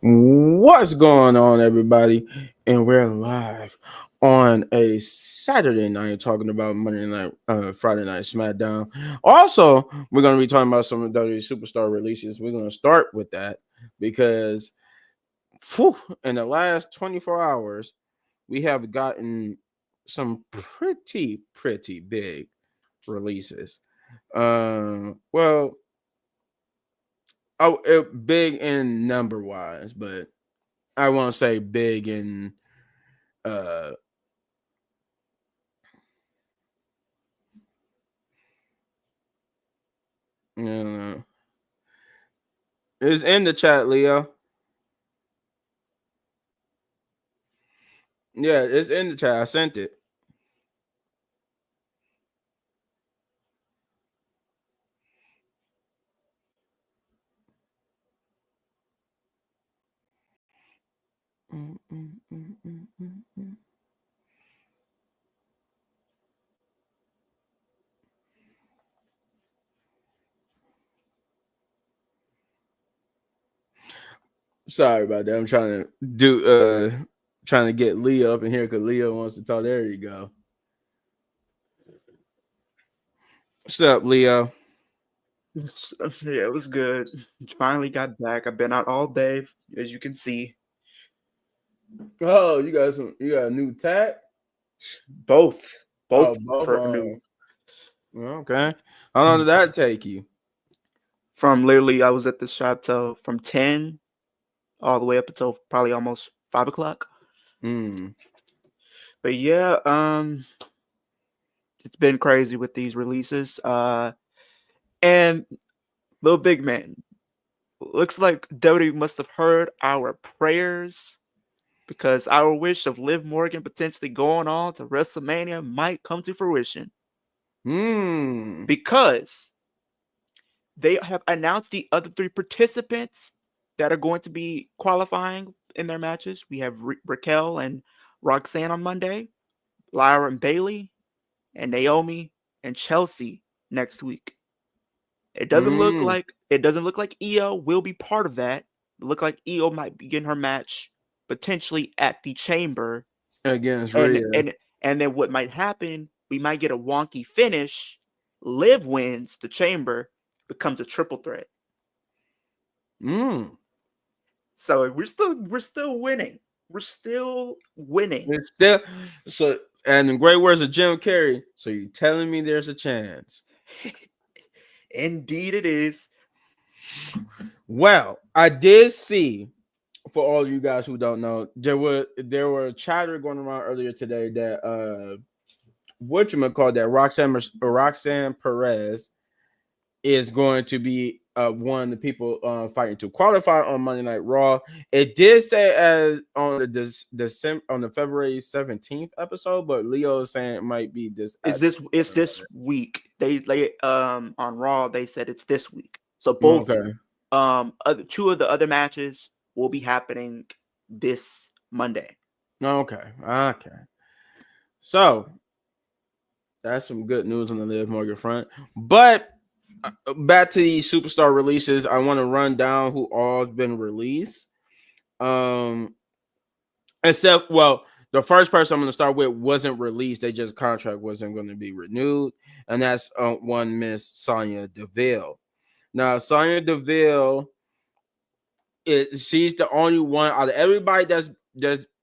What's going on, everybody? And we're live on a Saturday night talking about Friday Night Smackdown. Also, we're going to be talking about some of the WWE Superstar releases. We're going to start with that because in the last 24 hours, we have gotten some pretty big releases. Well, big in number wise, but I won't say big in uh you know, it's in the chat, Leo. Yeah, it's in the chat. I sent it. Sorry about that. I'm trying to get Leo up in here because Leo wants to talk. There you go. What's up, Leo? Yeah, it was good. Finally got back. I've been out all day, as you can see. Oh, you got a new tag? Both Both. new. Okay. How long did that take you? From literally, I was at the shop till from 10 all the way up until probably almost 5 o'clock. But yeah, it's been crazy with these releases. And Little Big Man, looks like WWE must have heard our prayers because our wish of Liv Morgan potentially going on to WrestleMania might come to fruition. Because they have announced the other 3 participants that are going to be qualifying in their matches. We have Raquel and Roxanne on Monday, Lyra and Bailey, and Naomi and Chelsea next week. It doesn't look like Io will be part of that. It look like Io might begin her match potentially at the Chamber against and Rhea. and then what might happen? We might get a wonky finish. Liv wins the Chamber, becomes a triple threat. So we're still winning. We're still winning. It's still so. And the great words of Jim Carrey. So you're telling me there's a chance? Indeed, it is. Well, I did see, for all you guys who don't know, there were chatter going around earlier today that whatchamacallit, that Roxanne Perez is going to be one of the people fighting to qualify on Monday Night Raw. It did say as on the February 17th episode, but Leo is saying it might be this. It's this week. They on Raw they said it's this week. So both two of the other matches will be happening this Monday. Okay. So that's some good news on the Liv Morgan front. But back to the superstar releases, I want to run down who all's been released. Except, well, the first person I'm going to start with wasn't released. They just contract wasn't going to be renewed, and that's one Miss Sonya Deville. Now, Sonya Deville, she's the only one out of everybody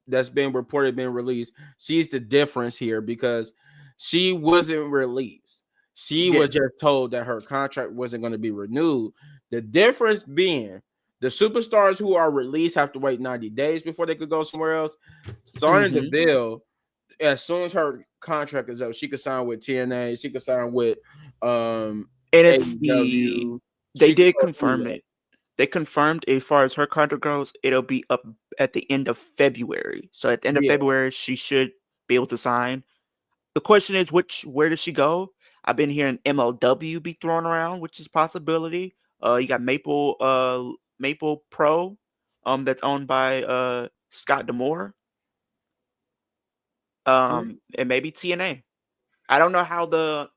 that's been reported being released. She's the difference here because she wasn't released. She was just told that her contract wasn't going to be renewed. The difference being the superstars who are released have to wait 90 days before they could go somewhere else. Sonya Deville, as soon as her contract is up, she could sign with TNA. She could sign with and it's AEW. They did confirm it. They confirmed as far as her contract goes, it'll be up at the end of February. So at the end of February, she should be able to sign. The question is, where does she go? I've been hearing MLW be thrown around, which is a possibility. You got Maple Pro, that's owned by Scott D'Amore. And maybe TNA. I don't know how the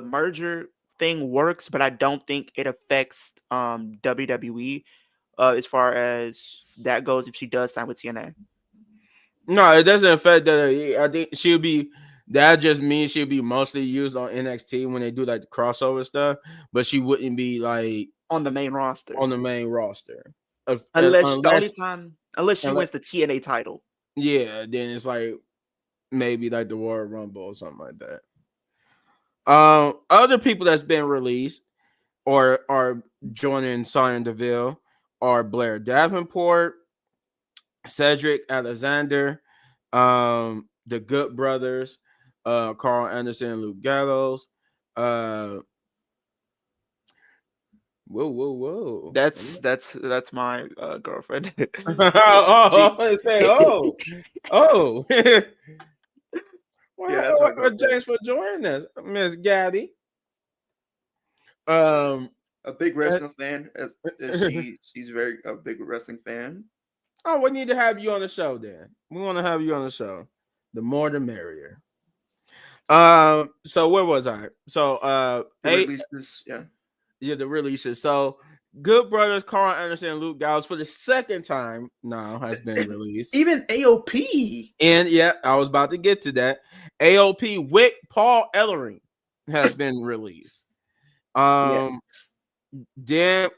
merger thing works, but I don't think it affects WWE. as far as that goes if she does sign with TNA. No, it doesn't affect that. I think she'll be. That just means she'll be mostly used on NXT when they do like the crossover stuff, but she wouldn't be like on the main roster. On the main roster, Unless the only time, unless she unless wins the TNA title. Yeah, then it's like maybe like the Royal Rumble or something like that. Other people that's been released or are joining Sonya Deville are Blair Davenport, Cedric Alexander, the Good Brothers, Carl Anderson and Luke Gallows. Whoa. That's my girlfriend. oh, say oh. Yeah, that's my Well, thanks for joining us, Miss Gaddy. A big wrestling fan, as she's very a big wrestling fan. Oh, we need to have you on the show then. We want to have you on the show. The more the merrier. So where was I? So The releases, yeah. Yeah, the releases. So Good Brothers, Carl Anderson, and Luke Gallows for the second time now has been released. Even AOP. And yeah, I was about to get to that. AOP with Paul Ellering has been released. Then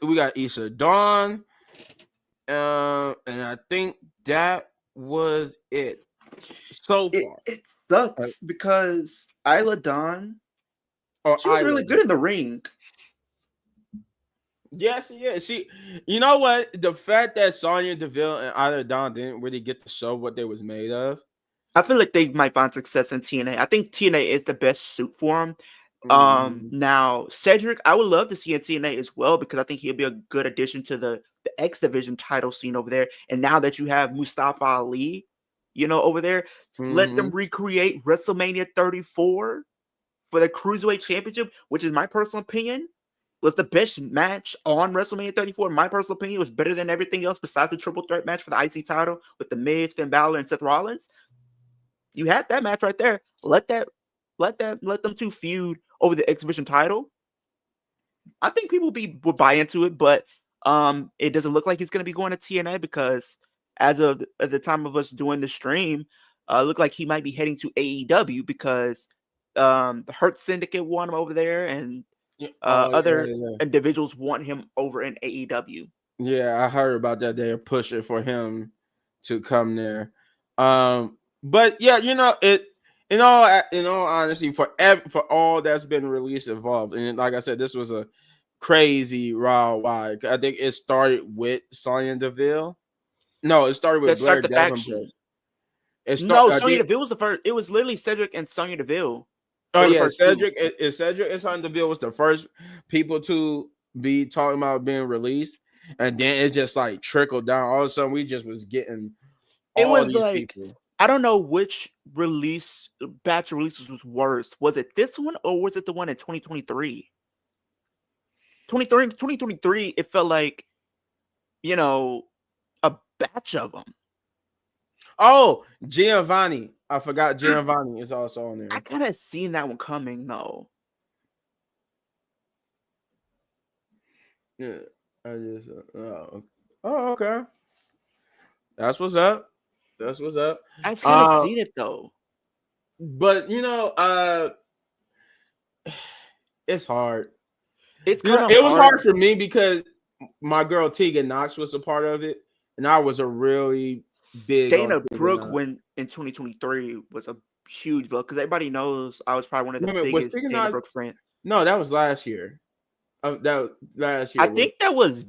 we got Issa Dawn. And I think that was it so far. It sucks because Isla Dawn, she was really good in the ring. Yes, yeah. You know what? The fact that Sonya Deville and Isla Dawn didn't really get to show what they was made of. I feel like they might find success in TNA. I think TNA is the best suit for them. Now Cedric, I would love to see in TNA as well because I think he'll be a good addition to the X Division title scene over there. And now that you have Mustafa Ali, over there, let them recreate WrestleMania 34 for the Cruiserweight Championship, which is my personal opinion, was the best match on WrestleMania 34. My personal opinion was better than everything else besides the triple threat match for the IC title with The Miz, Finn Balor, and Seth Rollins. You had that match right there. Let them two feud over the exhibition title. I think people would buy into it, but it doesn't look like he's going to be going to TNA because as of the time of us doing the stream, look like he might be heading to AEW because the Hurt Syndicate want him over there, and other individuals want him over in AEW. Yeah, I heard about that. They're pushing for him to come there. But yeah, it. In all honesty, for all that's been released involved, and like I said, this was a crazy raw wide. I think it started with Sonya Deville. No, it started with Blair Davenport. Sonya Deville was the first. It was literally Cedric and Sonya Deville. Oh yeah, Cedric and Sonya Deville was the first people to be talking about being released, and then it just like trickled down. All of a sudden, we just was getting people. I don't know which batch of releases was worse. Was it this one or was it the one in 2023? 2023, it felt like, a batch of them. Oh, Giovanni. I forgot Giovanni is also on there. I kind of seen that one coming, though. Yeah, I just okay. That's what's up. I kind of seen it though. But it's hard. It's kind of it was hard for me because my girl Tegan Knox was a part of it, and I was a really big Dana Brooke when in 2023 was a huge blow because everybody knows I was probably one of the biggest Dana Brooke fans. No, that was last year. That was last year. I think that was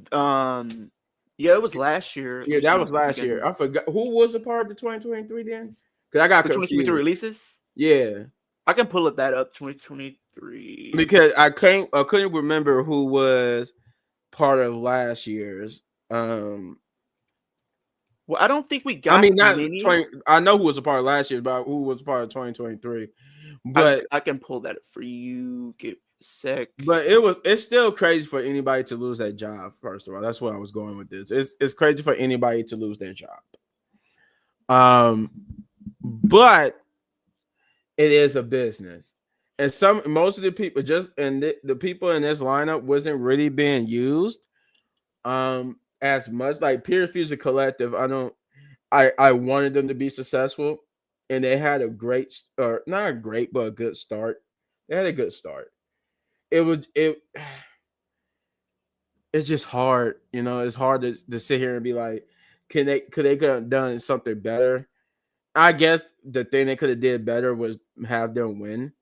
yeah, it was last year. Yeah, that was last year. I forgot who was a part of the 2023 then. Because I got the 2023 releases. Yeah, I can pull that up. 2023 because I couldn't remember who was part of last year's. Well, I don't think we got. I mean, not 20. I know who was a part of last year, but who was a part of 2023. But I can pull that up for you. Get sec. But it's still crazy for anybody to lose that job. First of all, that's where I was going with this. It's crazy for anybody to lose their job. But it is a business, and most of the people the people in this lineup wasn't really being used. as much like Pure Fusion Collective. I wanted them to be successful, and they had a great or not a great but a good start. They had a good start. It it's just hard, it's hard to sit here and be like, could they could have done something better? I guess the thing they could have did better was have them win.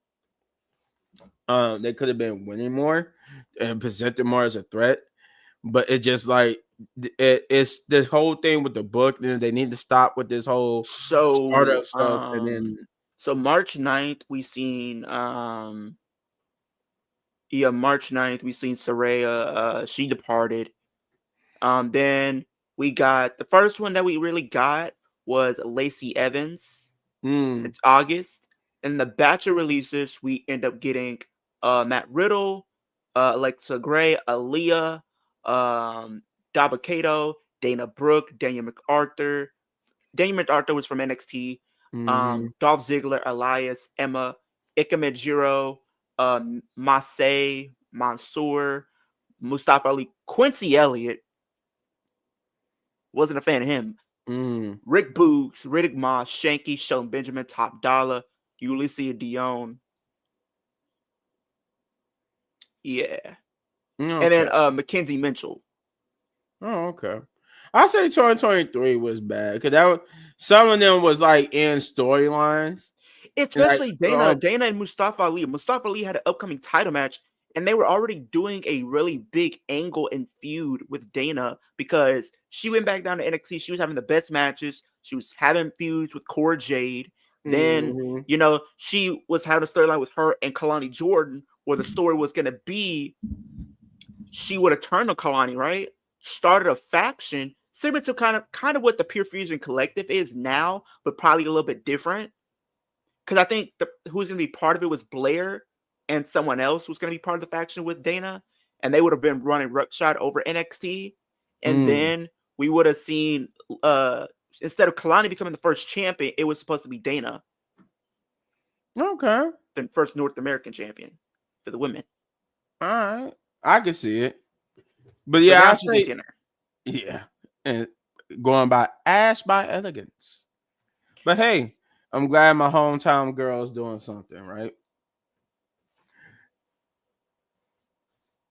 They could have been winning more and presented more as a threat, but it's just like it's this whole thing with the book. And they need to stop with this whole So, startup stuff, and then March 9th, we seen yeah, March 9th, we seen Saraya, she departed. Then we got the first one that we really got was Lacey Evans. It's August. And the batch of releases, we end up getting Matt Riddle, Alexa Gray, Aaliyah, Daba Kato, Dana Brooke, Daniel MacArthur. Daniel MacArthur was from NXT. Dolph Ziggler, Elias, Emma, Ikemen Jiro, Masay, Mansoor, Mustafa Ali, Quincy Elliott. Wasn't a fan of him. Rick Boogs, Riddick Moss, Shanky, Shelton Benjamin, Top Dollar, Ulysses Dion. Yeah. Okay. And then Mackenzie Mitchell. Oh, okay. I say 2023 was bad because some of them was like in storylines. Especially Dana and Mustafa Ali. Mustafa Ali had an upcoming title match, and they were already doing a really big angle and feud with Dana because she went back down to NXT. She was having the best matches. She was having feuds with Cora Jade. Then, she was having a storyline with her and Kalani Jordan, where the story was going to be she would have turned on Kalani, right? Started a faction similar to kind of what the Pure Fusion Collective is now, but probably a little bit different. Because I think who's going to be part of it was Blair and someone else who's going to be part of the faction with Dana. And they would have been running Ruckshot over NXT. And then we would have seen, instead of Kalani becoming the first champion, it was supposed to be Dana. Okay. The first North American champion for the women. All right. I can see it. But yeah, yeah. And going by Ash by Elegance. But hey, I'm glad my hometown girl is doing something, right?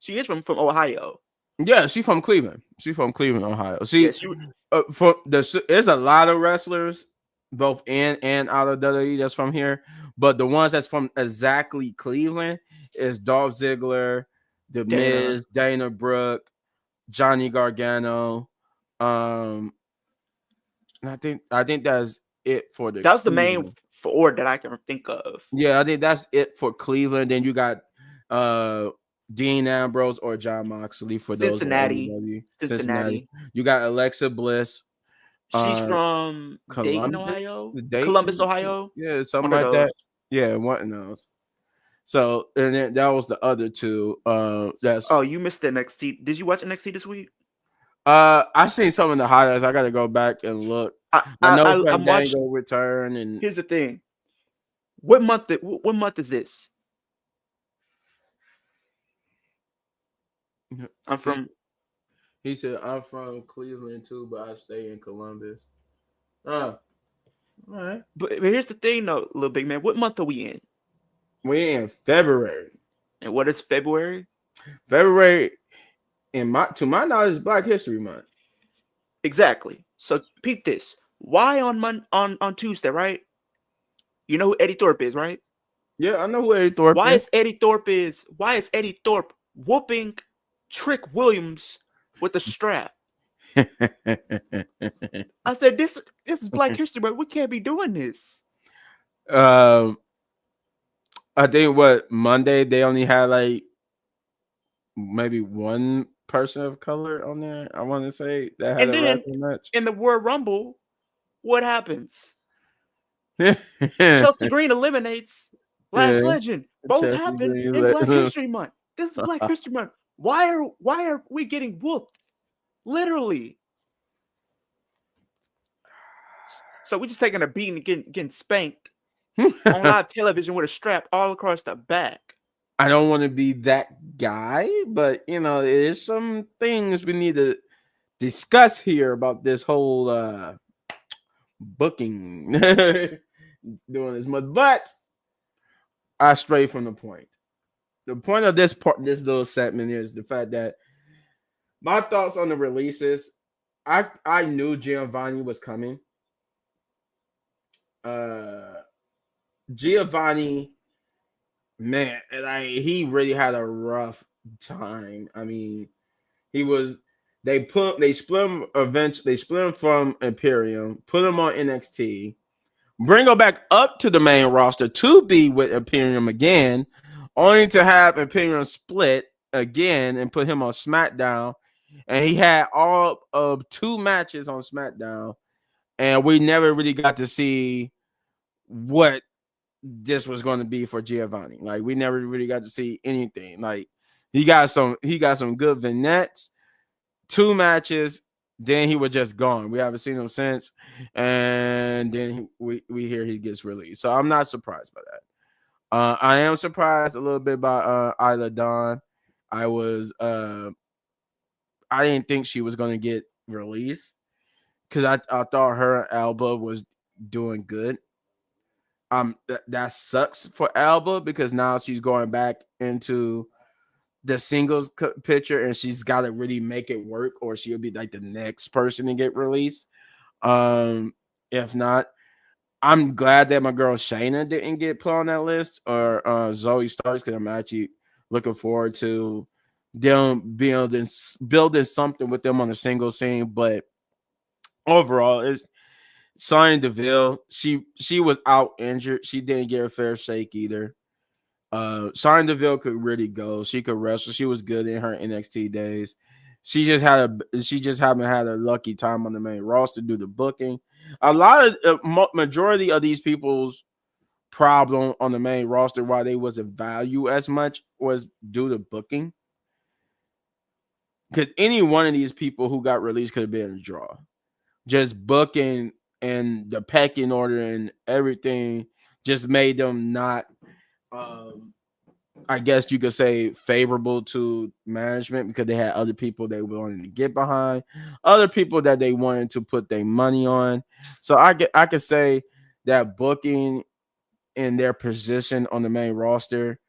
She is from Ohio. Yeah, she's from Cleveland. She's from Cleveland, Ohio. There's a lot of wrestlers, both in and out of WWE, that's from here. But the ones that's from exactly Cleveland is Dolph Ziggler, The Miz, Dana Brooke, Johnny Gargano. I think that's it for the. That's the main four that I can think of. Yeah, I think that's it for Cleveland. Then you got Dean Ambrose or Jon Moxley for Cincinnati. Cincinnati. You got Alexa Bliss. She's from Dayton, Ohio. Columbus, Ohio. Yeah, something like that. Yeah, one of those. So, and then that was the other two. You missed the NXT. Did you watch NXT this week? I seen some of the highlights. I got to go back and look. I know Fandango return. And here's the thing. What month is this? I'm from. He said I'm from Cleveland too, but I stay in Columbus. All right. But here's the thing, though, little big man. What month are we in? We're in February. And what is February? February, to my knowledge, is Black History Month. Exactly. So peep this. Why on Tuesday, right? You know who Eddie Thorpe is, right? Yeah, I know who Eddie Thorpe is. Why is Eddie Thorpe whooping Trick Williams with a strap? I said, this is Black History Month. We can't be doing this. I think Monday they only had like maybe one person of color on there. I want to say that had a wrestling match. In the Royal Rumble, what happens? Chelsea Green eliminates Lash Legend. Both Chelsea happen in Black History Month. This is Black History Month. Why are we getting whooped? Literally. So we're just taking a beating and getting spanked on live television with a strap all across the back. I don't want to be that guy, but there's some things we need to discuss here about this whole booking doing as much, but I stray from the point. The point of this little segment is the fact that my thoughts on the releases. I knew Giovanni was coming. Uh, Giovanni, man, he really had a rough time. I mean, he was. They split him eventually. They split him from Imperium, put him on NXT, bring him back up to the main roster to be with Imperium again, only to have Imperium split again and put him on SmackDown. And he had all of 2 matches on SmackDown, and we never really got to see what this was going to be for Giovanni. Like we never really got to see anything. Like he got some good vignettes, 2 matches, then he was just gone. We haven't seen him since, and then we hear he gets released. So I'm not surprised by that. I am surprised a little bit by Isla Dawn. I was I didn't think she was gonna get released because I thought her Alba was doing good. That sucks for Alba because now she's going back into the singles picture and she's got to really make it work or she'll be like the next person to get released. If not, I'm glad that my girl Shayna didn't get put on that list or Zoe Starks because I'm actually looking forward to them building something with them on a single scene. But overall, it's Sonya Deville. She was out injured. She didn't get a fair shake either. Sonya Deville could really go. She could wrestle. She was good in her NXT days. She just haven't had a lucky time on the main roster to do the booking. A lot of majority of these people's problem on the main roster why they wasn't value as much was due to booking. Because any one of these people who got released could have been a draw. Just booking and the pecking order and everything just made them not I guess you could say favorable to management because they had other people they wanted to get behind, other people that they wanted to put their money on. So I could say that booking in their position on the main roster,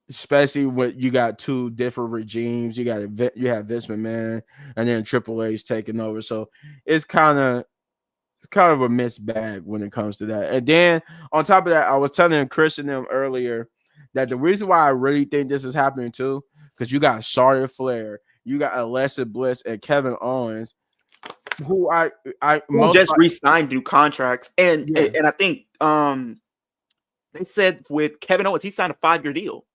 especially when you got 2 different regimes, you have Vince McMahon and then Triple H's taking over. So it's kind of a mixed bag when it comes to that. And then on top of that, I was telling Chris and them earlier that the reason why I really think this is happening too, because you got Charlotte Flair, you got Alexa Bliss and Kevin Owens, who who just re-signed new contracts, and I think they said with Kevin Owens he signed a 5-year deal.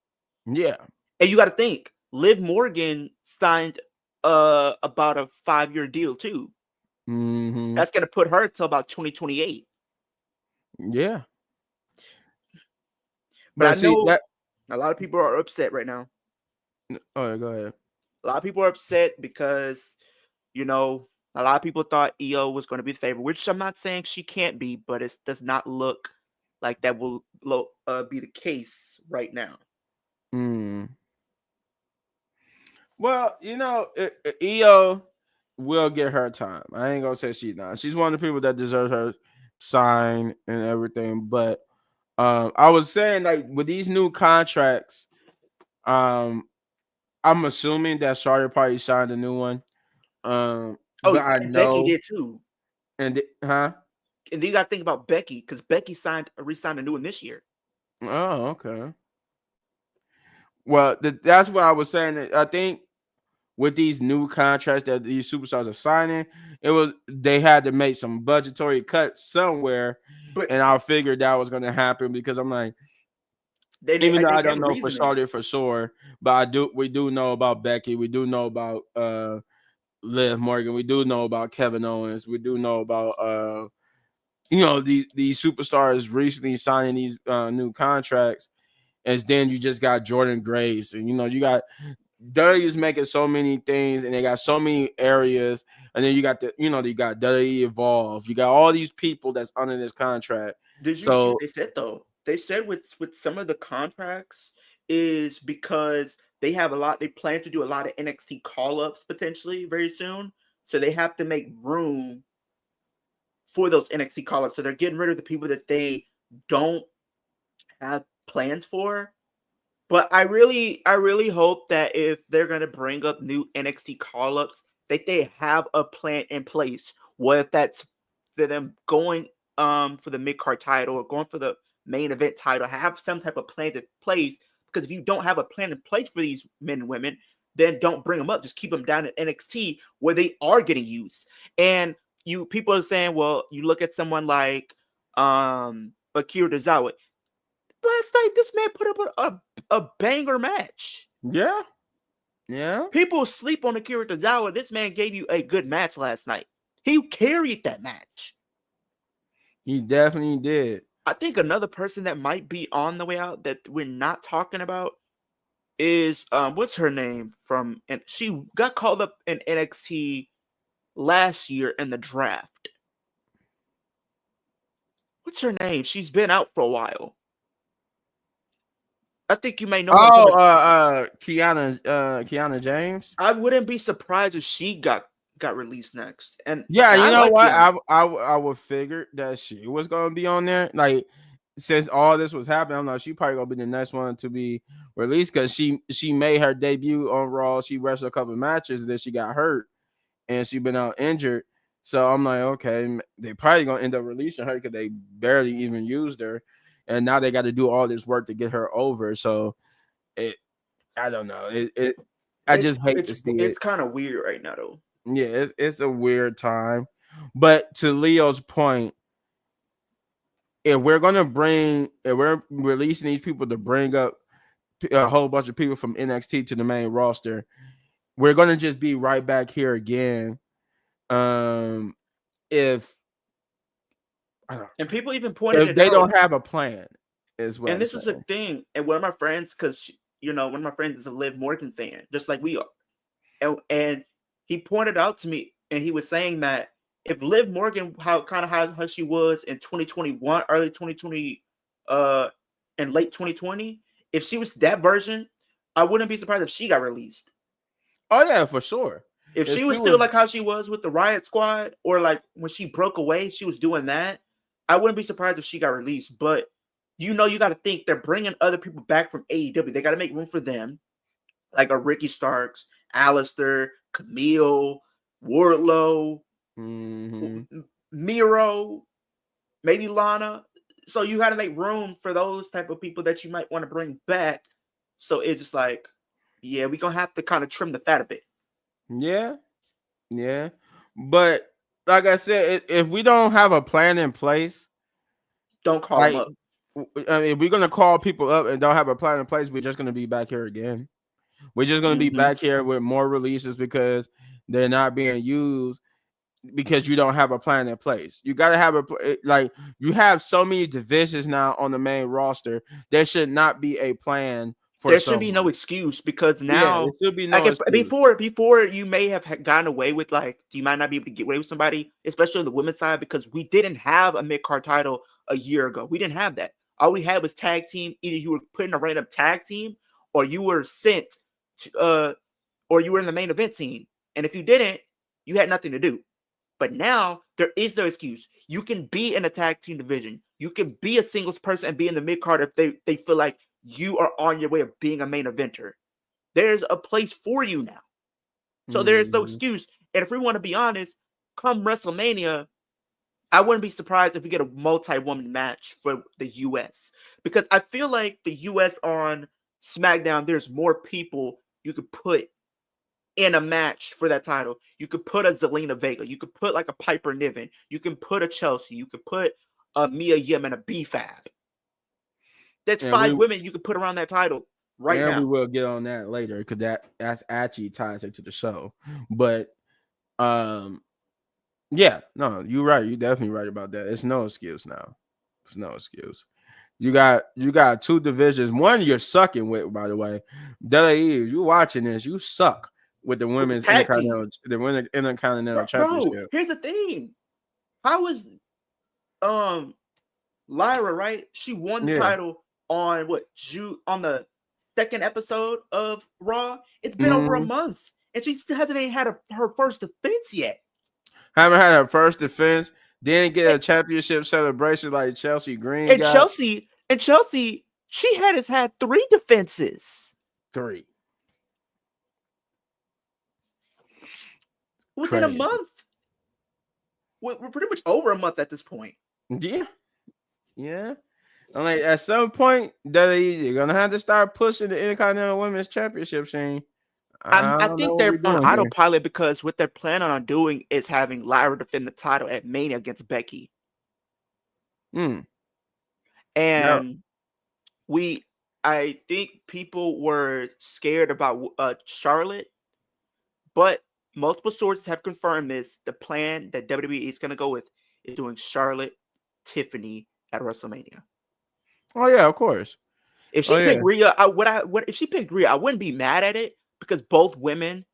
Yeah, and you got to think Liv Morgan signed about a 5-year deal too. Mm-hmm. That's going to put her till about 2028. Yeah, but I know that a lot of people are upset right now. Oh, go ahead. A lot of people are upset because, a lot of people thought EO was going to be the favorite, which I'm not saying she can't be, but it does not look like that will be the case right now. Well, EO will get her time. I ain't gonna say she's not. She's one of the people that deserves her sign and everything. But I was saying like with these new contracts, I'm assuming that Charlotte probably signed a new one. But I know Becky did too. And then you got to think about Becky because Becky re-signed a new one this year. Oh, okay. Well, that's what I was saying. I think with these new contracts that these superstars are signing, they had to make some budgetary cuts somewhere, and I figured that was going to happen because I'm like, even though I don't know for Charlotte for sure, but we do know about Becky, we do know about Liv Morgan, we do know about Kevin Owens, we do know about these superstars recently signing these new contracts. And then you just got Jordan Grace, and you got WWE's making so many things, and they got so many areas, and then you got you got WWE Evolve, you got all these people that's under this contract. Did you see what they said though? They said with some of the contracts is because they have they plan to do a lot of NXT call-ups potentially very soon. So they have to make room for those NXT call-ups. So they're getting rid of the people that they don't have plans for. But I really hope that if they're gonna bring up new NXT call-ups, that they have a plan in place. What if that's for them going for the mid-card title or going for the main event title? Have some type of plan in place, because if you don't have a plan in place for these men and women, then don't bring them up. Just keep them down at NXT where they are getting used. And people are saying, well, you look at someone like Akira Tozawa. Last night, this man put up a banger match. Yeah. Yeah. People sleep on Akira Tozawa. This man gave you a good match last night. He carried that match. He definitely did. I think another person that might be on the way out that we're not talking about is what's her name from, and she got called up in NXT last year in the draft. What's her name? She's been out for a while. I think you may know. Kiana James. I wouldn't be surprised if she got released next. And yeah, you know like what? Kiana. I would figure that she was gonna be on there. Like, since all this was happening, I'm like, she probably gonna be the next one to be released, because she made her debut on Raw. She wrestled a couple of matches, then she got hurt and she been out injured. So I'm like, okay, they probably gonna end up releasing her because they barely even used her. And now they got to do all this work to get her over. So I don't know. I just hate to see it. It's kind of weird right now, though. Yeah, it's a weird time. But to Leo's point, if we're releasing these people to bring up a whole bunch of people from NXT to the main roster, we're gonna just be right back here again. If and people even pointed if they don't have a plan as well. And this is a thing. And one of my friends, because one of my friends is a Liv Morgan fan, just like we are, and he pointed out to me, and he was saying that if Liv Morgan, how she was in 2021, early 2020, and late 2020, if she was that version, I wouldn't be surprised if she got released. Oh yeah, for sure. If she was still like how she was with the Riot Squad, or like when she broke away, she was doing that, I wouldn't be surprised if she got released. But you got to think they're bringing other people back from AEW. They got to make room for them, like a Ricky Starks, Alistair, Camille, Wardlow, Miro, maybe Lana. So you got to make room for those type of people that you might want to bring back. So it's just like, yeah, we're going to have to kind of trim the fat a bit. Yeah. Yeah. But like I said, if we don't have a plan in place, don't call them up. I mean, if we're going to call people up and don't have a plan in place, we're just going to be back here again. We're just going to be back here with more releases because they're not being used, because you don't have a plan in place. You got to have you have so many divisions now on the main roster. There should not be a plan. There should be no excuse, because now there should be no excuse. Before you may have gotten away with, like, you might not be able to get away with somebody, especially on the women's side, because we didn't have a mid-card title a year ago. We didn't have that. All we had was tag team. Either you were put in a random tag team, or you were sent to, or you were in the main event team. And if you didn't, you had nothing to do. But now there is no excuse. You can be in a tag team division. You can be a singles person and be in the mid card if they feel like you are on your way of being a main eventer. There's a place for you now. So there is no excuse. And if we want to be honest, come WrestleMania, I wouldn't be surprised if we get a multi-woman match for the US. Because I feel like the US on SmackDown, there's more people you could put in a match for that title. You could put a Zelina Vega. You could put like a Piper Niven. You can put a Chelsea. You could put a Mia Yim and a B-Fab. That's 5 women you could put around that title right now. We will get on that later, because that's actually ties into the show. But yeah, no, you're right. You're definitely right about that. It's no excuse now. It's no excuse. You got 2 divisions. One you're sucking with, by the way. WWE, you watching this, you suck with the women's Intercontinental Championship. Bro, here's the thing. How was Lyra, right? She won the title on on the 2nd episode of Raw. It's been over a month. and she still hasn't even had her first defense yet. Haven't had her first defense. Didn't get a championship celebration like Chelsea Green And got. Chelsea, she has had 3 defenses. 3. Within a Crazy. month. We're pretty much over a month at this point. Yeah. Yeah. I'm like, at some point, they're gonna have to start pushing the Intercontinental Women's Championship, Shane. I I don't know think what they're we're on doing here. autopilot because what they're planning on doing is having Lyra defend the title at Mania against Becky. No. And I think people were scared about Charlotte, but multiple sources have confirmed this. The plan that WWE is going to go with is doing Charlotte, Tiffany at WrestleMania. Oh yeah, of course. If she picked Rhea, if she picked Rhea, I wouldn't be mad at it because both women,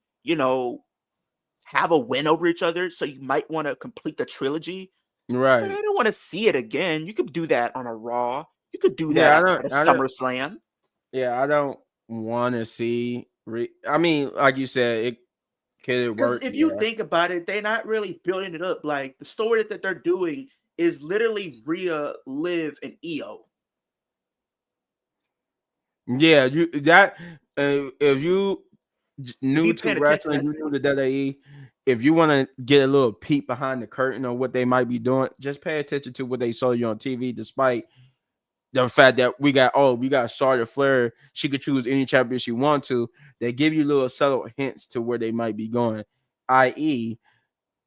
have a win over each other. So you might want to complete the trilogy. Right. But I don't want to see it again. You could do that on a Raw. You could do Yeah, that at a SummerSlam. Yeah, I don't want to see. I mean, like you said, it could work. Because if you think about it, they're not really building it up. Like the story that they're doing is literally Rhea, Liv, and Io. Yeah, if you new to wrestling, you new to WWE. If you want to get a little peek behind the curtain on what they might be doing, just pay attention to what they show you on TV. Despite the fact that we got Charlotte Flair, she could choose any champion she wants to. They give you little subtle hints to where they might be going. I.e.,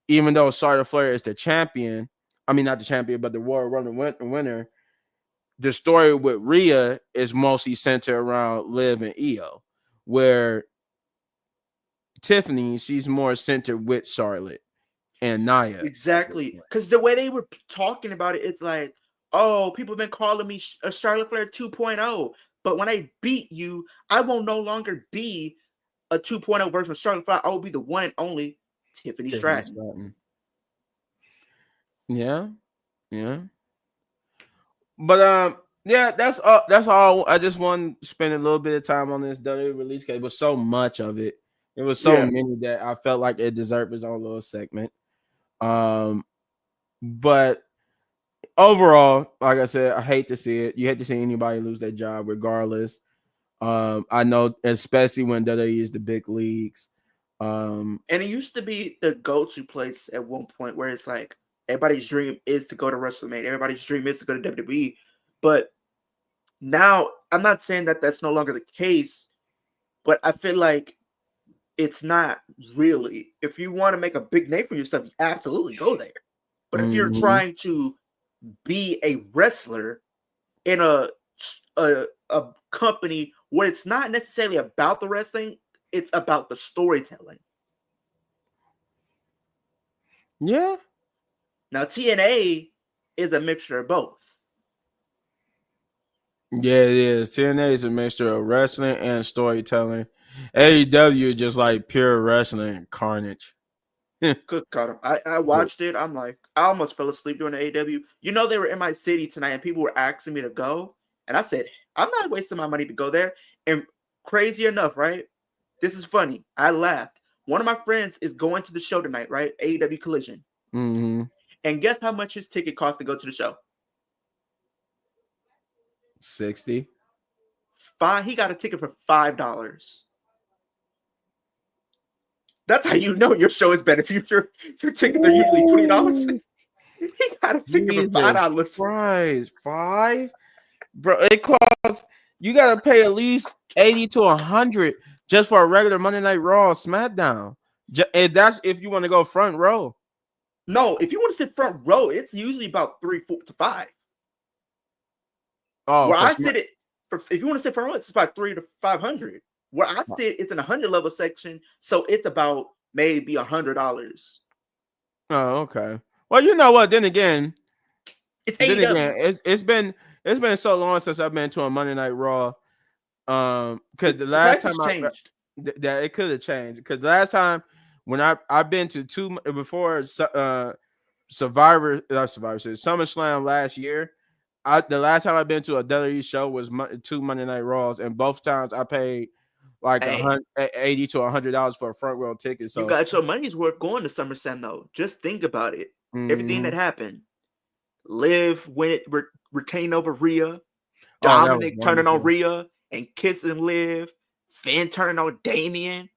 even though Charlotte Flair is the champion, I mean not the champion, but the Royal Rumble winner. The story with Rhea is mostly centered around Liv and Io, where Tiffany, she's more centered with Charlotte and Nia. Exactly. Because the way they were talking about it, it's like, oh, people have been calling me a Charlotte Flair 2.0. But when I beat you, I will no longer be a 2.0 version of Charlotte Flair. I will be the one and only Tiffany Stratton. Yeah. But yeah, that's all. I just want to spend a little bit of time on this WWE release case. It was so much of it. It was so many that I felt like it deserved its own little segment. But overall, like I said, I hate to see it. You hate to see anybody lose their job, regardless. I know, especially when WWE is the big leagues. And it used to be the go-to place at one point where it's like everybody's dream is to go to WrestleMania. Everybody's dream is to go to WWE. But now, I'm not saying that that's no longer the case, but I feel like it's not really. If you want to make a big name for yourself, you absolutely go there. But if you're trying to be a wrestler in a company where it's not necessarily about the wrestling, it's about the storytelling. Yeah. Now, TNA is a mixture of both. Yeah, it is. TNA is a mixture of wrestling and storytelling. AEW is just like pure wrestling and carnage. Good God. I watched it. I'm like, I almost fell asleep during the AEW. They were in my city tonight and people were asking me to go. And I said, I'm not wasting my money to go there. And crazy enough, right? This is funny. I laughed. One of my friends is going to the show tonight, right? AEW Collision. Mm-hmm. And guess how much his ticket cost to go to the show? $60. He got a ticket for $5. That's how you know your show is better. If your tickets are usually $20. He got a ticket for $5. Price $5, bro. It costs. You gotta pay at least $80 to $100 just for a regular Monday Night Raw or SmackDown. That's if you want to go front row. No, if you want to sit front row, it's usually about $3, $4 to $5. Oh, if you want to sit front row, it's about $300 to $500. Where I sit, it's in a 100 level section, so it's about maybe $100. Oh, okay. Well, you know what? Then again, it's AEW. It's been so long since I've been to a Monday Night Raw. Because the last time changed. That it could have changed. Because the last time when I've been to two before SummerSlam last year. The last time I've been to a WWE show was 2 Monday Night Raws, and both times I paid like Hey, $80 to $100 for a front row ticket. you So, got your money's worth going to SummerSlam though. Just think about it. Everything that mhm. happened. Liv when it retained over Rhea. Oh, that was Dominic turning on wonderful. Rhea and kissing Liv. Finn turning on Damian.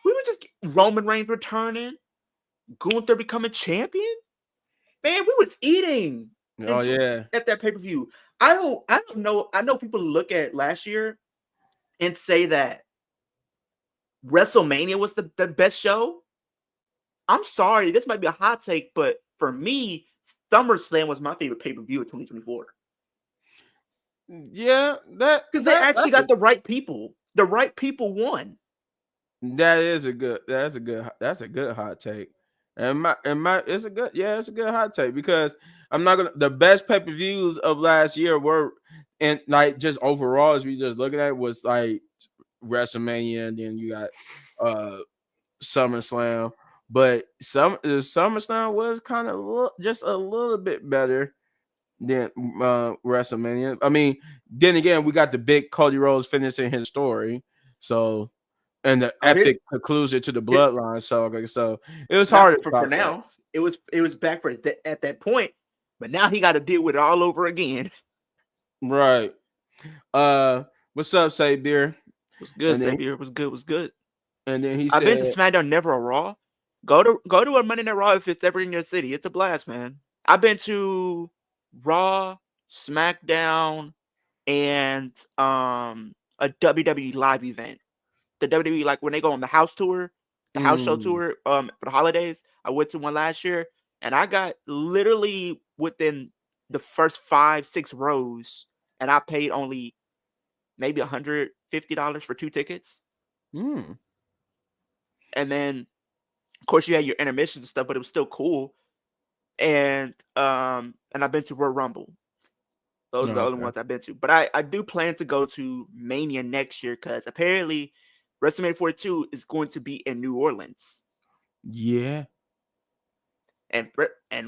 We were just Roman Reigns returning. Gunther becoming champion. Man, we was eating Oh yeah. at that pay-per-view. I don't know. I know people look at last year and say that WrestleMania was the best show. I'm sorry, this might be a hot take, but for me, SummerSlam was my favorite pay-per-view of 2024. Yeah, Because they actually got the right people. The right people won. that's a good hot take. It's a good hot take because I'm not gonna the best pay-per-views of last year were and like just overall as we just looking at it, was like WrestleMania, and then you got uh SummerSlam. But SummerSlam was kind of just a little bit better than WrestleMania. I mean, then again, we got the big Cody Rhodes finishing his story, so and the Here, epic conclusion to the here, bloodline. So it was not hard to for top that. now. It was back for at that point, but now he got to deal with it all over again. Right. What's up, Say Beer? Was good, And then Xavier. Was good. Was good. and then he I've been to said, SmackDown, never a Raw. Go to a Monday Night Raw if it's ever in your city. It's a blast, man. I've been to Raw, SmackDown, and a WWE live event. The WWE, like when they go on the house tour, the house show mm, tour, for the holidays. I went to one last year, and I got literally within the first 5-6 rows, and I paid only maybe $150 for 2 tickets. mm, And then, of course, you had your intermissions and stuff, but it was still cool. And I've been to Royal Rumble. Those are the only okay, ones I've been to. But I do plan to go to Mania next year because apparently WrestleMania 42 is going to be in New Orleans. yeah. And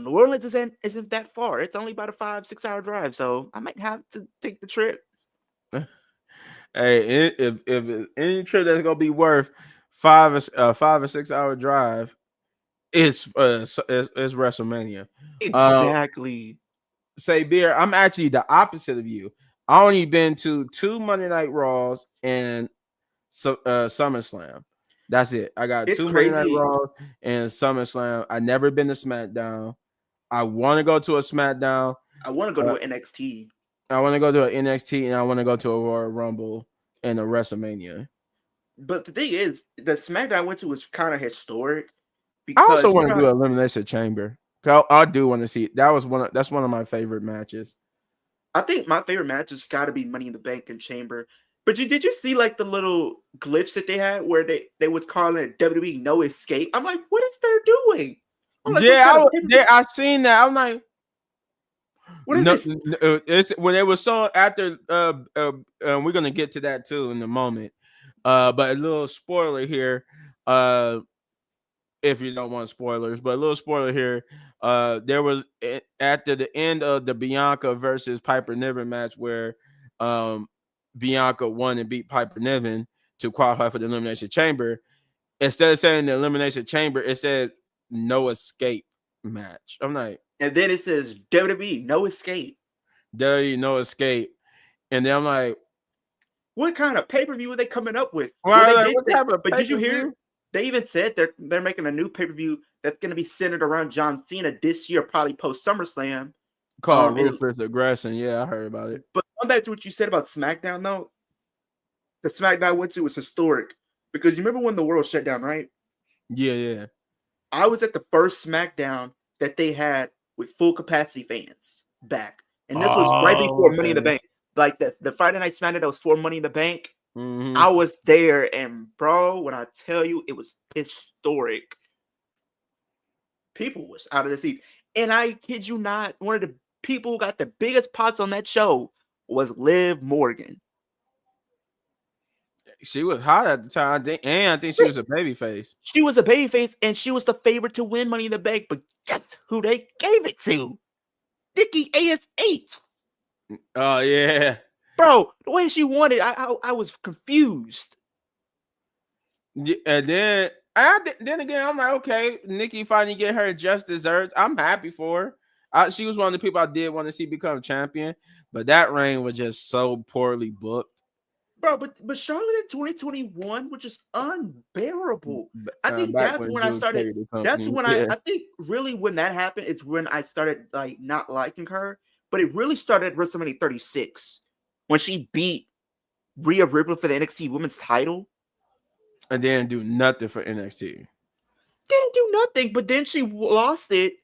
New Orleans isn't that far. It's only about a 5-6 hour drive. So I might have to take the trip. Hey, if any trip that's gonna be worth 5 or 6 hour drive, it's WrestleMania. Uh, Exactly. Say Beer, I'm actually the opposite of you. I only been to 2 Monday Night Raws and SummerSlam. That's it. I got It's 2 Monday Night crazy. Raws and SummerSlam. I never been to SmackDown. I want to go to a SmackDown. I want to go Uh, to an NXT. I want to go to an NXT, and I want to go to a Royal Rumble and a WrestleMania. But the thing is, the SmackDown I went to was kind of historic I also because you want know to do Elimination Chamber. I do want to see. That's one of my favorite matches. I think my favorite match has got to be Money in the Bank and Chamber. But did you see like the little glitch that they had where they was calling it WWE No Escape? I'm like, what is they doing? I'm like, what kind of I seen that. I'm like, what is no, this? it's when it was so after. We're gonna get to that too in a moment. But a little spoiler here. If you don't want spoilers, but a little spoiler here. There was after the end of the Bianca versus Piper Niven match where Bianca won and beat Piper Niven to qualify for the Elimination Chamber. Instead of saying the Elimination Chamber, it said no escape match. I'm like, And then it says WWE No Escape. there you no escape. And then I'm like, What kind of pay-per-view were they coming up with? Well, well, they like, did what that, type of but pay did you per hear? view? They even said they're making a new pay-per-view that's going to be centered around John Cena this year, probably post SummerSlam. Called And Ruthless Aggression. Yeah, I heard about it. but going back to what you said about SmackDown, though, the SmackDown I went to was historic because you remember when the world shut down, right? Yeah, yeah. I was at the first SmackDown that they had with full capacity fans back, and this was right Oh, before Money in the okay. Bank. Like the Friday Night Smackdown that was for Money in the Bank. Mm-hmm. I was there, and bro, when I tell you, it was historic. People was out of the seats, and I kid you not, one of the people who got the biggest pots on that show was Liv Morgan. She was hot at the time, and I think she was a baby face. She was a babyface, and she was the favorite to win Money in the Bank. But guess who they gave it to? Nikki ASH. Oh yeah. Bro, the way she won it, I was confused. And then again, I'm like, okay, Nikki finally get her just desserts. I'm happy for her. She was one of the people I did want to see become champion, but that reign was just so poorly booked. Bro, but Charlotte in 2021 was just unbearable. I think Back that's when when I Drew started. carried the That's company, when yeah. I think really when that happened, it's when I started like not liking her. But it really started at WrestleMania 36 when she beat Rhea Ripley for the NXT Women's title. And then do nothing for NXT. Didn't do nothing, but then she lost it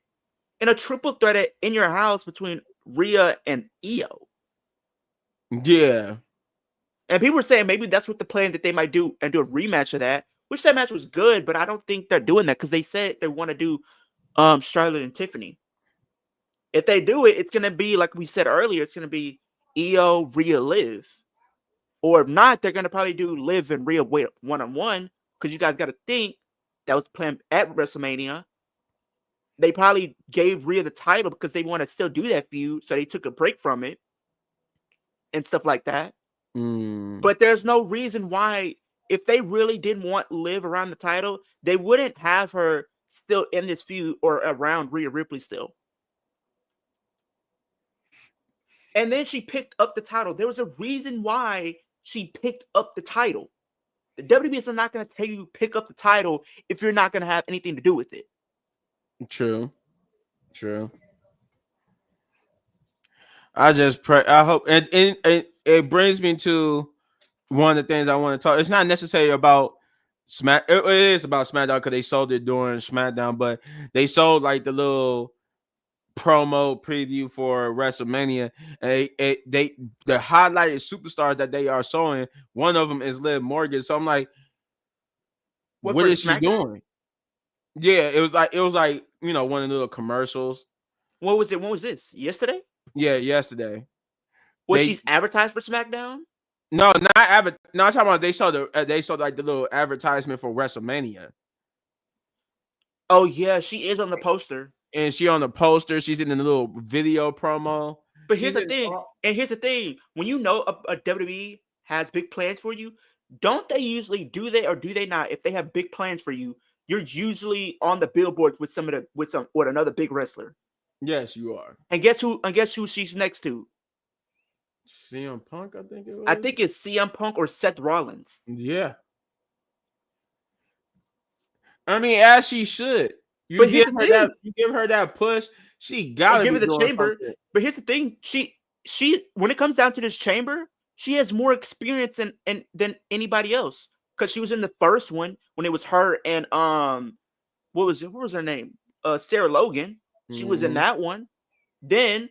in a triple threat at In Your House between Rhea and Io. Yeah, And people were saying maybe that's what the plan that they might do and do a rematch of that, which that match was good, but I don't think they're doing that because they said they want to do Charlotte and Tiffany. If they do it, it's gonna be like we said earlier, it's gonna be Io, Rhea, Liv. Or if not, they're gonna probably do Liv and Rhea one-on-one, because you guys gotta think that was planned at WrestleMania. They probably gave Rhea the title because they want to still do that feud, so they took a break from it and stuff like that. But there's no reason why, if they really didn't want Liv around the title, they wouldn't have her still in this feud or around Rhea Ripley still. And then she picked up the title. There was a reason why she picked up the title. The WWE is not going to tell you pick up the title if you're not going to have anything to do with it. true. I just pray. I hope, and it brings me to one of the things I want to talk. It's not necessarily about Smack. It is about SmackDown because they sold it during SmackDown, but they sold like the little promo preview for WrestleMania. And they the highlighted superstars that they are showing. One of them is Liv Morgan. So I'm like, what For is she SmackDown? doing? Yeah, it was like one of the little commercials. What was it? When was this? Yesterday? Yeah, yesterday. Was she's advertised for SmackDown? No, not No, I'm talking about they saw like the little advertisement for WrestleMania. Oh yeah, she is on the poster. And she on the poster. She's in the little video promo. But here's She's the in. thing, and here's the thing: when you know a WWE has big plans for you, don't they usually do they or do they not? If they have big plans for you, you're usually on the billboards with with another big wrestler. Yes, you are. And guess who? And guess who she's next to? CM Punk, I think it I was. think it's CM Punk or Seth Rollins. Yeah. I mean, as she should. But here's the thing: You give her that push. She and gotta give be her the doing chamber. something. But here's the thing: she when it comes down to this chamber, she has more experience than anybody else because she was in the first one when it was her and what was her name? Sarah Logan. She was in that one. Then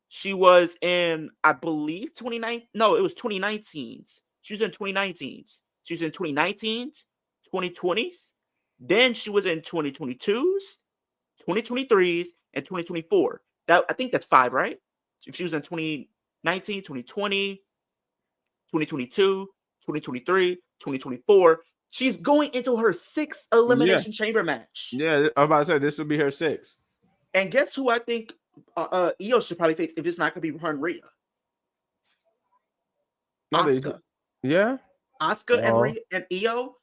she was in, I believe, 29. No, it was 2019's. She was in 2019's. She was in 2019's, 2020's. Then she was in 2022's, 2023's, and 2024. That I think that's 5, right? If she was in 2019, 2020, 2022, 2023, 2024. She's going into her 6th Yeah. Elimination Chamber match. Yeah, I'm about to say this will be her 6th. And guess who I think Io should probably face if it's not going to be her and Rhea? Asuka. Yeah. Asuka and Rhea and Io.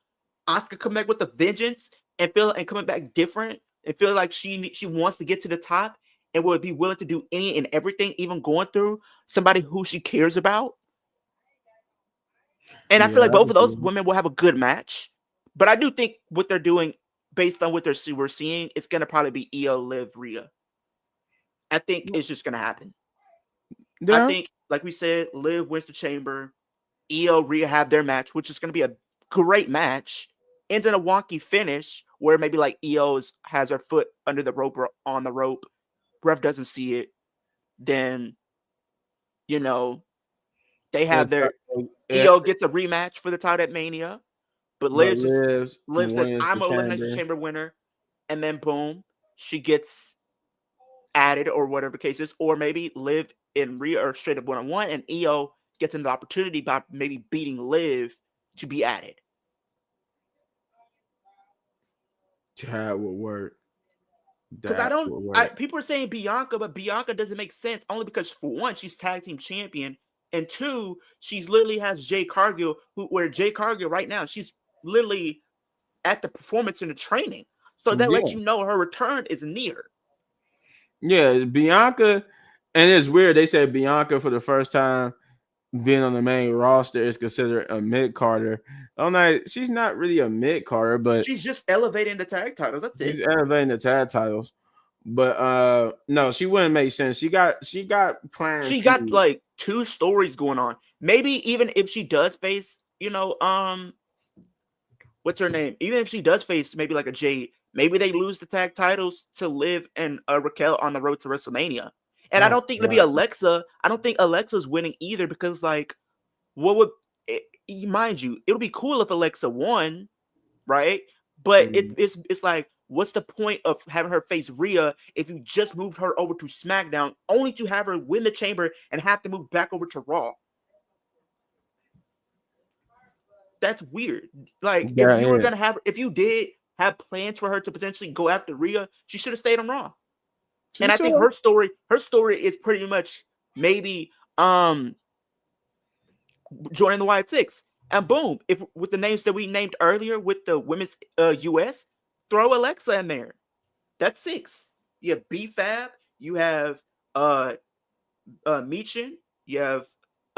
Asuka come back with a vengeance and coming back different and feel like she wants to get to the top and would be willing to do any and everything, even going through somebody who she cares about. And I feel like both of those women will have a good match. But I do think what they're doing, based on what we're seeing, it's going to probably be Io, Liv, Rhea. I think it's just going to happen. Yeah. I think, like we said, Liv wins the chamber. Io, Rhea have their match, which is going to be a great match. Ends in a wonky finish where maybe like Io has her foot under the rope or on the rope. Ref doesn't see it. Then, they have their Io gets a rematch for the title at Mania. But Liv says, I'm an Elimination Chamber winner. And then boom, she gets added or whatever the case is. Or maybe Liv and Rhea are straight up one-on-one and Io gets an opportunity by maybe beating Liv to be added. That would work. Because people are saying Bianca, but Bianca doesn't make sense only because, for one, she's tag team champion, and two, she's literally has Jay Cargill, where Jay Cargill right now, she's literally at the performance and the training. So that lets Yeah. you know her return is near. Yeah, Bianca, and it's weird. They said Bianca for the first time being on the main roster is considered a mid carder. I'm like, she's not really a mid carder, but She's just elevating the tag titles. That's she's it. elevating the tag titles. But no, she wouldn't make sense. She got planned She got feud. like 2 stories going on. Maybe even if she does face, what's her name? Even if she does face maybe like a Jade, maybe they lose the tag titles to Liv and Raquel on the road to WrestleMania. And I Oh don't think it'll be god. Alexa. I don't think Alexa's winning either because like what would mind you, it'll be cool if Alexa won, right? But Mhm. it's like, what's the point of having her face Rhea if you just moved her over to SmackDown, only to have her win the Chamber and have to move back over to Raw? That's weird. Like, Yeah, yeah. if you did have plans for her to potentially go after Rhea, she should have stayed on Raw. She And I think should. her story is pretty much maybe joining the Wyatt Six. And boom, if with the names that we named earlier with the women's US, throw Alexa in there. That's 6. You have B-Fab, you have uh Michin, you have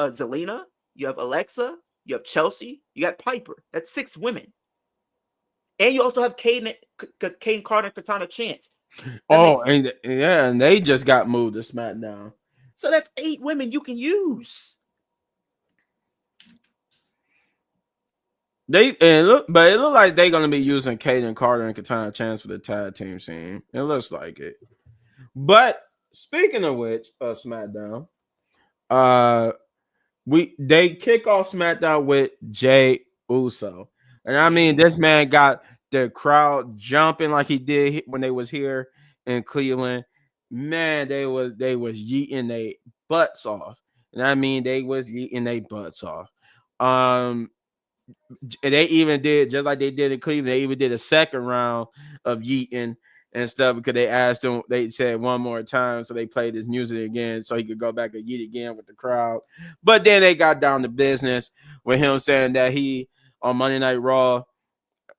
Zelina, you have Alexa, you have Chelsea, you got Piper. That's 6 women. And you also have Kane Carter and Katana Chance. That Oh, makes and yeah, and they just got moved to SmackDown. so that's 8 women you can use. But it look like they're gonna be using Kaden Carter and Katana Chance for the tag team scene. It looks like it. But speaking of which, SmackDown, uh, they kick off SmackDown with Jay Uso, and I mean this man got the crowd jumping like he did when they was here in Cleveland. Man, they was yeeting their butts off, and I mean they was yeeting their butts off. Um, and they even did just like they did in Cleveland. They even did a second round of yeeting and stuff because they asked him. They said one more time, so they played his music again, so he could go back and yeet again with the crowd. But then they got down to business with him saying that he on Monday Night Raw.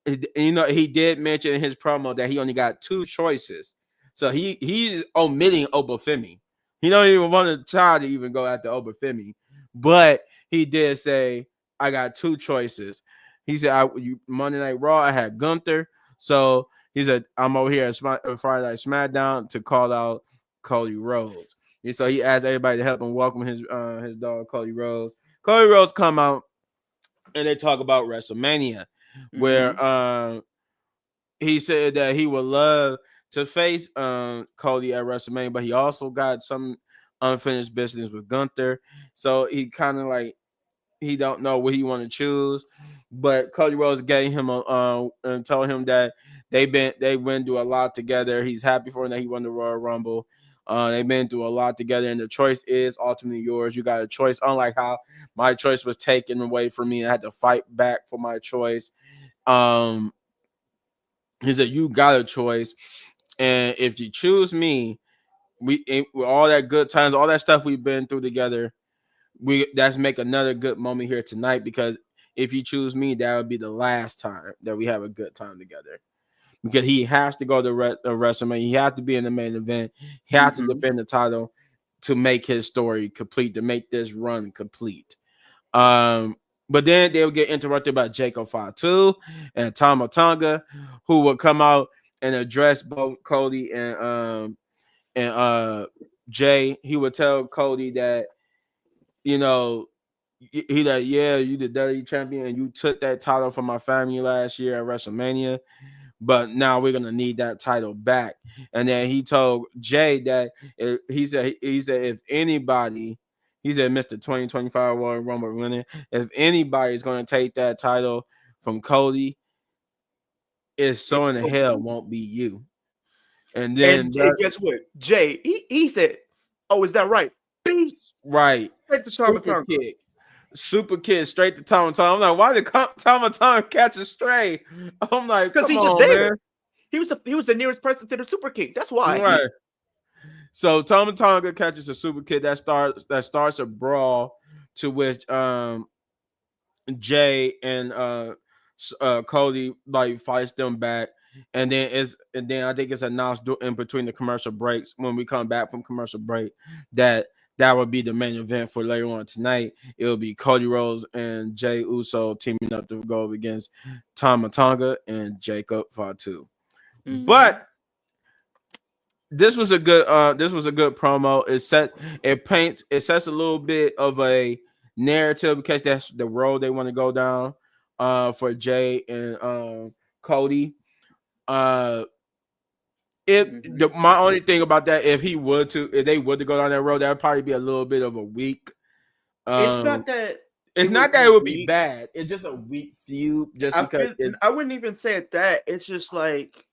He did mention in his promo that he only got 2 choices, so he's omitting Obafemi. He don't even want to try to even go after Obafemi, but he did say I got 2 choices. He said Monday Night Raw I had Gunther, so he said I'm over here at Friday Night Smackdown to call out Cody Rhodes. And so he asked everybody to help him welcome his dog Cody Rhodes. Cody Rhodes come out and they talk about WrestleMania, Mm-hmm. where he said that he would love to face Cody at WrestleMania, but he also got some unfinished business with Gunther. So he kind of like he don't know what he want to choose. But Cody Rhodes gave him and told him that they went through a lot together. He's happy for him that he won the Royal Rumble. They've been through a lot together, and the choice is ultimately yours. You got a choice, unlike how my choice was taken away from me. I had to fight back for my choice. Um, he said, "You got a choice, and if you choose me, with all that good times, all that stuff we've been through together, that's make another good moment here tonight. Because if you choose me, that would be the last time that we have a good time together. Because he has to go to WrestleMania, he has to be in the main event, he has to Mm-hmm. defend the title to make his story complete, to make this run complete." Um, but then they would get interrupted by Jacob Fatu and Tama Tonga, who would come out and address both Cody and Jay. He would tell Cody that, you know, he like, yeah, you the WWE champion and you took that title from my family last year at WrestleMania, but now we're gonna need that title back. And then he told Jay that he said if anybody, he said Mr. 2025 Royal Rumble winner, if anybody's gonna take that title from Cody, it's so in the hell won't be you. And And then Jay, guess what? Jay, he said, "Oh, is that right?" Bing, right, straight to Tama super Tonga. kick. Super kid straight to Tom. I'm like, why did Tom catch a stray? I'm like, Because come he's just on, there. man. He was the nearest person to the super kick. That's why. Right. So Tom Tonga catches a super kid that starts a brawl to which Jay and Cody like fights them back, and then I think it's announced in between the commercial breaks when we come back from commercial break that would be the main event for later on tonight. It will be Cody Rhodes and Jey Uso teaming up to go against Tama Tonga and Jacob Fatu. Mhm. But this was a good promo. It sets a little bit of a narrative because that's the road they want to go down for Jay and Cody. My only thing about that, if they would to go down that road, that would probably be a little bit of a weak. It's not that it would be bad. It's just a weak feud. I wouldn't even say it that. It's just like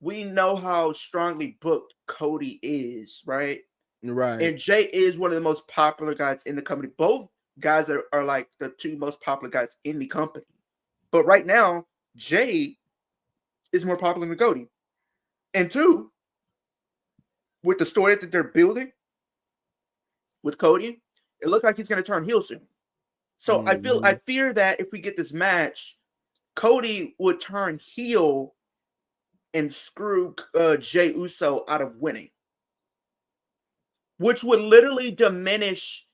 we know how strongly booked Cody is, right? Right. And Jay is one of the most popular guys in the company. Both guys are like the two most popular guys in the company. But right now, Jay is more popular than Cody. And two, with the story that they're building with Cody, it looks like he's going to turn heel soon. So I fear that if we get this match, Cody would turn heel and screw Jey Uso out of winning, which would literally diminish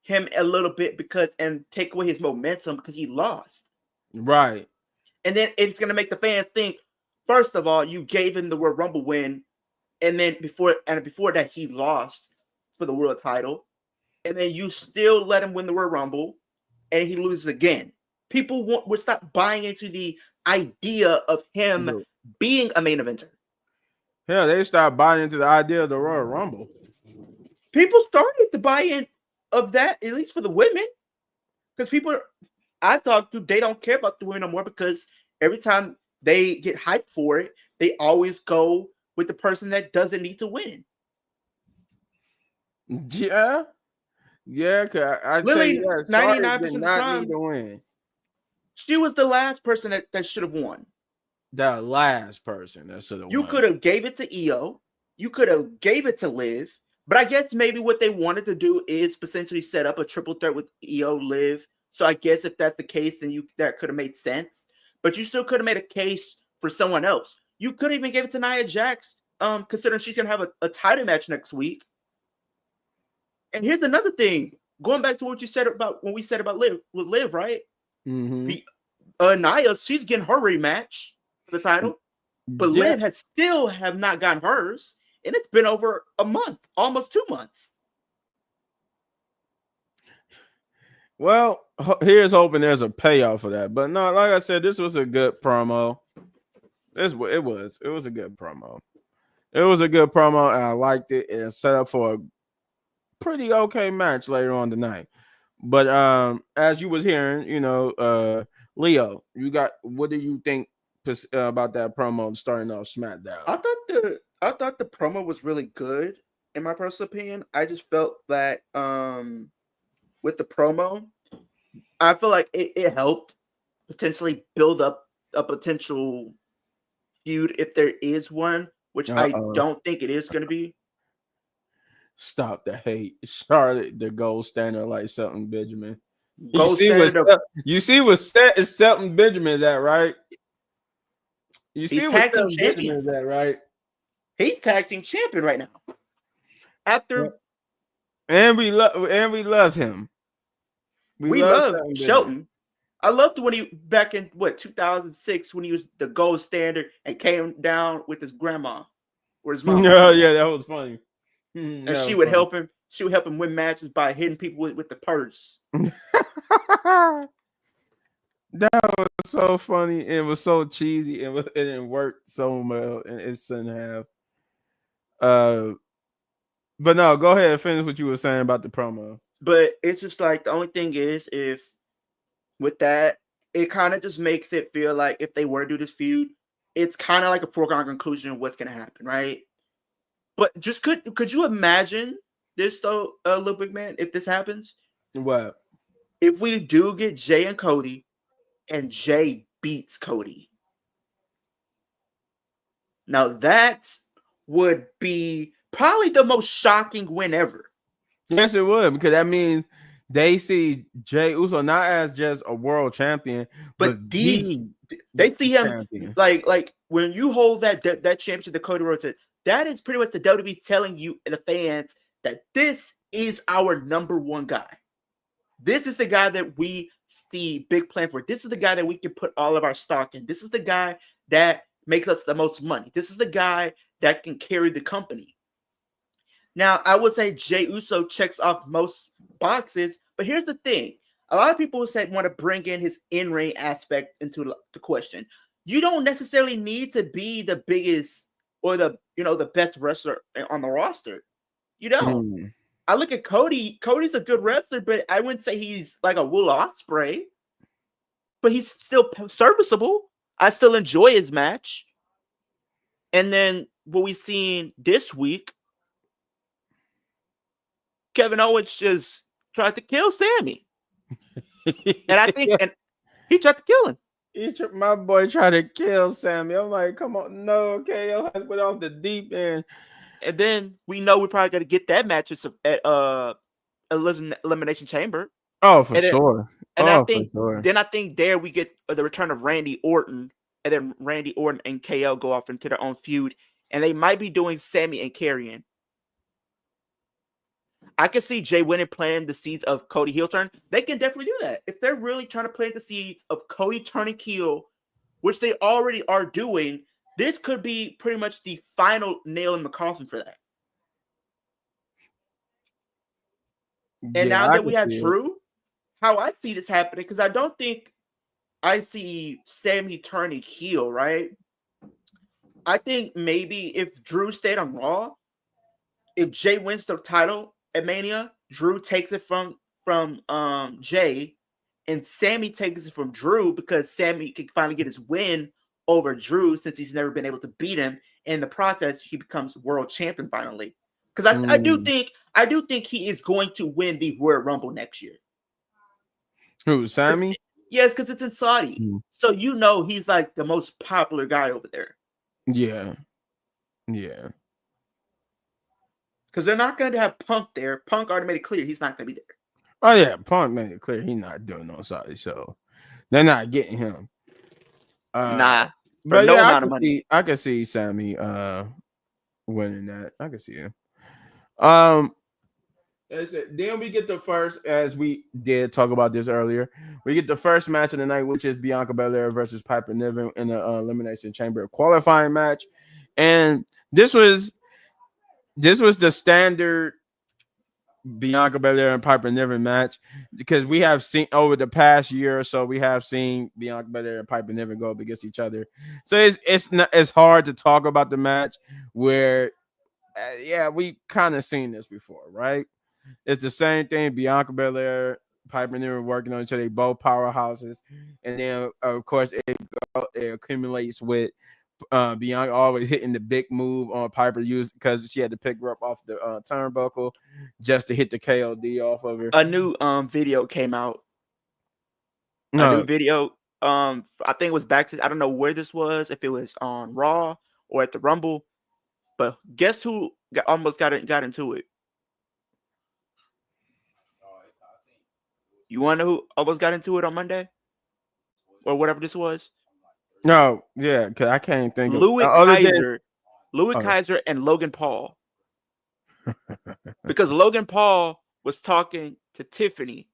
him a little bit and take away his momentum because he lost. Right. And then it's going to make the fans think, first of all, you gave him the World Rumble win, and then before that he lost for the world title, and then you still let him win the World Rumble, and he loses again. People would stop buying into the idea of him being a main eventer. Yeah, they stopped buying into the idea of the Royal Rumble. People started to buy in of that, at least for the women, because people I talk to, they don't care about the women no more because every time they get hyped for it, they always go with the person that doesn't need to win. Yeah. Yeah, cause I tell you that 99% of the time need to win. She was the last person that should have won. The last person that should have won. You could have gave it to Io. You could have gave it to Liv. But I guess maybe what they wanted to do is potentially set up a triple threat with Io, Liv. So I guess if that's the case, then that could have made sense. But you still could have made a case for someone else. You could have even gave it to Nia Jax, considering she's gonna have a title match next week. And here's another thing. Going back to what you said about when we said about Liv, right? Mm-hmm. Nia, she's getting her rematch for the title, but Liv have not gotten hers, and it's been over a month, almost 2 months. Well, here's hoping there's a payoff for that. But no, like I said, this was a good promo. It was a good promo. It was a good promo, and I liked it. And it's set up for a pretty okay match later on tonight. But as you was hearing, Leo, what do you think about that promo starting off SmackDown? I thought the promo was really good, in my personal opinion. I just felt that with the promo, I feel like it helped potentially build up a potential feud if there is one, which I don't think it is going to be. Stop the hate. Charlotte, the gold standard, like Shelton Benjamin. You see what Shelton Benjamin is at, right? You see what Shelton Benjamin is at, right? He's tag team champion right now. And we love him. We love Shelton. I loved when he back in 2006 when he was the gold standard and came down with his grandma or his mom. Yeah, that was funny. And she would help him. She would help him win matches by hitting people with the purse. That was so funny. It was so cheesy. It worked so well, and it shouldn't have. But no, go ahead and finish what you were saying about the promo. But it's just like the only thing is, if with that, it kind of just makes it feel like if they were to do this feud, it's kind of like a foregone conclusion of what's going to happen, right? But just could you imagine this though, Little Big Man, if this happens? What? If we do get Jay and Cody, and Jay beats Cody. Now that would be probably the most shocking win ever. Yes, it would, because that means they see Jey Uso not as just a world champion, but they see him champion. like when you hold that championship, the Cody Rhodes, that is pretty much the WWE telling you and the fans that this is our number one guy. This is the guy that we see big plan for. This is the guy that we can put all of our stock in. This is the guy that makes us the most money. This is the guy that can carry the company. Now, I would say Jey Uso checks off most boxes, but here's the thing. A lot of people want to bring in his in-ring aspect into the question. You don't necessarily need to be the biggest or the best wrestler on the roster. You don't. I look at Cody. Cody's a good wrestler, but I wouldn't say he's like a Will Ospreay. But he's still serviceable. I still enjoy his match. And then what we've seen this week, Kevin Owens just tried to kill Sammy. And I think and he tried to kill him. My boy tried to kill Sammy. I'm like, come on, no, KO has went off the deep end. And then we know we probably got to get that match at Elimination Chamber. Oh, for sure. And I think there we get the return of Randy Orton, and then Randy Orton and KO go off into their own feud, and they might be doing Sammy and Karrion. I can see Jay winning playing the seeds of Cody heel turn. They can definitely do that. If they're really trying to plant the seeds of Cody turning heel, which they already are doing, this could be pretty much the final nail in the coffin for that. And now that we have Drew, how I see this happening, because I don't think I see Sammy turning heel, right? I think maybe if Drew stayed on Raw, if Jay wins the title at Mania, Drew takes it from Jay, and Sammy takes it from Drew because Sammy can finally get his win over Drew since he's never been able to beat him. In the process, he becomes world champion finally. Because I do think he is going to win the Royal Rumble next year. Who, Sammy? Yes, because it's in Saudi. So he's like the most popular guy over there. Yeah. Because they're not going to have Punk there. Punk already made it clear he's not going to be there. Oh, yeah. Punk made it clear he's not doing no Saudi show. They're not getting him. Nah. But no amount of money. I can see Sammy winning that. I can see him. Then we get the first, as we did talk about this earlier, we get the first match of the night, which is Bianca Belair versus Piper Niven in the Elimination Chamber qualifying match. And this was the standard Bianca Belair and Piper Niven match, because we have seen over the past year or so, we have seen Bianca Belair and Piper Niven go up against each other. So it's hard to talk about the match where, we kind of seen this before, right? It's the same thing. Bianca Belair, Piper Niven working on each other. They both powerhouses, and then of course it accumulates with Bianca always hitting the big move on Piper, because she had to pick her up off the turnbuckle just to hit the KOD off of her. A new video came out. A new video. I think it was backstage. I don't know where this was, if it was on Raw or at the Rumble, but guess who almost got into it? You want to know who almost got into it on Monday? Or whatever this was? No, yeah, because I can't think Louis Kaiser and Logan Paul. Because Logan Paul was talking to Tiffany.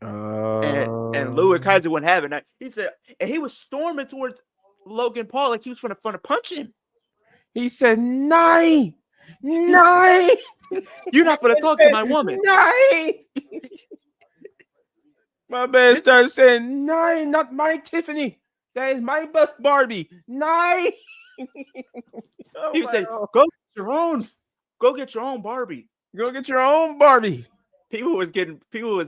And Louis Kaiser wouldn't have it. He said, and he was storming towards Logan Paul like he was trying to punch him. He said, "Nine. You're not going to talk to my woman." Nine. My man started saying, "Nine, not my Tiffany. That is my Barbie. Nine." He was saying, "Go get your own. Go get your own Barbie. Go get your own Barbie." People was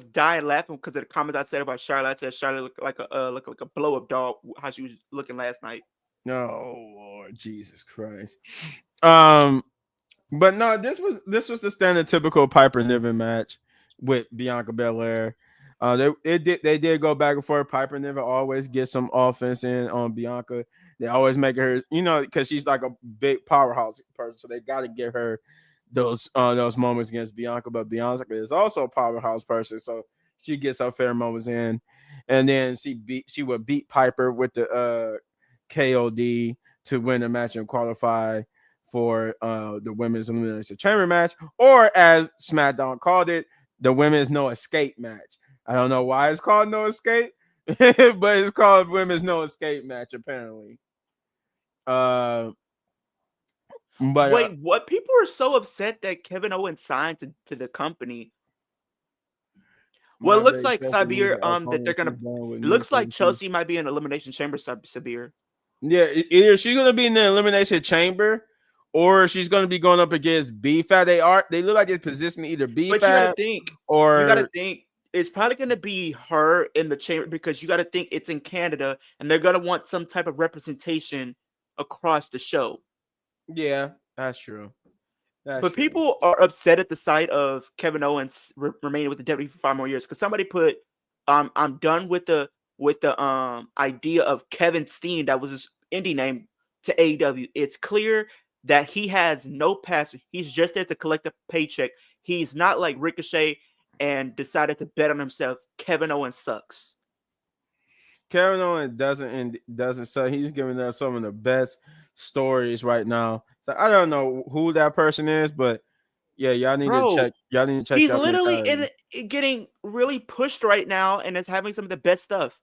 dying laughing because of the comments I said about Charlotte. I said Charlotte looked like a blow up dog, how she was looking last night. No, Lord Jesus Christ. But no, this was the standard typical Piper Niven match with Bianca Belair. They did go back and forth. Piper Niven always gets some offense in on Bianca. They always make her, because she's like a big powerhouse person, so they got to give her those moments against Bianca, but Bianca is also a powerhouse person, so she gets her fair moments in, and then she would beat Piper with the KOD to win the match and qualify for the women's elimination chamber match, or as SmackDown called it, the women's no escape match. I don't know why it's called no escape, but it's called women's no escape match apparently. Uh, but Wait, what? People are so upset that Kevin Owens signed to the company. Well, it looks like Sabir, that they're gonna. It looks like Chelsea might be in Elimination Chamber, Sabir. Yeah, either she's gonna be in the Elimination Chamber, or she's gonna be going up against B-Fab. They look like they're positioning either But you gotta B-Fab think. or You gotta think. It's probably gonna be her in the chamber because you gotta think it's in Canada and they're gonna want some type of representation across the show. yeah, that's true. But people are upset at the sight of Kevin Owens remaining with the WWE for 5 more years because somebody put, I'm done with the idea of Kevin Steen, that was his indie name, to AEW. It's clear that he has no past. He's just there to collect a paycheck. He's not like Ricochet and decided to bet on himself. Kevin Owens sucks. Kevin Owens doesn't suck. He's giving us some of the best stories right now. So I don't know who that person is, but yeah, y'all need to check. Y'all need to check. He's literally getting really pushed right now and is having some of the best stuff.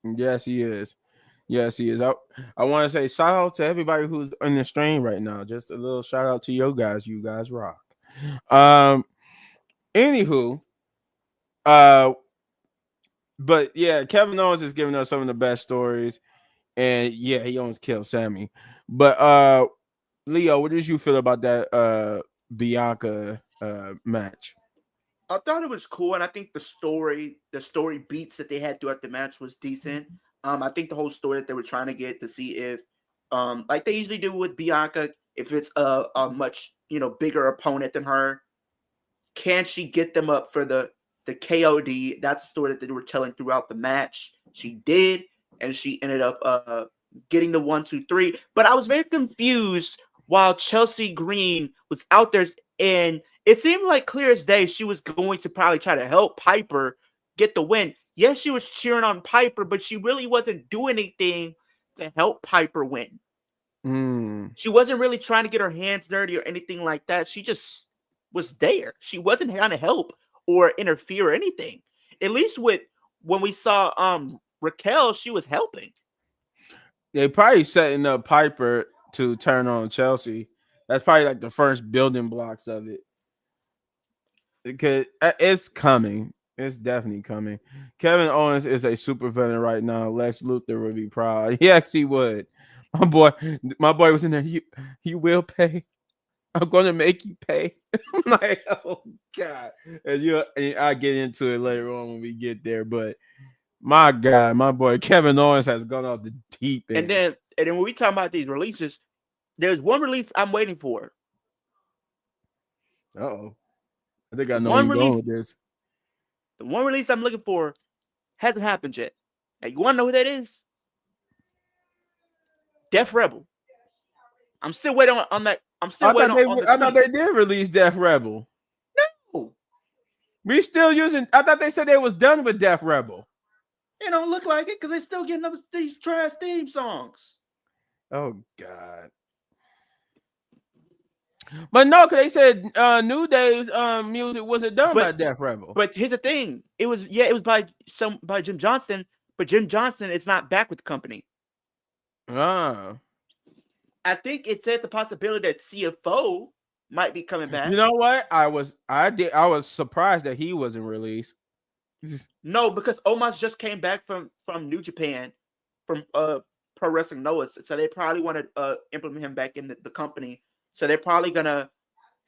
Yes, he is. Yes, he is. I want to say shout out to everybody who's in the stream right now. Just a little shout out to you guys. You guys rock. Anywho, but yeah, Kevin Owens is giving us some of the best stories, and yeah, he almost killed Sammy. But Leo, what did you feel about that Bianca match? I thought it was cool, and I think the story beats that they had throughout the match was decent. I think the whole story that they were trying to get to see if, like they usually do with Bianca, if it's a much bigger opponent than her, can she get them up for the KOD? That's the story that they were telling throughout the match. She did, and she ended up getting the 1, 2, 3. But I was very confused while Chelsea Green was out there, and it seemed like clear as day she was going to probably try to help Piper get the win. Yes, she was cheering on Piper, but she really wasn't doing anything to help Piper win. She wasn't really trying to get her hands dirty or anything like that. She just was there. She wasn't trying to help or interfere or anything. At least with when we saw Raquel, she was helping. They probably setting up Piper to turn on Chelsea. That's probably like the first building blocks of it. Because it's coming. It's definitely coming. Kevin Owens is a super villain right now. Lex Luthor would be proud. He actually would. My boy was in there. You will pay. I'm gonna make you pay. I'm like, oh God. And I get into it later on when we get there. But my God, my boy Kevin Owens has gone off the deep end. And then when we talk about these releases, there's one release I'm waiting for. Uh-oh. I think I know where you're going with this. The one release I'm looking for hasn't happened yet. Now, you want to know who that is? Def Rebel. I'm still waiting on that. I'm still waiting on the 20th. I thought they did release Def Rebel. No. We still using. I thought they said they was done with Def Rebel. It don't look like it because they're still getting up these trash theme songs. Oh God. But no, because they said New Day's music wasn't done by Def Rebel. But here's the thing: it was by Jim Johnston, but Jim Johnston is not back with the company. I think it said the possibility that CFO might be coming back. You know what? I was surprised that he wasn't released. No, because Omos just came back from New Japan, from Pro Wrestling Noah, so they probably want to implement him back in the company. So they're probably gonna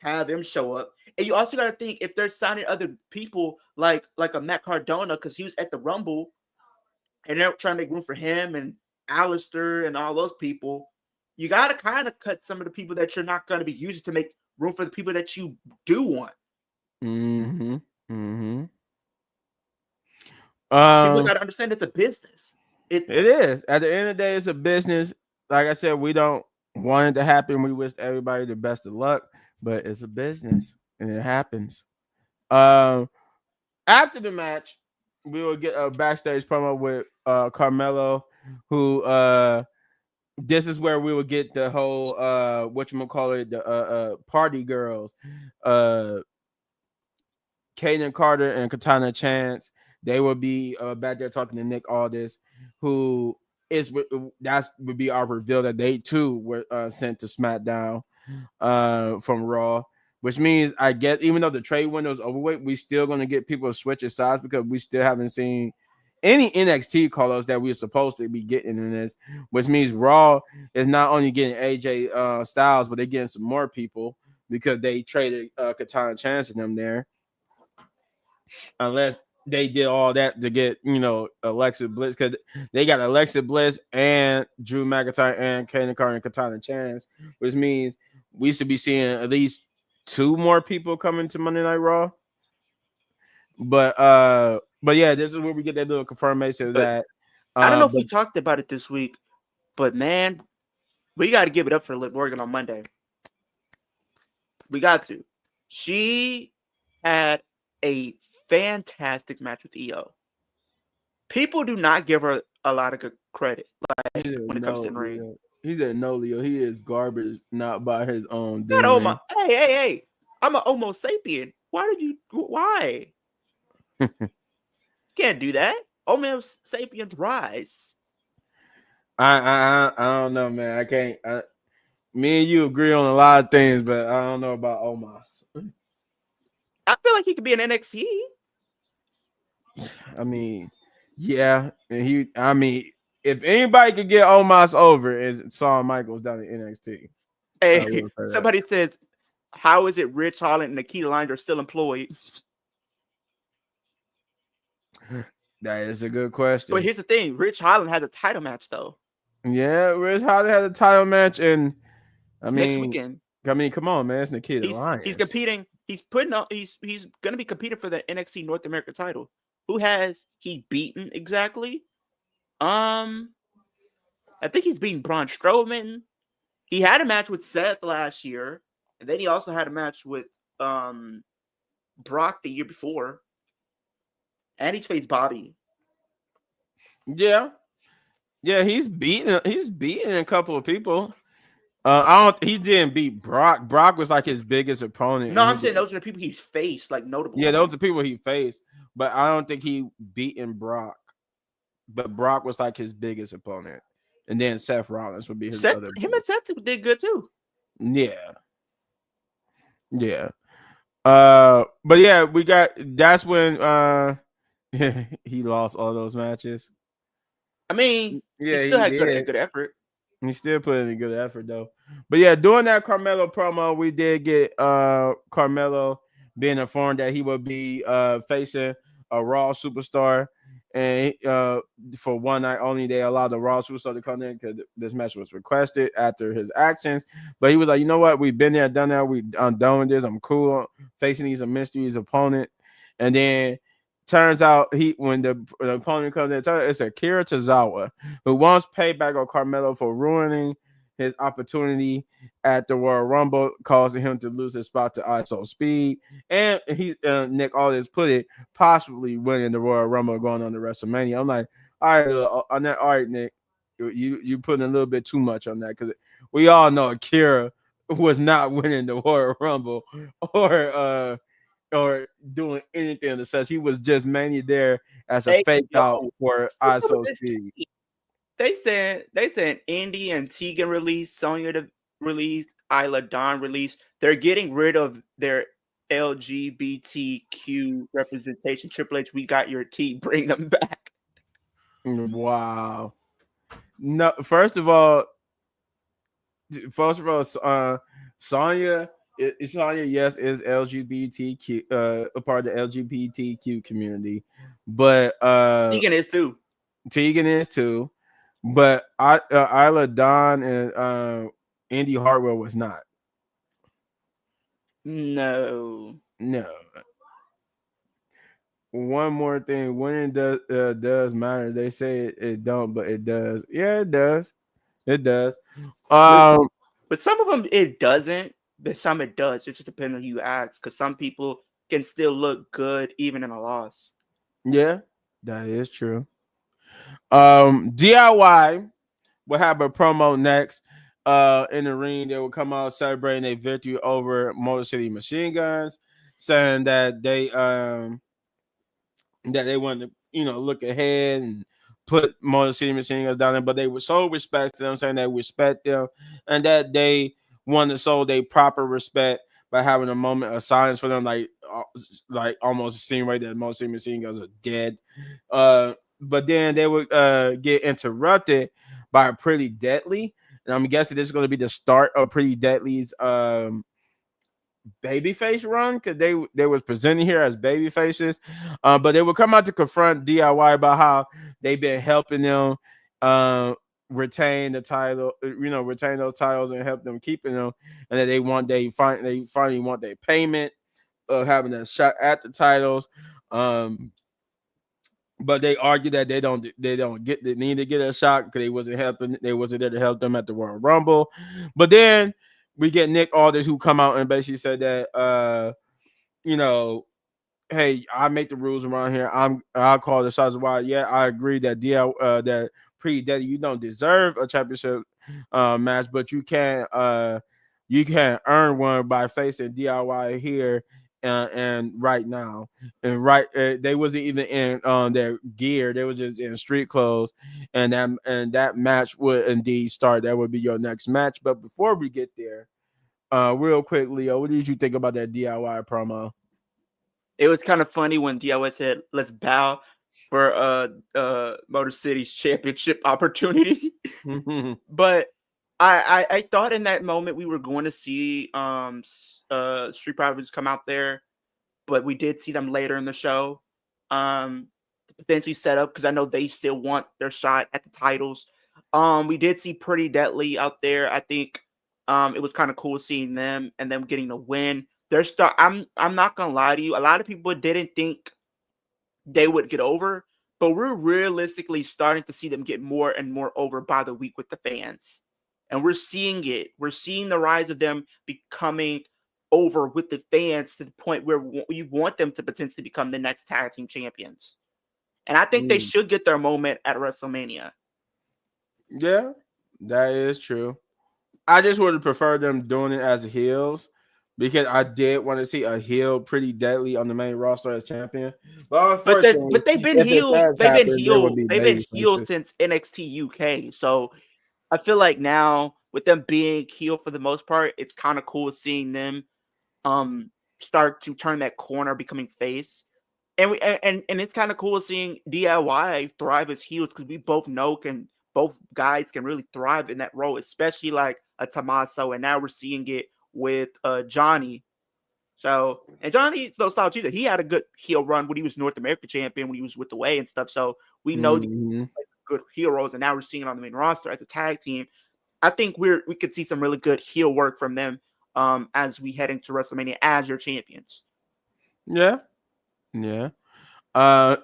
have him show up. And you also got to think if they're signing other people like a Matt Cardona, because he was at the Rumble, and they're trying to make room for him and Alistair and all those people. You got to kind of cut some of the people that you're not going to be using to make room for the people that you do want. Mm-hmm. Mm-hmm. People got to understand it's a business. It is. At the end of the day, it's a business. Like I said, we don't want it to happen. We wish everybody the best of luck. but it's a business and it happens. Um, After the match, we will get a backstage promo with Carmelo, who this is where we will get the whole whatchamacallit, the party girls, uh Kaden Carter and Katana Chance. They will be back there talking to Nick Aldis, who is that would be our reveal that they too were sent to SmackDown from Raw, which means I guess even though the trade window is overweight, we still gonna get people to switch sides because we still haven't seen any NXT call-ups that we're supposed to be getting in this, which means Raw is not only getting AJ Styles, but they're getting some more people because they traded Katana Chance and them there. Unless they did all that to get, Alexa Bliss, because they got Alexa Bliss and Drew McIntyre and Kaden Carter and Katana Chance, which means we should be seeing at least two more people coming to Monday Night Raw. But yeah, this is where we get that little confirmation But that I don't know if we talked about it this week, but man, we got to give it up for Liv Morgan on Monday. We got to. She had a fantastic match with EO. People do not give her a lot of good credit, like when it comes to the ring. He said no, Leo. He is garbage, not by his own Not doing. Oma. Hey! I'm a Homo sapien. Why? Can't do that. Homo sapiens rise. I don't know, man. I can't. Me and you agree on a lot of things, but I don't know about Omos. I feel like he could be an NXT. I mean, yeah, and if anybody could get Omos over, is Shawn Michaels down in NXT. Hey, somebody says, how is it Rich Holland and Nikita Lyons are still employed? That is a good question. But here's the thing: Rich Holland has a title match, though. Yeah, Rich Holland had a title match, and next weekend. Come on, man, it's Nikita Lyons. He's competing. He's going to be competing for the NXT North America title. Who has he beaten exactly? I think he's beaten Braun Strowman. He had a match with Seth last year, and then he also had a match with Brock the year before. And he's faced Bobby. Yeah, he's beaten a couple of people. He didn't beat Brock. Brock was like his biggest opponent. No, I'm saying those are the people he's faced, like notable. Yeah, those are people he faced, but I don't think he beaten Brock. But Brock was like his biggest opponent, and then Seth Rollins would be his other. Him and Seth did good too. Yeah. But yeah, that's when he lost all those matches. I mean, he still had good effort. He still put in a good effort though. But yeah, during that Carmelo promo, we did get Carmelo being informed that he would be facing a Raw superstar. And for one night only, they allowed the Raw superstar to come in because this match was requested after his actions. But he was like, you know what? We've been there, done that. I'm done with this. I'm cool facing these mysteries opponent. And then turns out when the opponent comes in, it's Akira Tozawa who wants payback on Carmelo for ruining his opportunity at the Royal Rumble, causing him to lose his spot to ISO Speed. And Nick Aldis put it, possibly winning the Royal Rumble going on to WrestleMania. I'm like, all right, Nick, you putting a little bit too much on that because we all know Akira was not winning the Royal Rumble or doing anything in the sense. He was just mainly there as a fake out for ISO Speed. They said Indy and Tegan release, Sonya to release, Isla Dawn release. They're getting rid of their LGBTQ representation. Triple H, we got your tea. Bring them back. Wow. No, first of all, Sonya, yes, is LGBTQ, a part of the LGBTQ community, but Tegan is too. But Isla Dawn and Indy Hartwell was not. No. One more thing, when it does matter, they say it don't, but it does. Yeah, it does. It does. But some of them it doesn't. But some it does. It just depends on who you ask, because some people can still look good even in a loss. Yeah, that is true. DIY will have a promo next. In the ring, they will come out celebrating a victory over Motor City Machine Guns, saying that they want to, look ahead and put Motor City Machine Guns down there, but they would show respect to them, saying they respect them, and that they want to show they proper respect by having a moment of silence for them, like almost insinuate that Motor City Machine Guns are dead. But then they would get interrupted by Pretty Deadly, and I'm guessing this is going to be the start of Pretty Deadly's babyface run, because they was presented here as baby faces, but they would come out to confront DIY about how they've been helping them retain the title, retain those titles and help them keeping them, and that they finally want their payment of having a shot at the titles. But they argue that they need to get a shot because they wasn't there to help them at the Royal Rumble. But then we get Nick Aldis, who come out and basically said that hey, I make the rules around here. I'll call the shots. Why? Yeah, I agree that that Pretty Daddy, you don't deserve a championship match, but you can earn one by facing DIY here and right now. And they wasn't even in their gear; they were just in street clothes. And that match would indeed start. That would be your next match. But before we get there, real quick, Leo, what did you think about that DIY promo? It was kind of funny when DIY said, "Let's bow for Motor City's championship opportunity." But I thought in that moment we were going to see Street Profits come out there, but we did see them later in the show to potentially set up, because I know they still want their shot at the titles. We did see Pretty Deadly out there. I think it was kind of cool seeing them and them getting the win. I'm not gonna lie to you. A lot of people didn't think they would get over, but we're realistically starting to see them get more and more over by the week with the fans. And we're seeing it. We're seeing the rise of them becoming over with the fans to the point where we want them to potentially become the next tag team champions. And I think they should get their moment at WrestleMania. Yeah, that is true. I just would have preferred them doing it as heels, because I did want to see a heel Pretty Deadly on the main roster as champion. But unfortunately, But they've been if it healed. does happen, there would be They've been baby healed faces. since NXT UK. So I feel like now with them being healed for the most part, it's kind of cool seeing them start to turn that corner, becoming face. And it's kind of cool seeing DIY thrive as heels, because we both know both guys can really thrive in that role, especially like a Tommaso, and now we're seeing it with Johnny. So, and Johnny's no slouch either. He had a good heel run when he was North American champion, when he was with the Way and stuff. So we know these good heroes, and now we're seeing it on the main roster as a tag team. I think we could see some really good heel work from them as we head into WrestleMania as your champions. Yeah, yeah. Uh,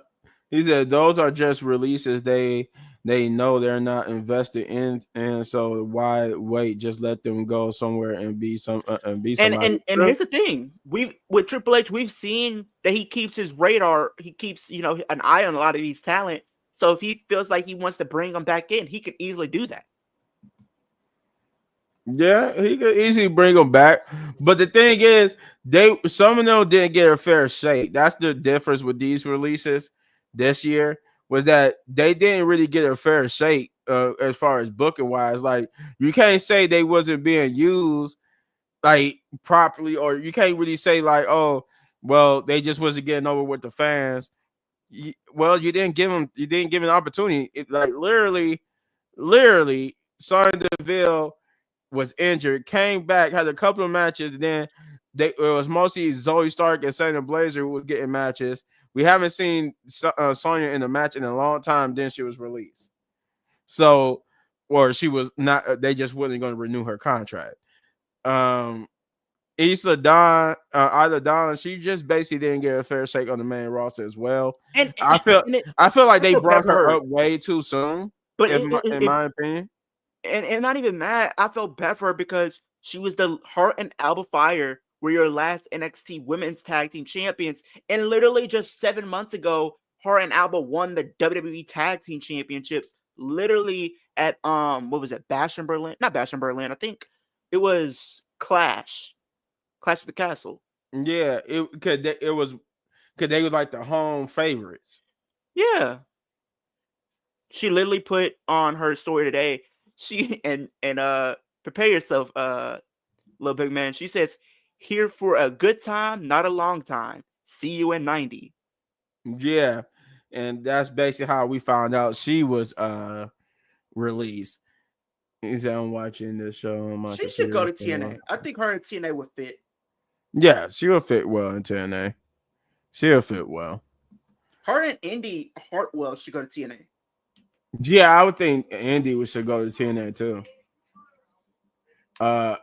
he said those are just releases. They know they're not invested in, and so why wait? Just let them go somewhere and be somebody. And here's the thing: with Triple H, we've seen that he keeps his radar, he keeps an eye on a lot of these talent. So if he feels like he wants to bring them back in, he could easily do that. Yeah, he could easily bring them back. But the thing is, some of them didn't get a fair shake. That's the difference with these releases this year, was that they didn't really get a fair shake as far as booking wise. Like, you can't say they wasn't being used like properly, or you can't really say like, oh, well, they just wasn't getting over with the fans. Well, you didn't give them an opportunity. Like literally, Sonya Deville was injured, came back, had a couple of matches. Then it was mostly Zoe Stark and Shayna Blazer who was getting matches. We haven't seen Sonya in a match in a long time. Then she was released. So, or she was not. They just wasn't going to renew her contract. Ida Dawn, she just basically didn't get a fair shake on the main roster as well. I feel like they brought her up way too soon. But in my opinion. And not even that, I felt bad for her because Her and Alba Fire were your last NXT Women's Tag Team Champions, and literally just 7 months ago, her and Alba won the WWE Tag Team Championships. Literally at what was it? Bash in Berlin? Not Bash in Berlin. I think it was Clash of the Castle. Yeah, it was because they were like the home favorites. Yeah. She literally put on her story today. She and prepare yourself, little big man. She says, "Here for a good time, not a long time. See you in 90." Yeah, and that's basically how we found out she was released. He said, "I'm watching this show on my She should go computer." to TNA. I think her and TNA would fit. Yeah, she'll fit well in TNA. She'll fit well. Her and Indy Hartwell should go to TNA. Yeah, I would think Andy should go to TNA too. I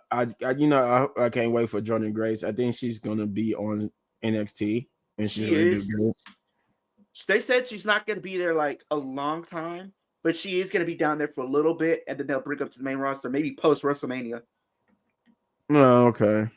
can't wait for Jordan Grace. I think she's gonna be on NXT and she's She gonna do is. good. They said she's not going to be there like a long time, but she is going to be down there for a little bit, and then they'll bring up to the main roster, maybe post WrestleMania. Oh, okay.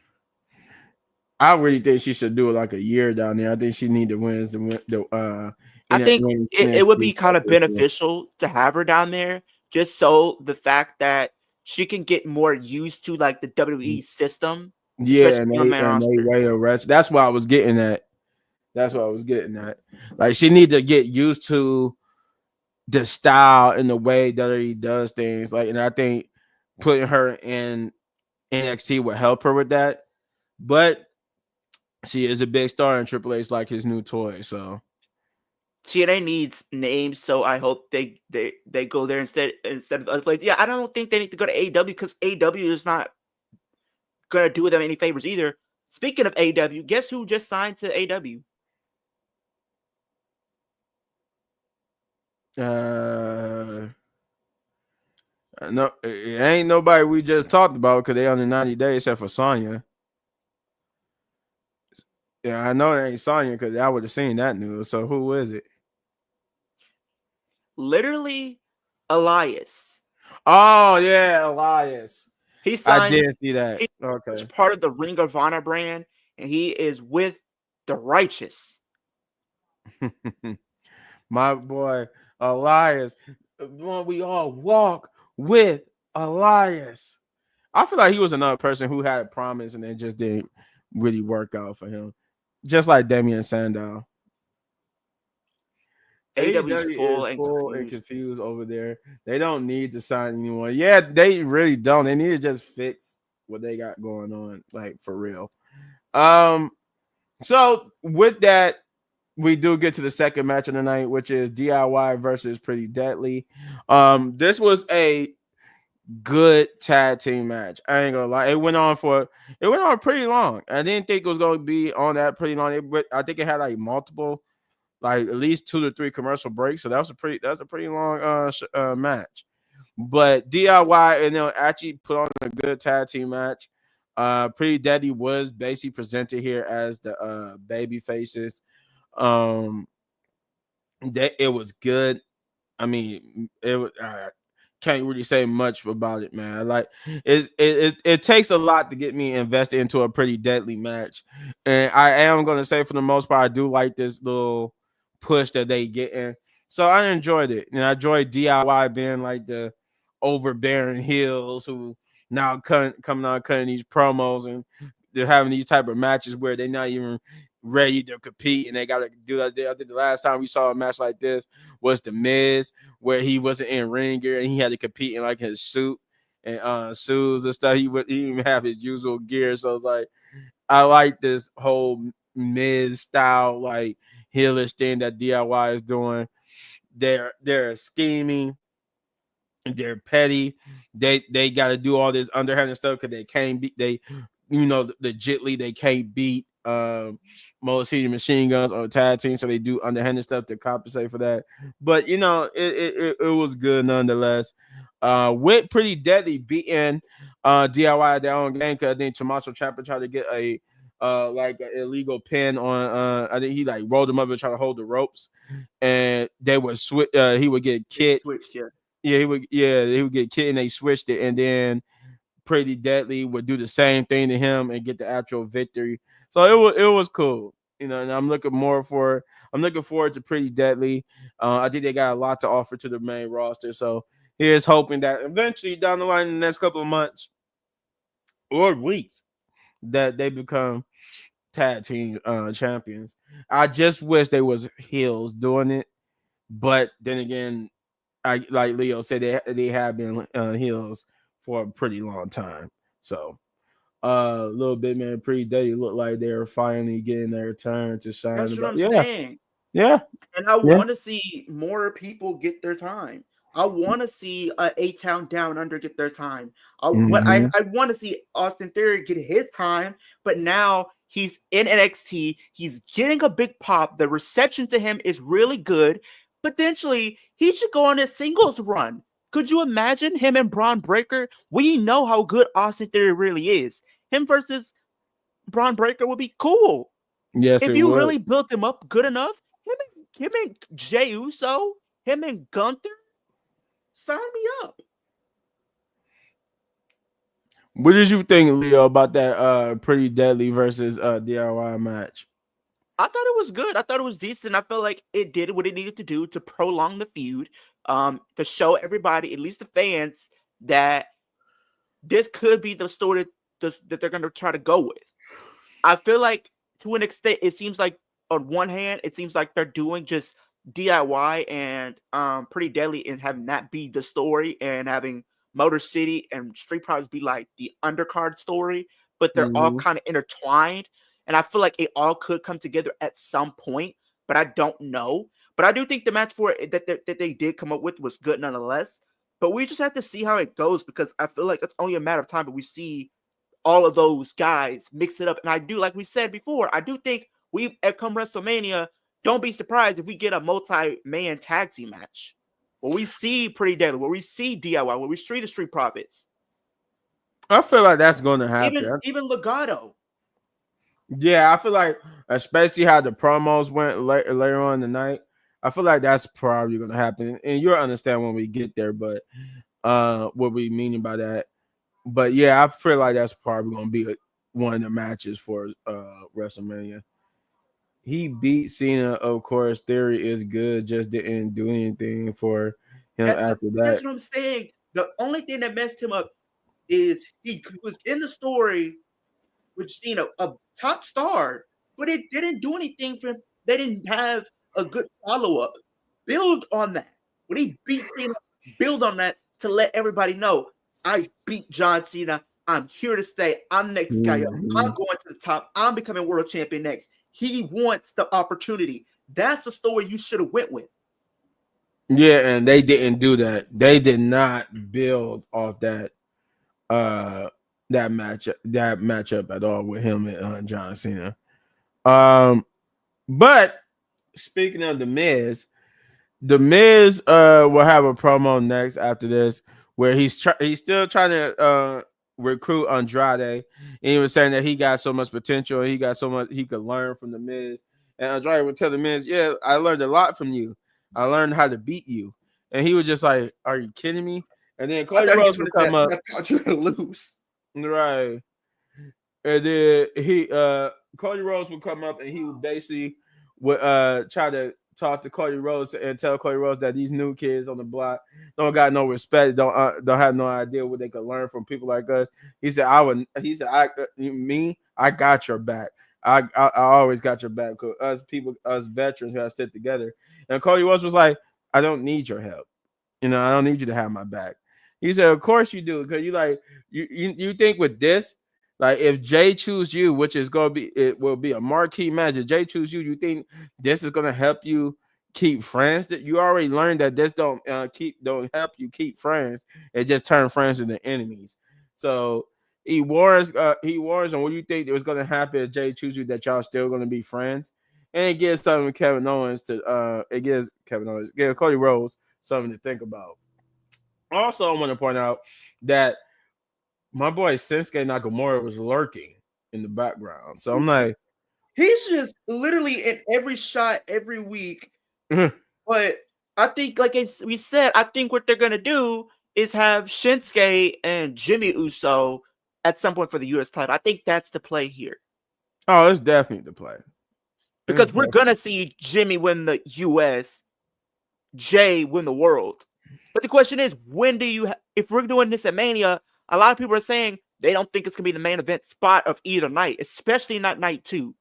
I really think she should do it like a year down there. I think she need to win the I think it would be kind of beneficial to have her down there, just so the fact that she can get more used to like the WWE system. Yeah, and they weigh her rest. That's what I was getting at. Like she need to get used to the style and the way WWE does things. Like, and I think putting her in NXT would help her with that. But she is a big star, and Triple H like his new toy. So TNA needs names, so I hope they go there instead of other places. Yeah, I don't think they need to go to AEW because AEW is not gonna do them any favors either. Speaking of AEW, guess who just signed to AEW? No, it ain't nobody we just talked about because they on the 90 days except for Sonya. Yeah, I know it ain't Sonya because I would have seen that news. So who is it? Literally, Elias. Oh yeah, Elias. He signed. I did see that. Okay, he's part of the Ring of Honor brand, and he is with the Righteous. My boy Elias. When we all walk with Elias. I feel like he was another person who had promise and it just didn't really work out for him. Just like Damian Sandow. AEW is full and confused over there. They don't need to sign anyone. Yeah, they really don't. They need to just fix what they got going on, like for real. So with that, we do get to the second match of the night, which is DIY versus Pretty Deadly. This was a good tag team match. I ain't gonna lie. It went on pretty long. I didn't think it was gonna be on that pretty long. I think it had like multiple, like at least 2 to 3 commercial breaks. So that's a pretty long match. But DIY and they'll actually put on a good tag team match. Pretty Deadly was basically presented here as the baby faces. It was good. I mean, it was. Can't really say much about it, man. Like it takes a lot to get me invested into a Pretty Deadly match, and I am gonna say for the most part, I do like this little push that they get in. So I enjoyed it, and I enjoyed DIY being like the overbearing heels who now coming out cutting these promos, and they're having these type of matches where they're not even ready to compete, and they got to do that. I think the last time we saw a match like this was the Miz, where he wasn't in ring gear and he had to compete in like his suit and shoes and stuff. He didn't even have his usual gear, so it's like I like this whole Miz style like heelish thing that DIY is doing. They're scheming. They're petty. They got to do all this underhanded stuff because they can't beat legitly they can't beat Motor City Machine Guns on tag team, so they do underhanded stuff to compensate for that. But it was good nonetheless. With Pretty Deadly beating DIY at their own game because I think Tommaso Ciampa tried to get a like an illegal pin on I think he like rolled him up and tried to hold the ropes, and they would switch. He would get kicked. Switched, yeah. Yeah, he would get kicked, and they switched it, and then Pretty Deadly would do the same thing to him and get the actual victory. So it was cool. And I'm looking forward to Pretty Deadly. I think they got a lot to offer to the main roster. So here's hoping that eventually down the line in the next couple of months or weeks that they become tag team champions. I just wish they was heels doing it, but then again, I like Leo said they have been heels for a pretty long time. So little bit man, Pretty Day look like they're finally getting their turn to shine. That's what About I'm saying. yeah, And I yeah. want to see more people get their time. I want to see A-Town Down Under get their time. Mm-hmm. I want to see Austin Theory get his time, but now he's in NXT. He's getting a big pop. The reception to him is really good. Potentially, he should go on a singles run. Could you imagine him and Braun Breaker? We know how good Austin Theory really is. Him versus Braun Breaker would be cool. Yes, If it you would. really built him up good enough, him and Jey Uso, him and Gunther, sign me up. What did you think, Leo, about that Pretty Deadly versus DIY match? I thought it was good. I thought it was decent. I felt like it did what it needed to do to prolong the feud, to show everybody, at least the fans, that this could be the story that they're going to try to go with. I feel like to an extent, it seems like on one hand, it seems like they're doing just DIY and Pretty Deadly and having that be the story and having Motor City and Street Profits be like the undercard story, but they're all Mm-hmm. kind of intertwined. And I feel like it all could come together at some point, but I don't know. But I do think the match for it that they did come up with was good nonetheless. But we just have to see how it goes because I feel like it's only a matter of time. But we see all of those guys mix it up. And I do, like we said before, I do think we at come WrestleMania, don't be surprised if we get a multi-man tag team match. Where we see Pretty Deadly, where we see DIY, where we see the Street Profits. I feel like that's going to happen. Even Legato. Yeah, I feel like, especially how the promos went later on in the night, I feel like that's probably going to happen. And you'll understand when we get there, but what we meaning by that. But yeah, I feel like that's probably going to be one of the matches for WrestleMania. He beat Cena, of course. Theory is good, just didn't do anything for him after That's that. what I'm saying. The only thing that messed him up is he was in the story with Cena, a top star, but it didn't do anything for him. They didn't have a good follow up. Build on that. When he beat Cena, build on that to let everybody know I beat John Cena. I'm here to stay. I'm next guy up. I'm Mm-hmm. going to the top. I'm becoming world champion next. He wants the opportunity. That's the story you should have went with. Yeah, and they didn't do that. They did not build off uh that matchup at all with him and John Cena. But speaking of the Miz will have a promo next after this where he's still trying to recruit Andrade, and he was saying that he got so much potential, he got so much he could learn from the Miz, and Andrade would tell the Miz, "Yeah, I learned a lot from you. I learned how to beat you," and he was just like, "Are you kidding me?" And then I Cody thought he was Rhodes going would to say, come up, I thought you were going to lose. right, and then Cody Rhodes would come up and he would basically would try to talk to Cody Rhodes and tell Cody Rhodes that these new kids on the block don't got no respect, don't have no idea what they could learn from people like us. He said, I got your back. I always got your back. Cause us veterans gotta stick together. And Cody Rhodes was like, I don't need your help. I don't need you to have my back. He said, of course you do, because you think with this, like if Jay choose you, which is gonna be it will be a marquee match. If Jay choose you, you think this is gonna help you keep friends? That you already learned that this don't help you keep friends. It just turn friends into enemies. So he warns on what you think was gonna happen if Jay choose you, that y'all still gonna be friends. And it gives something Kevin Owens to gives Cody Rhodes something to think about. Also, I want to point out that my boy Shinsuke Nakamura was lurking in the background. So I'm like, He's just literally in every shot every week. But I think, like we said, I think what they're gonna do is have Shinsuke and Jimmy Uso at some point for the US title. I think that's the play here. Oh, it's definitely the play. Because we're going to see Jimmy win the US, Jay win the world. But the question is, when do you, if we're doing this at Mania, a lot of people are saying they don't think it's going to be the main event spot of either night, especially not night 2.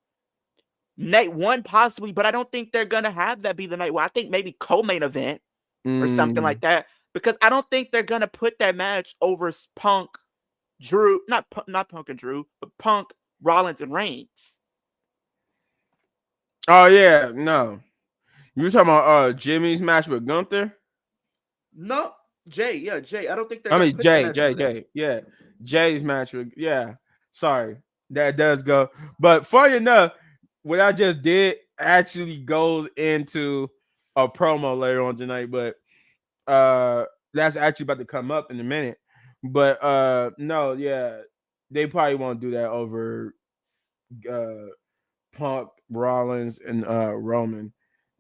Night 1 possibly, but I don't think they're going to have that be the night 1. I think maybe co-main event or something like that, because I don't think they're going to put that match over Punk, Drew, not Punk and Drew, but Punk, Rollins, and Reigns. Oh yeah, no. You talking about Jimmy's match with Gunther? No, Jay. I don't think they're. I mean Jay. Yeah, Jay's match with Sorry, that does go. But funny enough, what I just did actually goes into a promo later on tonight, but that's actually about to come up in a minute. But no, yeah, they probably won't do that over Punk, Rollins, and Roman.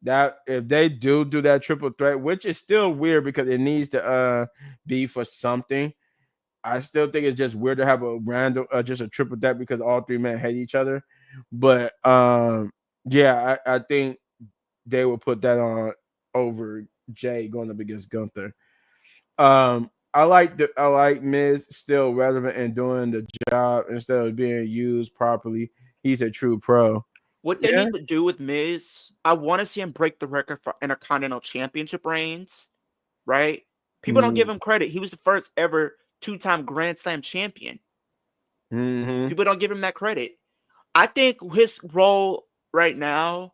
That if they do that triple threat, which is still weird because it needs to be for something. I still think it's just weird to have a random just a triple threat because all 3 men hate each other. But yeah, I think they will put that on over Jay going up against Gunther. I like Miz still relevant and doing the job instead of being used properly. He's a true pro. What they need to do with Miz, I want to see him break the record for Intercontinental Championship reigns, right? People don't give him credit. He was the first ever 2-time Grand Slam champion. People don't give him that credit. I think his role right now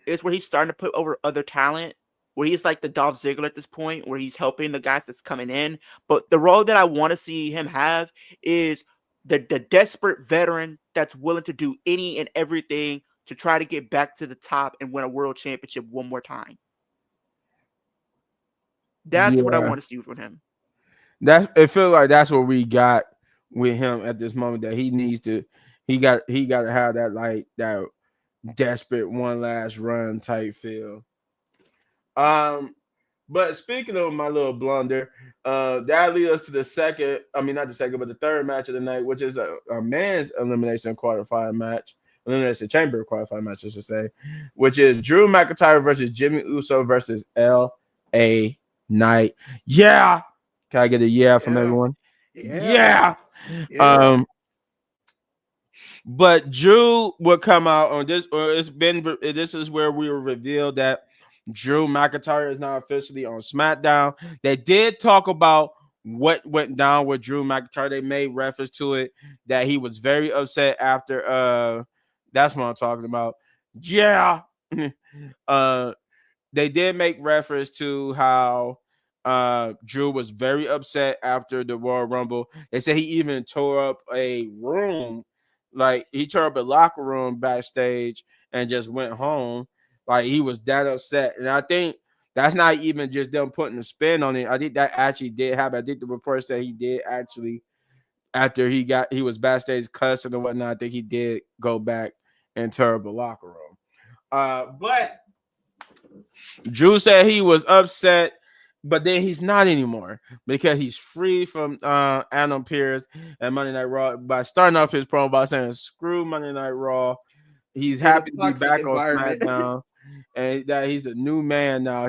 is where he's starting to put over other talent, where he's like the Dolph Ziggler at this point, where he's helping the guys that's coming in. But the role that I want to see him have is the desperate veteran that's willing to do any and everything to try to get back to the top and win a world championship one more time. That's what I want to see from him. It feels like that's what we got with him at this moment. That he needs to, he got to have that like that desperate one last run type feel. But speaking of my little blunder, that leads us to the second. I mean, not the second, but the third match of the night, which is a men's elimination qualifying match. Elimination chamber qualifying match, I should say, which is Drew McIntyre versus Jimmy Uso versus L.A. Knight. Yeah. Can I get a yeah from everyone? Yeah. But Drew would come out on this, or this is where we were revealed that Drew McIntyre is now officially on SmackDown. They did talk about what went down with Drew McIntyre. They made reference to it that he was very upset after that's what I'm talking about. Yeah. They did make reference to how Drew was very upset after the Royal Rumble. They said he even tore up a room, like he tore up a locker room backstage and just went home. Like he was that upset. And I think that's not even just them putting a spin on it. I think that actually did happen. I think the report said he did actually, after he was backstage cussing and whatnot, I think he did go back and tear up a locker room. But Drew said he was upset, but then he's not anymore because he's free from Adam Pearce and Monday Night Raw by starting off his promo by saying, "Screw Monday Night Raw." He's happy to be back on SmackDown and that he's a new man now.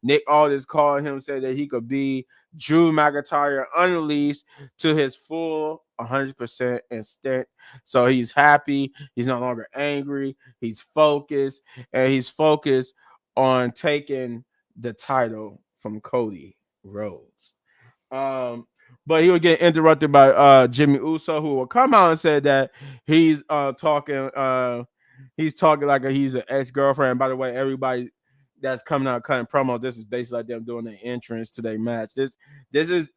Nick Aldis called him, said that he could be Drew McIntyre unleashed to his full 100% extent. So he's happy. He's no longer angry. He's focused, and he's focused on taking the title from Cody Rhodes. But he would get interrupted by Jimmy Uso, who will come out and say that he's talking like he's an ex-girlfriend. By the way, everybody that's coming out cutting promos, this is basically like them doing their entrance to their match. This is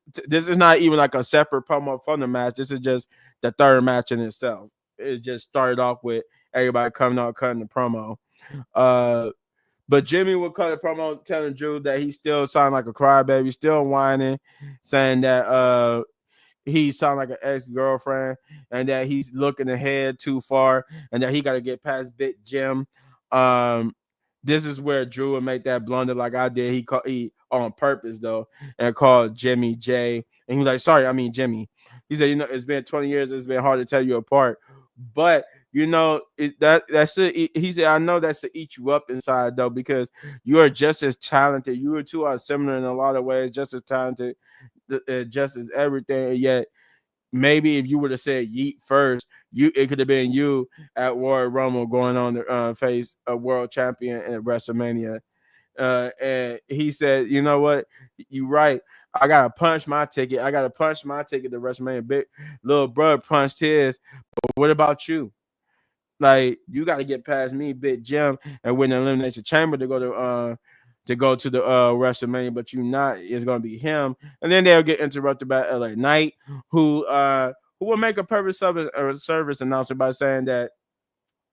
not even like a separate promo from the match. This is just the third match in itself. It just started off with everybody coming out cutting the promo. But Jimmy would cut a promo telling Drew that he still sounded like a crybaby, still whining, saying that he sounded like an ex-girlfriend and that he's looking ahead too far and that he got to get past Big Jim. This is where Drew would make that blunder like I did. He on purpose though, and called Jimmy J. And he was like, "Sorry, I mean Jimmy." He said, "It's been 20 years. It's been hard to tell you apart, but." That should. He said, "I know that should eat you up inside though, because you are just as talented. You two are similar in a lot of ways, just as talented, just as everything. And yet, maybe if you would have said Yeet first, it could have been you at Royal Rumble going on to face a world champion at WrestleMania." And he said, "You know what? You right. I gotta punch my ticket. I gotta punch my ticket to WrestleMania. Big little brother punched his. But what about you? Like, you got to get past me, Big Jim, and win the Elimination Chamber to go to the WrestleMania, but you not. It's gonna be him, and then they'll get interrupted by LA Knight, who will make a perfect service announcement by saying that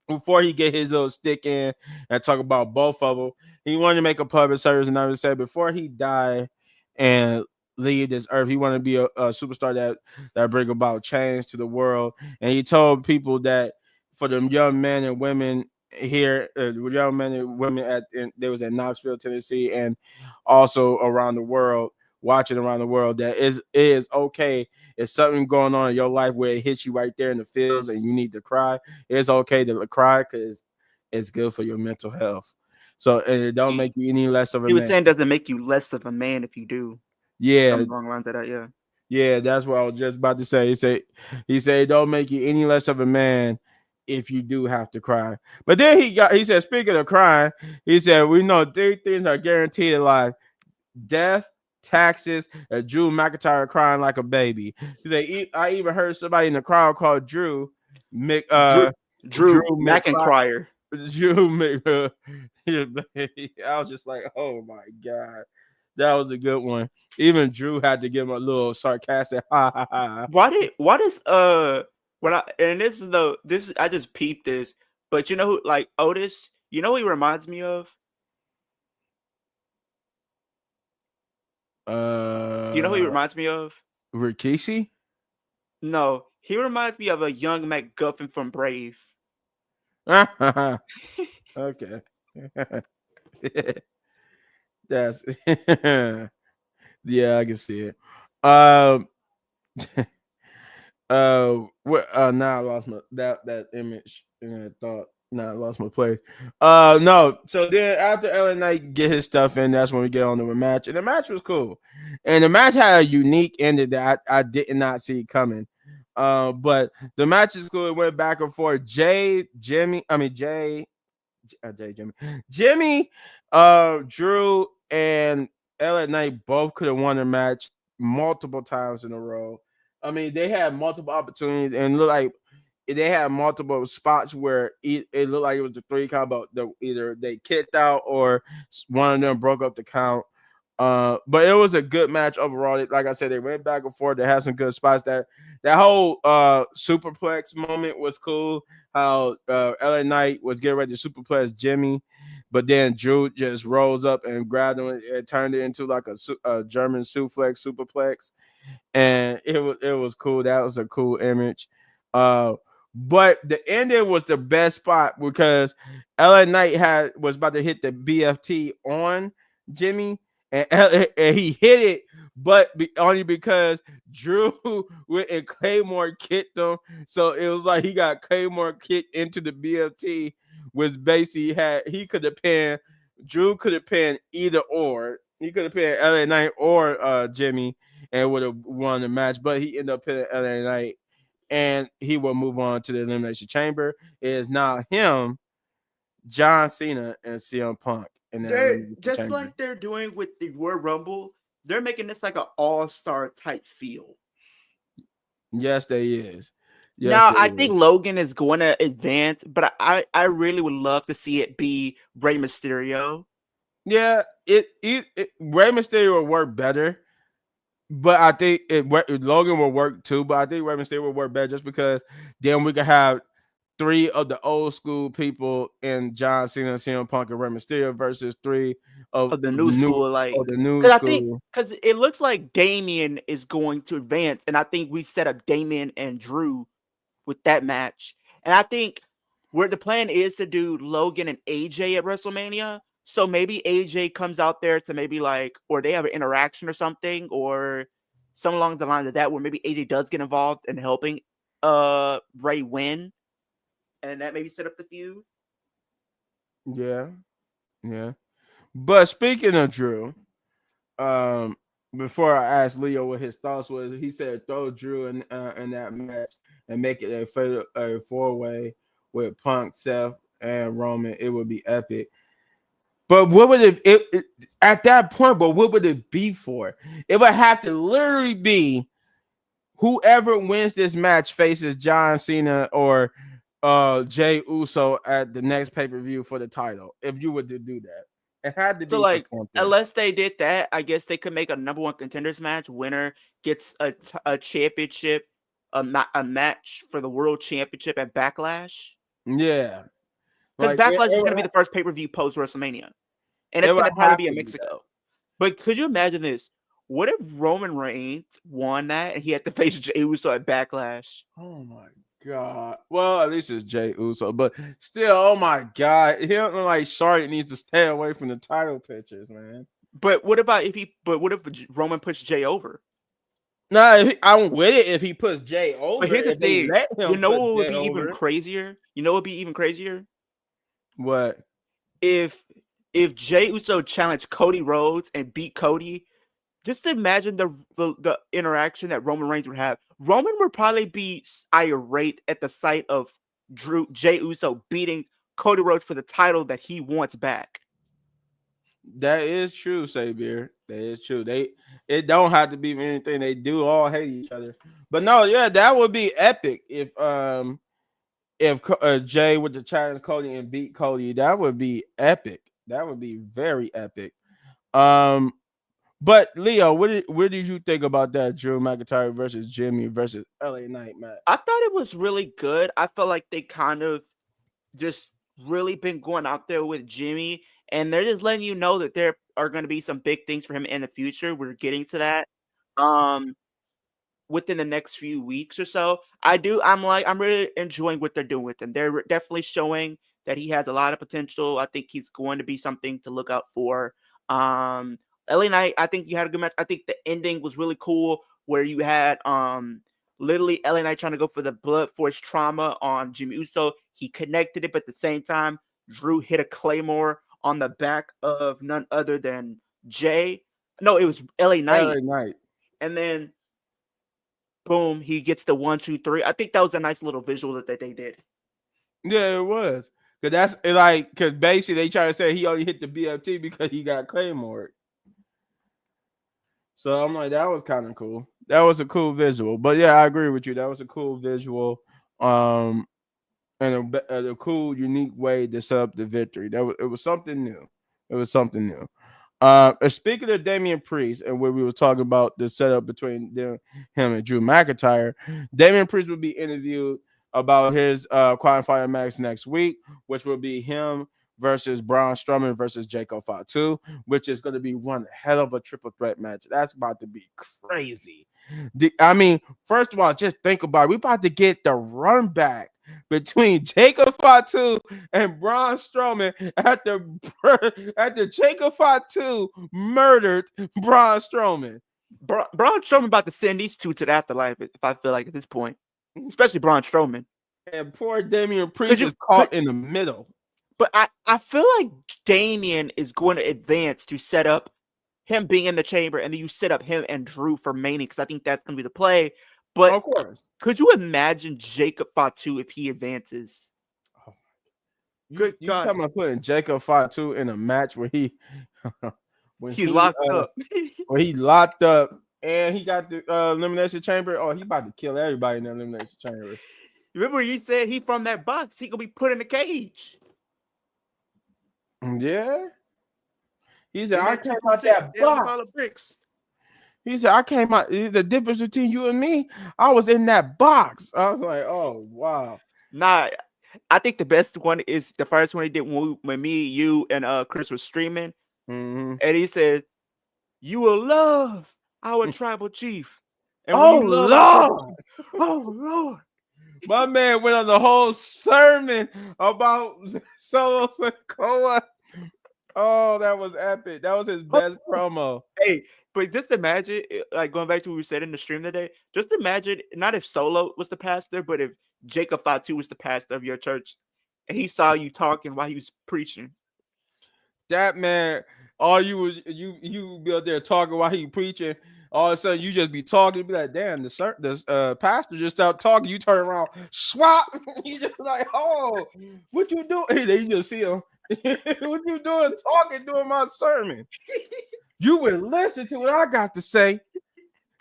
before he get his little stick in and talk about both of them, he wanted to make a public service announcement. Say before he die and leave this earth, he wanted to be a superstar that bring about change to the world. And he told people that for them young men and women here, young men and women they was in Knoxville, Tennessee, and also around the world, watching around the world, that it is okay if something going on in your life where it hits you right there in the feels and you need to cry. It's okay to cry because it's good for your mental health. So, and it don't make you any less of a He was man. saying doesn't make you less of a man if you do. Yeah, Something along the lines of that, yeah. yeah, that's what I was just about to say. He said it don't make you any less of a man if you do have to cry. But then he said, speaking of crying, he said, we know 3 things are guaranteed in life: death, taxes, and Drew McIntyre crying like a baby. He said, I even heard somebody in the crowd called Drew Drew McCry. McIntyre. Drew Mc, I was just like, oh my God. That was a good one. Even Drew had to give him a little sarcastic ha ha ha. Why does I just peeped this, but you know who, like Otis, you know who he reminds me of? You know who he reminds me of? Rikishi? No, he reminds me of a young MacGuffin from Brave. Okay. That's yeah, I can see it. Now I lost that image and I thought. Now I lost my place. No. So then after LA Knight get his stuff in, that's when we get on to a match, and the match was cool, and the match had a unique ending that I did not see coming. But the match is cool. It went back and forth. Jimmy, Drew, and LA Knight both could have won the match multiple times in a row. I mean, they had multiple opportunities and looked like they had multiple spots where it looked like it was the 3 count, but either they kicked out or one of them broke up the count. But it was a good match overall. Like I said, they went back and forth. They had some good spots. That whole superplex moment was cool. How LA Knight was getting ready to superplex Jimmy, but then Drew just rose up and grabbed him and turned it into like a German superplex, and it was cool. That was a cool image. But the ending was the best spot because LA Knight was about to hit the BFT on Jimmy, and he hit it, but only because Drew went and Claymore kicked him. So it was like he got Claymore kicked into the BFT, which basically Drew could have pinned either or. He could have pinned LA Knight or Jimmy and would have won the match, but he ended up pinning LA Knight, and he will move on to the Elimination Chamber. It is now him, John Cena, and CM Punk. And they're just like they're doing with the Royal Rumble. They're making this like an all-star type feel. Yes, they is. Yes, now I think Logan is going to advance, but I really would love to see it be Rey Mysterio. Yeah, Rey Mysterio will work better, but I think Logan will work too. But I think Rey Mysterio will work better just because then we can have 3 of the old school people in John Cena, CM Punk, and Rey Mysterio versus 3 of the new school. Like, because I think because it looks like Damian is going to advance, and I think we set up Damian and Drew with that match, and I think where the plan is to do Logan and AJ at WrestleMania, So maybe AJ comes out there to maybe like, or they have an interaction or something, or some along the lines of that, where maybe AJ does get involved in helping Ray win, and that maybe set up the feud. Yeah, yeah. But speaking of Drew, um, before I asked Leo what his thoughts was, he said throw Drew in that match and make it a 4-way with Punk, Seth, and Roman. It would be epic. But what would it at that point? But what would it be for? It would have to literally be whoever wins this match faces John Cena or Jay Uso at the next pay-per-view for the title. If you were to do that, it had to So be for like, something. unless they did that, I guess they could make a number one contenders match. Winner gets a championship, a match for the world championship at Backlash. Yeah, Because like Backlash is going to be the first pay-per-view post WrestleMania, and it's it would going to probably have be to in be that. Mexico. But could you imagine this? What if Roman Reigns won that and he had to face Jey Uso at Backlash? Oh my god. Well, at least it's Jay Uso, but still, oh my god, he don't look like Charlotte needs to stay away from the title pictures, man. But what about if he? But what if Roman puts Jay over? Nah, I'm with it if he puts Jay But over. here's the If they thing. let You him know put what would Jay be even over, crazier? You know what would be even crazier? what? If Jey Uso challenged Cody Rhodes and beat Cody, just imagine the interaction that Roman Reigns would have. Roman would probably be irate at the sight of Jey Uso beating Cody Rhodes for the title that he wants back. That is true, Sabier. That is true. It don't have to be anything. They do all hate each other. But no, yeah, that would be epic if Jay would to challenge Cody and beat Cody. That would be epic. That would be very epic. Um, but Leo, what did you think about that Drew McIntyre versus Jimmy versus LA Knight match? I thought it was really good. I felt like they kind of just really been going out there with Jimmy, and they're just letting you know that there are going to be some big things for him in the future. We're getting to that within the next few weeks or so. I'm really enjoying what they're doing with him. They're definitely showing that he has a lot of potential. I think he's going to be something to look out for. LA Knight, I think you had a good match. I think the ending was really cool where you had literally LA Knight trying to go for the blood force trauma on Jimmy Uso. He connected it, but at the same time, Drew hit a Claymore on the back of none other than Jay. No, it was LA Knight. LA Knight. And then boom, he gets the 1, 2, 3. I think that was a nice little visual that they did. Yeah, it was. Cause that's like because basically they try to say he only hit the BFT because he got Claymore. So I'm like, that was kind of cool. That was a cool visual. But yeah, I agree with you. That was a cool visual. And a cool, unique way to set up the victory. It was something new. It was something new. Speaking of Damian Priest and where we were talking about the setup between him and Drew McIntyre, Damian Priest will be interviewed about his qualifying match next week, which will be him versus Braun Strowman versus Jacob Fatu, which is going to be one hell of a triple threat match. That's about to be crazy. I mean, first of all, just think about it. We're about to get the run back between Jacob Fatu and Braun Strowman after Jacob Fatu murdered Braun Strowman. Braun Strowman about to send these two to the afterlife, if I feel like at this point, especially Braun Strowman. And poor Damian Priest is caught in the middle. But I feel like Damian is going to advance to set up him being in the chamber, and then you set up him and Drew for Mania, because I think that's going to be the play. But of course, could you imagine Jacob Fatu if he advances? You talking about putting Jacob Fatu in a match where he locked up, where he locked up and he got the elimination chamber? Oh, he about to kill everybody in the elimination chamber. Remember he said he from that box, he gonna be put in the cage. Yeah. He said, I came out that box. He said, I came out. The difference between you and me, I was in that box. I was like, oh, wow. Nah, I think the best one is the first one he did when me, you, and Chris was streaming. Mm-hmm. And he said, you will love our tribal chief. And oh, Lord. Oh, Lord. My man went on the whole sermon about Solo Sikoa. Oh, that was epic. That was his best promo. Hey, but just imagine, like going back to what we said in the stream today. Just imagine, not if Solo was the pastor, but if Jacob Fatu was the pastor of your church, and he saw you talking while he was preaching. That man, all you be out there talking while he preaching. All of a sudden, you just be talking. Be like, damn, the pastor just stopped talking. You turn around, swap. You just like, oh, what you doing? Then you just see him. What you doing? Talking during my sermon. You would listen to what I got to say.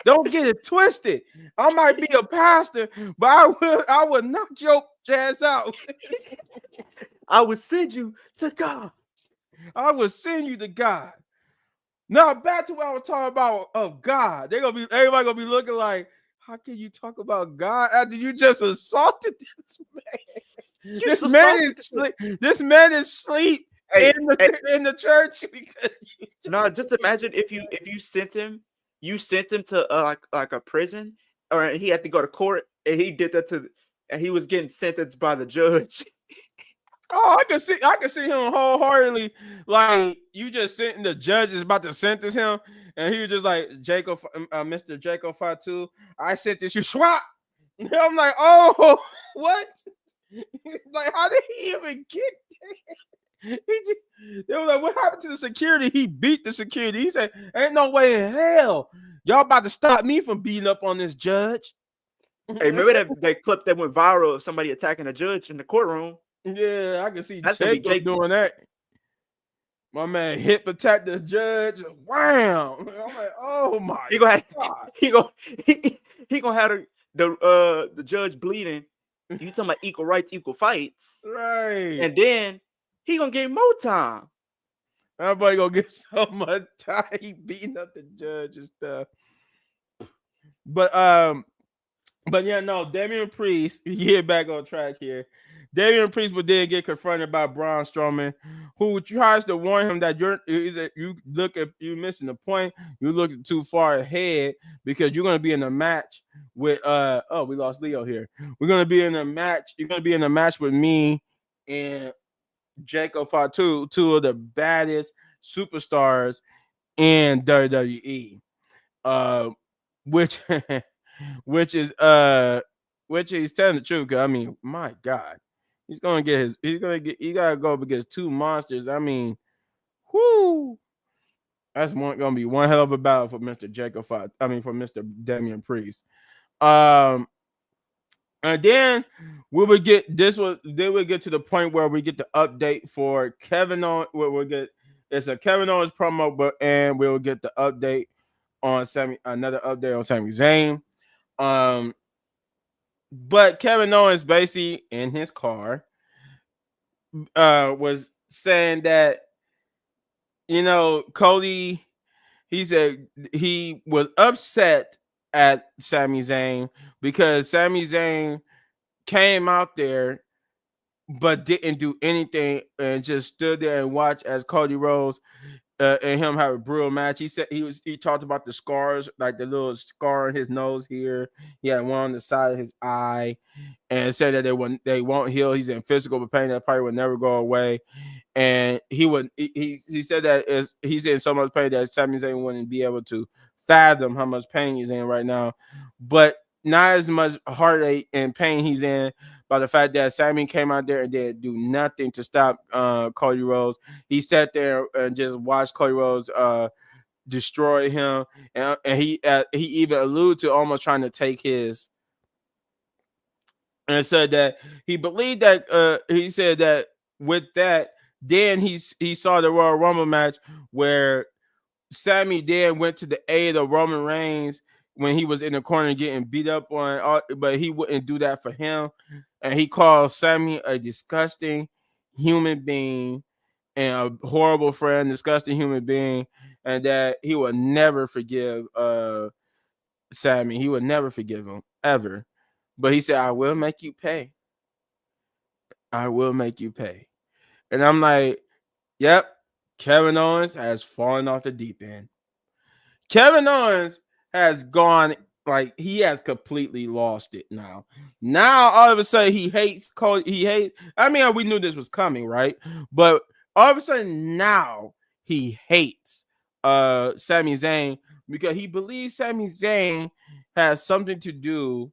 Don't get it twisted. I might be a pastor, but I would knock your ass out. I would send you to God. I will send you to God. Now back to what I was talking about of God. Everybody gonna be looking like, how can you talk about God after you just assaulted this man? This man is asleep in the church because no, just imagine if you sent him to like a prison, or he had to go to court, and he did that and he was getting sentenced by the judge. Oh, I can see him wholeheartedly. Like, you just sent the judge is about to sentence him, and he was just like, Mr. Jacob Fatu, I sentence you, swap. I'm like, oh, what? Like, how did he even get there? They were like, what happened to the security? He beat the security. He said, ain't no way in hell y'all about to stop me from beating up on this judge. Hey, remember that clip that went viral of somebody attacking a judge in the courtroom? Yeah, I can see Jacob doing that. My man hip attacked the judge. Wow. I'm like, oh my God. He gonna have the judge bleeding. You talking about equal rights, equal fights. Right. And then he gonna get more time. Everybody gonna get so much time. He beating up the judge and stuff. But yeah, no, Damian Priest, get back on track here. Damian Priest would then get confronted by Braun Strowman, who tries to warn him that you're missing the point. You're looking too far ahead because you're going to be in a match with we lost Leo here. We're going to be in a match. You're going to be in a match with me and Jacob Fatu, two of the baddest superstars in WWE. Which is telling the truth. Cause I mean, my God. He gotta go against two monsters. I mean, whoo. That's gonna be one hell of a battle for Mr. for Mr. Damian Priest. And then we would get to the point where we get the update for Kevin Owens. It's a Kevin Owens promo, and we'll get the update on another update on Sami Zayn. But Kevin Owens basically in his car was saying that, Cody, he said he was upset at Sami Zayn because Sami Zayn came out there but didn't do anything and just stood there and watched as Cody Rhodes and him have a brutal match. He said he talked about the scars, like the little scar in his nose here. He had one on the side of his eye, and said that they won't heal. He's in physical pain that probably would never go away. And he said that he's in so much pain that Sami Zayn wouldn't be able to fathom how much pain he's in right now, but not as much heartache and pain he's in by the fact that Sami came out there and did do nothing to stop Cody Rhodes. He sat there and just watched Cody Rhodes destroy him, and he even alluded to almost trying to take his. And said that he believed that he said that with that, then he saw the Royal Rumble match where Sami then went to the aid of Roman Reigns when he was in the corner getting beat up on, but he wouldn't do that for him. And he called Sami a disgusting human being and a horrible friend, disgusting human being, and that he would never forgive Sami. He would never forgive him, ever. But he said, I will make you pay. I will make you pay. And I'm like, yep, Kevin Owens has fallen off the deep end. Kevin Owens has gone, like, he has completely lost it now. Now, all of a sudden, he hates Cody. I mean, we knew this was coming, right? But all of a sudden now he hates Sami Zayn because he believes Sami Zayn has something to do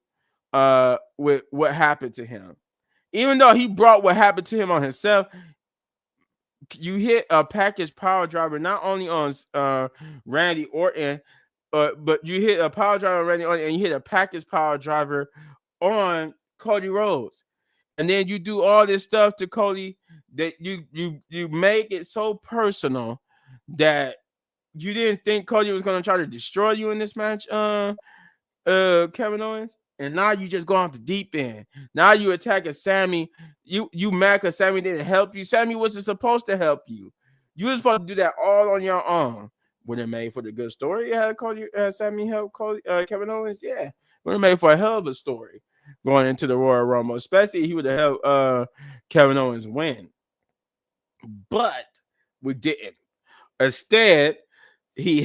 with what happened to him. Even though he brought what happened to him on himself, you hit a package power driver not only on Randy Orton, but you hit a power driver on Randy Orton, and you hit a package power driver on Cody Rhodes, and then you do all this stuff to Cody that you make it so personal that you didn't think Cody was going to try to destroy you in this match, Kevin Owens, and now you just go off the deep end. Now you attacking Sammy. You mad because Sammy didn't help you. Sammy wasn't supposed to help you. You were supposed to do that all on your own. Would it made for the good story? You had Cody, Sammy help Cody, Kevin Owens. Yeah, would have made for a hell of a story going into the Royal Rumble, especially he would have helped Kevin Owens win. But we didn't. Instead, he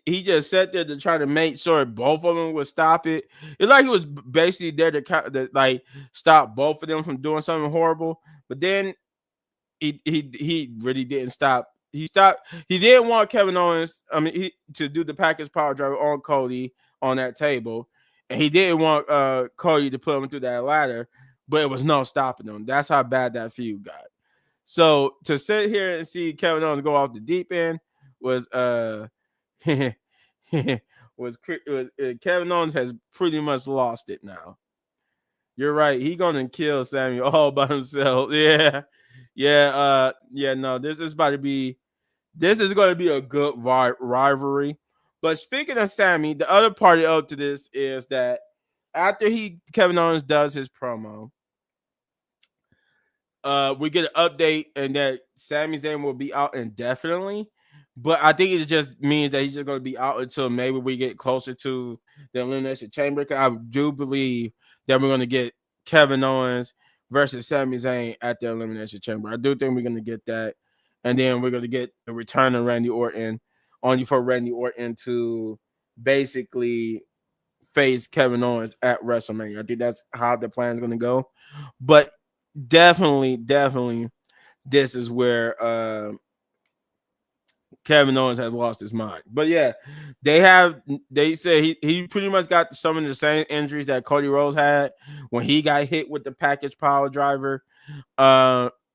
just sat there to try to make sure both of them would stop it. It's like he was basically there to like stop both of them from doing something horrible. But then he really didn't stop. He didn't want Kevin Owens, to do the package power driver on Cody on that table, and he didn't want Cody to put him through that ladder. But it was no stopping them. That's how bad that feud got. So to sit here and see Kevin Owens go off the deep end was Kevin Owens has pretty much lost it now. You're right. He's gonna kill Sammy all by himself. Yeah. No, this is going to be a good rivalry. But speaking of Sammy, the other party up to this is that after Kevin Owens does his promo, we get an update and that Sami Zayn will be out indefinitely. But I think it just means that he's just going to be out until maybe we get closer to the Elimination Chamber. I do believe that we're going to get Kevin Owens versus Sami Zayn at the Elimination Chamber. I do think we're going to get that. And then we're going to get the return of Randy Orton, only for Randy Orton to basically face Kevin Owens at WrestleMania. I think that's how the plan is going to go. But definitely, this is where Kevin Owens has lost his mind. But yeah, they say he pretty much got some of the same injuries that Cody Rhodes had when he got hit with the package power driver.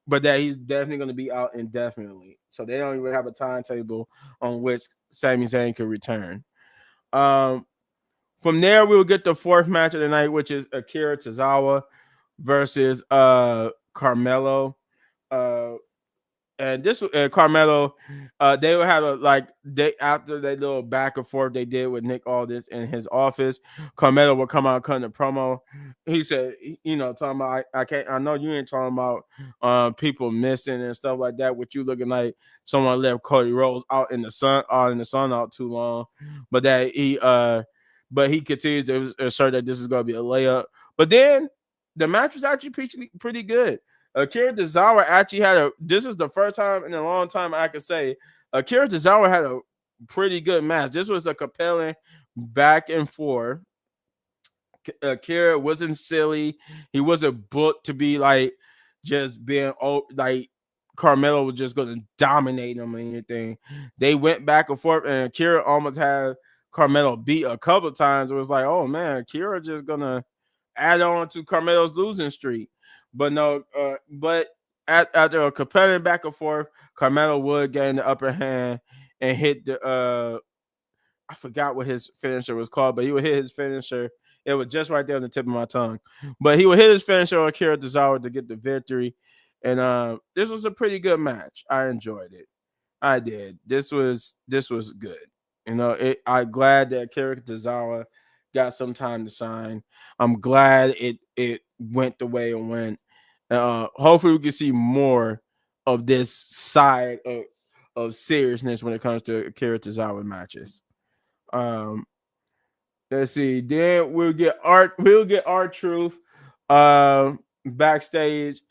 But that he's definitely going to be out indefinitely. So they don't even have a timetable on which Sami Zayn could return. From there, we will get the fourth match of the night, which is Akira Tozawa versus Carmelo. And this Carmelo, they would have after that little back and forth they did with Nick Aldis in his office. Carmelo would come out cutting a promo. He said, talking about I know you ain't talking about people missing and stuff like that. With you looking like someone left Cody Rhodes out in the sun out too long, but that he continues to assert that this is going to be a layup. But then the match was actually pretty good. Akira Tozawa actually this is the first time in a long time I could say Akira Tozawa had a pretty good match. This was a compelling back and forth. Akira wasn't silly. He wasn't booked to be like just being like Carmelo was just going to dominate him or anything. They went back and forth, and Akira almost had Carmelo beat a couple of times. It was like, oh man, Akira just going to add on to Carmelo's losing streak. But no, after a competitive back and forth, Carmelo would gain the upper hand and hit the I forgot what his finisher was called, but he would hit his finisher. It was just right there on the tip of my tongue. But he would hit his finisher on Akira Tozawa to get the victory. And this was a pretty good match. I enjoyed it. I did. This was good. I'm glad that Akira Tozawa got some time to shine. I'm glad it went the way it went. Hopefully we can see more of this side of seriousness when it comes to Akira Tozawa matches. Let's see. Then we'll get R-Truth backstage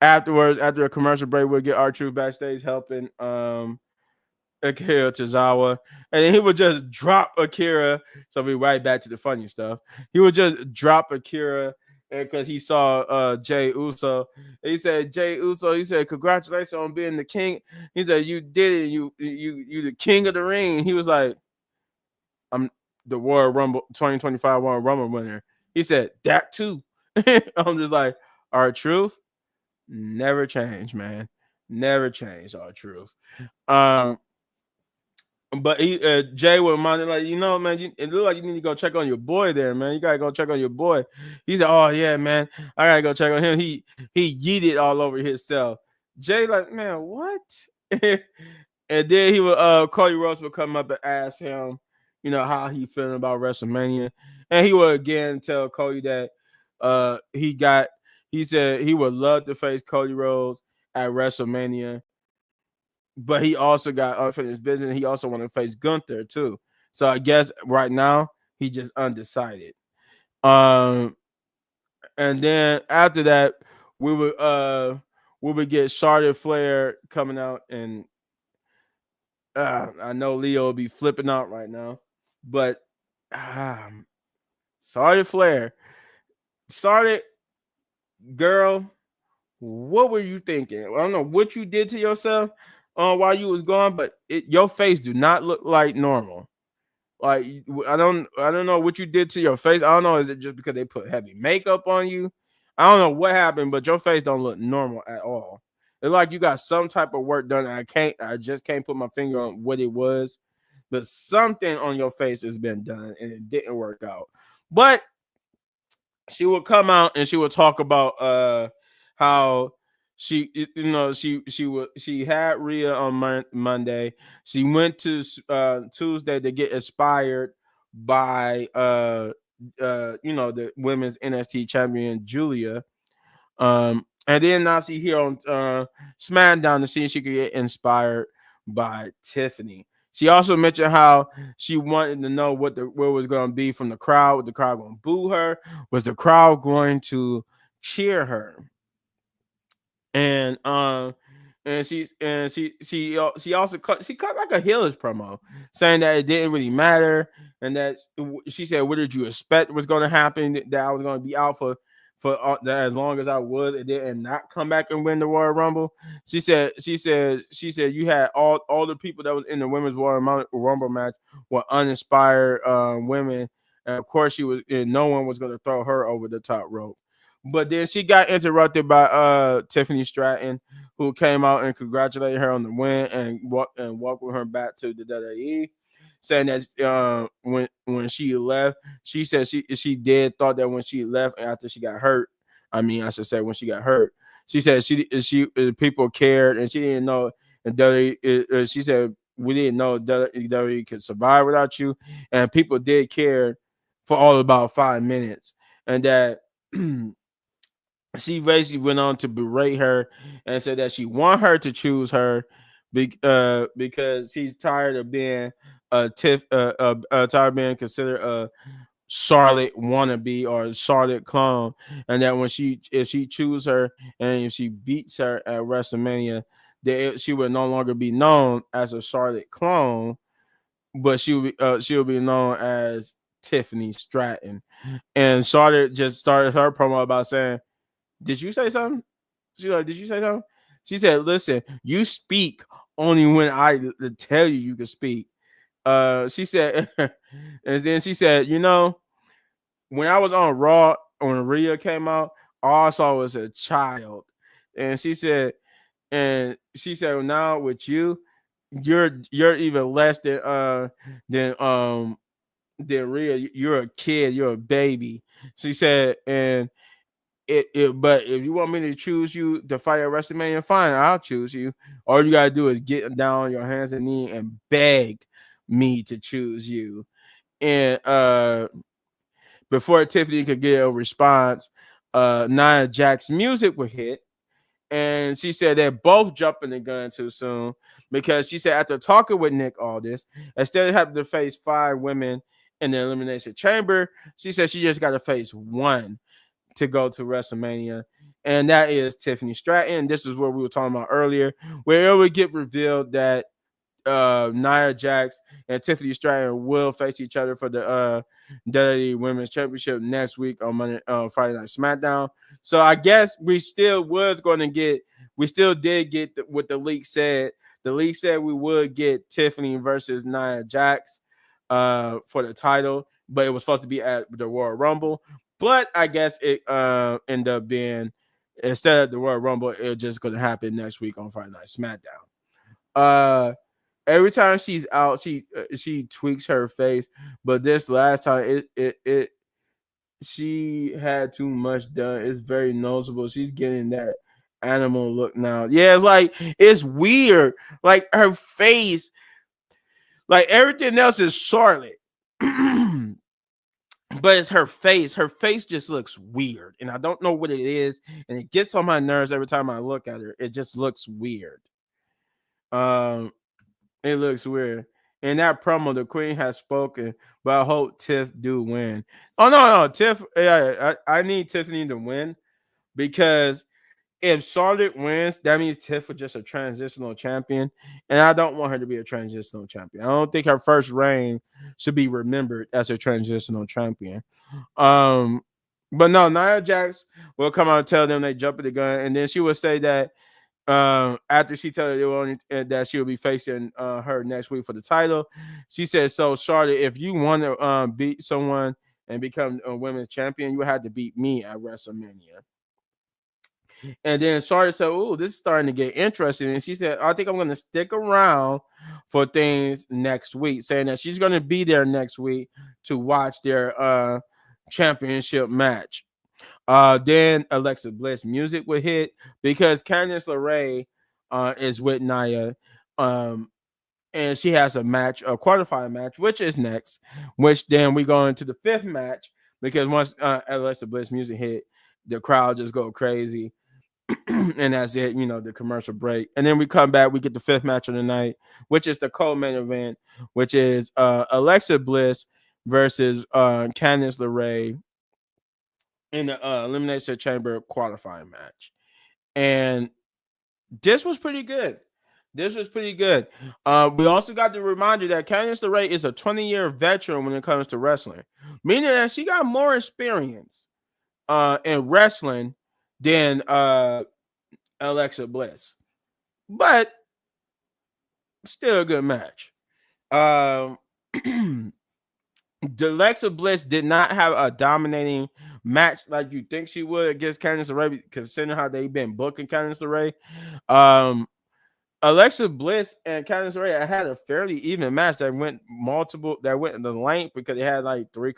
afterwards. After a commercial break, we'll get R-Truth backstage helping Akira Tozawa, and then he would just drop Akira. So we right back to the funny stuff. He would just drop Akira because he saw Jay Uso. He said, Jay Uso, he said, congratulations on being the king. He said, you did it. You the king of the ring. He was like, I'm the Royal Rumble 2025 Royal Rumble winner. He said, that too. I'm just like, our truth never change, man. Never change our truth. Um, but Jay was reminded, like, man, it look like you need to go check on your boy there, man. You gotta go check on your boy. He said, oh yeah, man, I gotta go check on him. He yeeted all over himself. Jay, like, man, what? And then he would Cody Rhodes would come up and ask him, how he feeling about WrestleMania. And he would again tell Cody that he said he would love to face Cody Rhodes at WrestleMania, but he also got unfinished business. He also wanted to face Gunther too. So I guess right now he just undecided. Um, and then after that, we would get Charlotte Flair coming out, and I know Leo will be flipping out right now, but Charlotte Flair, Charlotte girl, what were you thinking? I don't know what you did to yourself while you was gone, but your face do not look like normal. Like I don't know what you did to your face. I don't know, is it just because they put heavy makeup on you? I don't know what happened, but your face don't look normal at all. It's like you got some type of work done. I just can't put my finger on what it was, but something on your face has been done and it didn't work out. But she would come out and she would talk about how she had Rhea on Monday. She went to Tuesday to get inspired by the women's NXT champion Julia. And then now she here on SmackDown to see if she could get inspired by Tiffany. She also mentioned how she wanted to know what was going to be from the crowd. Was the crowd going to boo her? Was the crowd going to cheer her? And she also cut like a healers promo saying that it didn't really matter, and that she said, what did you expect was going to happen, that I was going to be out for as long as I was, and not come back and win the Royal Rumble. She said you had all the people that was in the women's Royal Rumble match were uninspired women, and of course no one was going to throw her over the top rope. But then she got interrupted by Tiffany Stratton, who came out and congratulated her on the win and welcomed her back to the WWE, saying that when she left, she said she did thought that when she left after she got hurt, I should say when she got hurt, she said she people cared, and she didn't know, and she said we didn't know WWE could survive without you, and people did care for all about 5 minutes, and that she basically went on to berate her and said that she want her to choose her because she's tired of being tired of being considered a Charlotte wannabe or Charlotte clone, and that if she choose her and if she beats her at WrestleMania, that she would no longer be known as a Charlotte clone, but she'll be known as Tiffany Stratton. And Charlotte just started her promo about saying, did you say something? She's like, did you say something? She said, listen, you speak only when I tell you can speak. She said, and then she said, when I was on Raw, when Rhea came out, all I saw was a child. And she said, well, now with you, you're even less than Rhea. You're a kid, you're a baby. She said, and but if you want me to choose you to fight at WrestleMania, fine, I'll choose you. All you gotta do is get down on your hands and knees and beg me to choose you. And before Tiffany could get a response, Nia Jax's music would hit. And she said they're both jumping the gun too soon, because she said after talking with Nick Aldis, instead of having to face 5 women in the Elimination Chamber, she said she just got to face one to go to WrestleMania, and that is Tiffany Stratton. This is what we were talking about earlier, where it would get revealed that Nia Jax and Tiffany Stratton will face each other for the WWE Women's Championship next week on Friday Night Smackdown. So I guess we still did get what the leak said. The leak said we would get Tiffany versus Nia Jax for the title, but it was supposed to be at the Royal Rumble. But I guess it ended up being, instead of the Royal Rumble, it's just going to happen next week on Friday Night Smackdown. Every time she's out, she tweaks her face, but this last time it she had too much done. It's very noticeable. She's getting that animal look now. Yeah, it's like it's weird. Like her face, like everything else is Charlotte. But it's her face. Her face just looks weird, and I don't know what it is, and it gets on my nerves every time I look at her. It just looks weird. It looks weird. In that promo, the Queen has spoken, but I hope Tiff do win. Oh no, Tiff. Yeah, I need Tiffany to win, because if Charlotte wins, that means Tiff was just a transitional champion, and I don't want her to be a transitional champion. I don't think her first reign should be remembered as a transitional champion. But no, Nia Jax will come out and tell them they jumping the gun, and then she will say that after she told her that she will be facing her next week for the title, she said, "So Charlotte, if you want to beat someone and become a women's champion, you had to beat me at WrestleMania." And then Charlotte said, "Oh, this is starting to get interesting." And she said, "I think I'm going to stick around for things next week," saying that she's going to be there next week to watch their championship match. Then Alexa Bliss music would hit, because Candice LeRae is with Nia. And she has a match, a quarterfinal match, which is next, which then we go into the fifth match, because once Alexa Bliss music hit, the crowd just go crazy. And that's it, the commercial break. And then we come back, we get the fifth match of the night, which is the co-main event, which is Alexa Bliss versus Candice LeRae in the Elimination Chamber qualifying match. And this was pretty good. We also got the reminder that Candice LeRae is a 20-year veteran when it comes to wrestling, meaning that she got more experience in wrestling than Alexa Bliss. But still a good match. Alexa Bliss did not have a dominating match like you think she would against Candice LeRae, considering how they've been booking Candice LeRae. Alexa Bliss and Candice LeRae had a fairly even match that went in the length, because they had like 2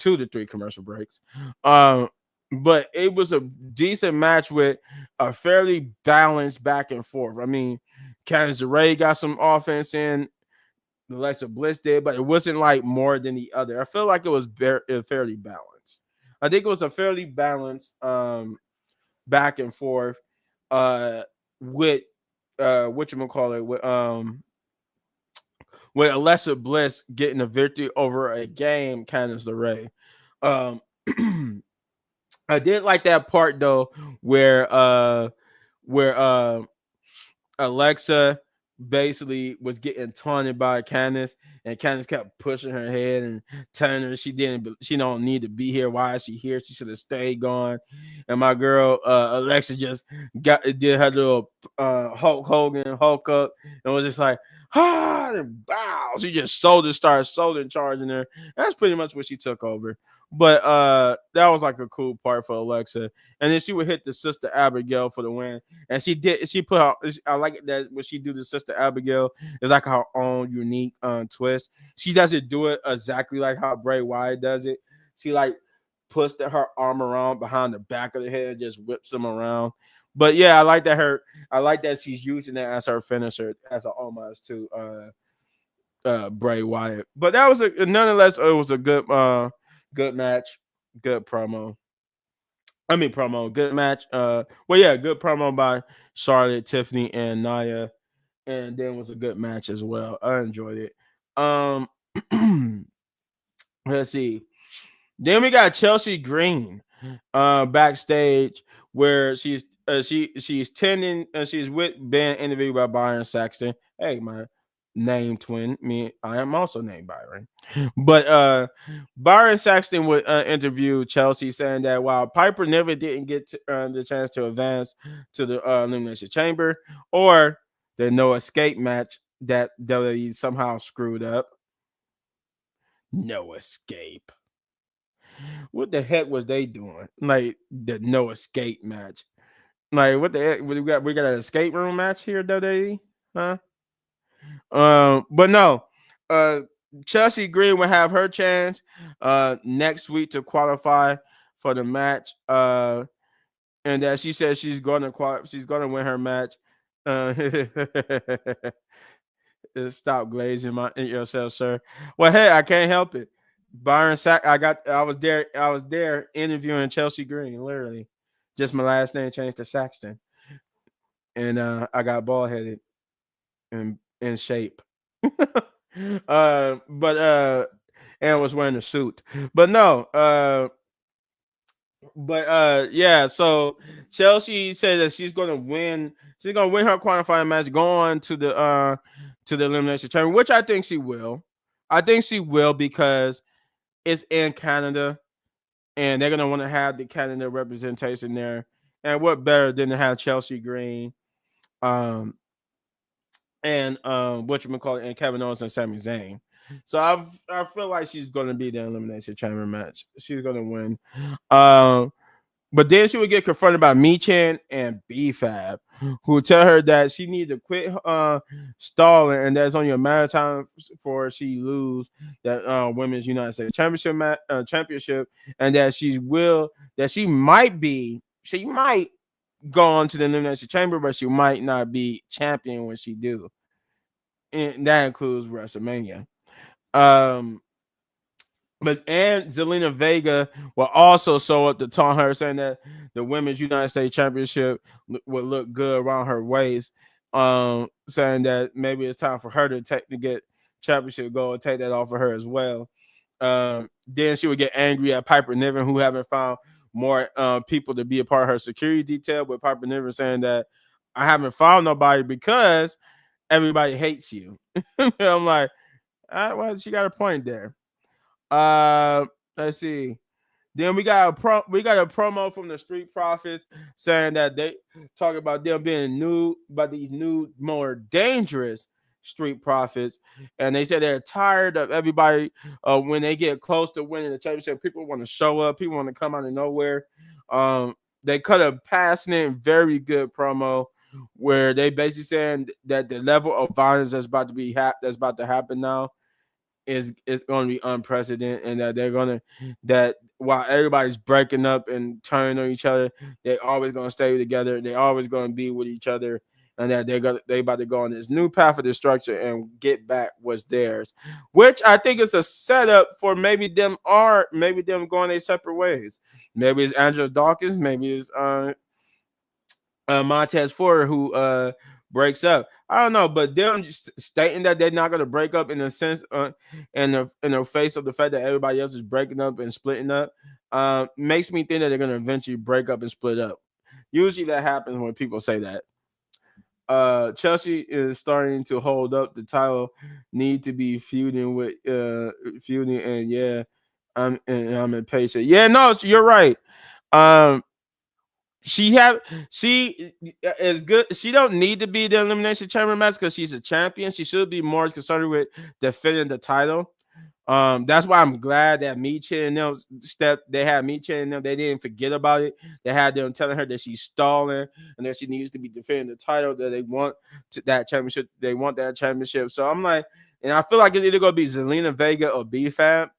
to 3 commercial breaks. But it was a decent match with a fairly balanced back and forth. I mean, Candice LeRae got some offense in, Alexa Bliss did, but it wasn't like more than the other. I feel like it was fairly balanced. I think it was a fairly balanced back and forth with with Alexa Bliss getting a victory over a game Candice LeRae. I did like that part though, where Alexa basically was getting taunted by Candice, and Candice kept pushing her head and telling her she don't need to be here. Why is she here? She should have stayed gone. And my girl Alexa just did her little Hulk Hogan Hulk up, and was just like, and bow. She just started shoulder charging her. That's pretty much what she took over. But that was like a cool part for Alexa. And then she would hit the Sister Abigail for the win. And I like it that when she do the Sister Abigail, it's like her own unique twist. She doesn't do it exactly like how Bray Wyatt does it. She like puts her arm around behind the back of the head and just whips him around. But yeah, I like that she's using that as her finisher, as an homage to Bray Wyatt. But that was nonetheless, it was a good match, good promo. Good match. Good promo by Charlotte, Tiffany, and Nia, and then was a good match as well. I enjoyed it. Let's see. Then we got Chelsea Green backstage where she's tending she's with being interviewed by Byron Saxton. Hey, my name twin. Me, I am also named Byron. But Byron Saxton would interview Chelsea, saying that while Piper never didn't get the chance to advance to the Elimination Chamber, or the no escape match that WWE somehow screwed up. No escape. What the heck was they doing? Like the no escape match. Like what the heck? We got an escape room match here, WWE? Huh? But no. Uh Chelsea Green will have her chance next week to qualify for the match. And that she says she's gonna win her match. Uh Stop glazing yourself, sir. Well, hey, I can't help it. Byron Sack. I was there interviewing Chelsea Green. Literally, just my last name changed to Saxton, and I got bald headed and in shape. But and was wearing a suit. But no. But yeah, so Chelsea said that she's gonna win. She's gonna win her qualifying match, go on to the elimination chamber, which I think she will. I think she will because it's in Canada, and they're gonna want to have the Canada representation there. And what better than to have Chelsea Green, um, and whatchamacallit, and Kevin Owens and Sami Zayn. So I feel like she's gonna be the elimination chamber match. She's gonna win. Um. But then she would get confronted by Michin and B-Fab, who would tell her that she needs to quit stalling, and that's only a matter of time for she lose that Women's United States Championship, and that she might go on to the Elimination Chamber, but she might not be champion when she do, and that includes WrestleMania. Um, and Zelina Vega will also show up to taunt her, saying that the Women's United States Championship would look good around her waist. Saying that maybe it's time for her to get championship gold, take that off of her as well. Then she would get angry at Piper Niven, who haven't found more people to be a part of her security detail. But Piper Niven saying that I haven't found nobody because everybody hates you. I'm like, well, she got a point there. Let's see. Then we got a promo from the Street Profits saying that they talk about them being new, about these new, more dangerous Street Profits, and they said they're tired of everybody when they get close to winning the championship. People want to show up. People want to come out of nowhere. They cut a passionate, very good promo where they basically saying that the level of violence that's about to happen now is going to be unprecedented, and that they're going to that while everybody's breaking up and turning on each other, they're always going to stay together. They're always going to be with each other, and that they about to go on this new path of destruction and get back what's theirs, which I think is a setup for maybe them going their separate ways. Maybe it's Angela Dawkins, maybe it's Montez Ford who breaks up. I don't know, but them just stating that they're not going to break up in the sense in the face of the fact that everybody else is breaking up and splitting up makes me think that they're going to eventually break up and split up. Usually that happens when people say that. Chelsea is starting to hold up the title, need to be feuding and yeah, I'm impatient. Yeah, no, you're right. Um, she is good. She don't need to be the elimination chamber match because she's a champion. She should be more concerned with defending the title. That's why I'm glad that Michin and them they had Michin and them. They didn't forget about it. They had them telling her that she's stalling and that she needs to be defending the title, that they want that championship. They want that championship. So I'm like, and I feel like it's either gonna be Zelina Vega or B-Fab.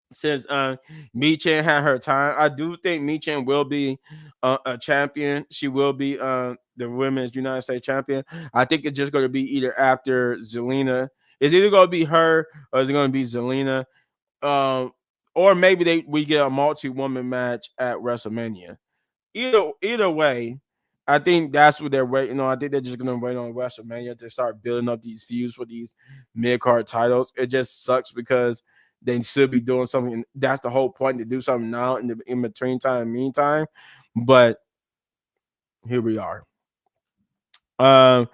Since Michin had her time, I do think Michin will be a champion. She will be the Women's United States champion. I think it's just going to be either after Zelina. It's either going to be her or is it going to be Zelina? Or maybe we get a multi-woman match at WrestleMania. Either way, I think that's what they're waiting on. I think they're just going to wait on WrestleMania to start building up these feuds for these mid-card titles. It just sucks because they should be doing something. And that's the whole point, to do something now in the in between time, meantime. But here we are. Um,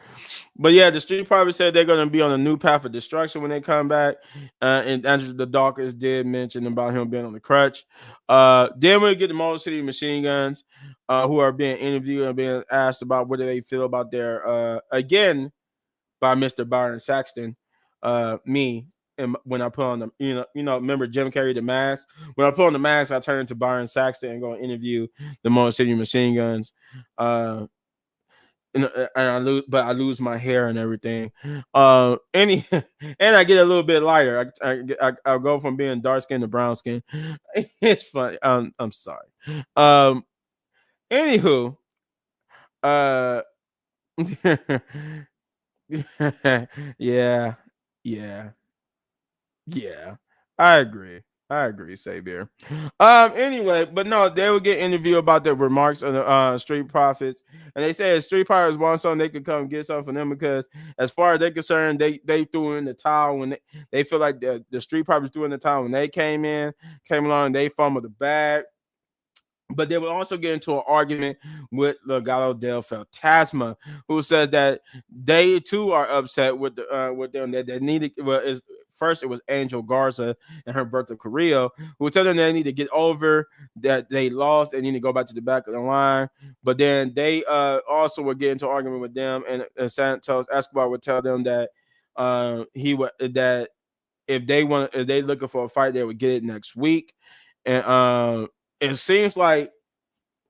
but yeah, the Street Profits said they're going to be on a new path of destruction when they come back. And Andrew the Dawkins did mention about him being on the crutch. Then we get the Motor City Machine Guns, who are being interviewed and being asked about what do they feel about their again by Mr. Byron Saxton. Me and when I put on the remember Jim Carrey the mask. When I put on the mask, I turn to Byron Saxton and go interview the Motor City Machine Guns. And I lose my hair and everything. And I get a little bit lighter. I'll go from being dark skin to brown skin. It's funny. I'm sorry. Anywho, uh, yeah, yeah, yeah. I agree. I agree, Savior. Anyway, but no, they would get interviewed about their remarks on the Street Profits, and they say if Street Profits want something, they could come get something from them because, as far as they're concerned, they threw in the towel when they feel like the Street Profits threw in the towel when they came along, and they fumbled the bag. But they would also get into an argument with Legado del Fantasma, who says that they too are upset with them that they needed. Well, first it was Angel Garza and her brother Carrillo, who tell them they need to get over that they lost. They need to go back to the back of the line. But then they also would get into an argument with them, and Santos Escobar would tell them that if they looking for a fight, they would get it next week. And it seems like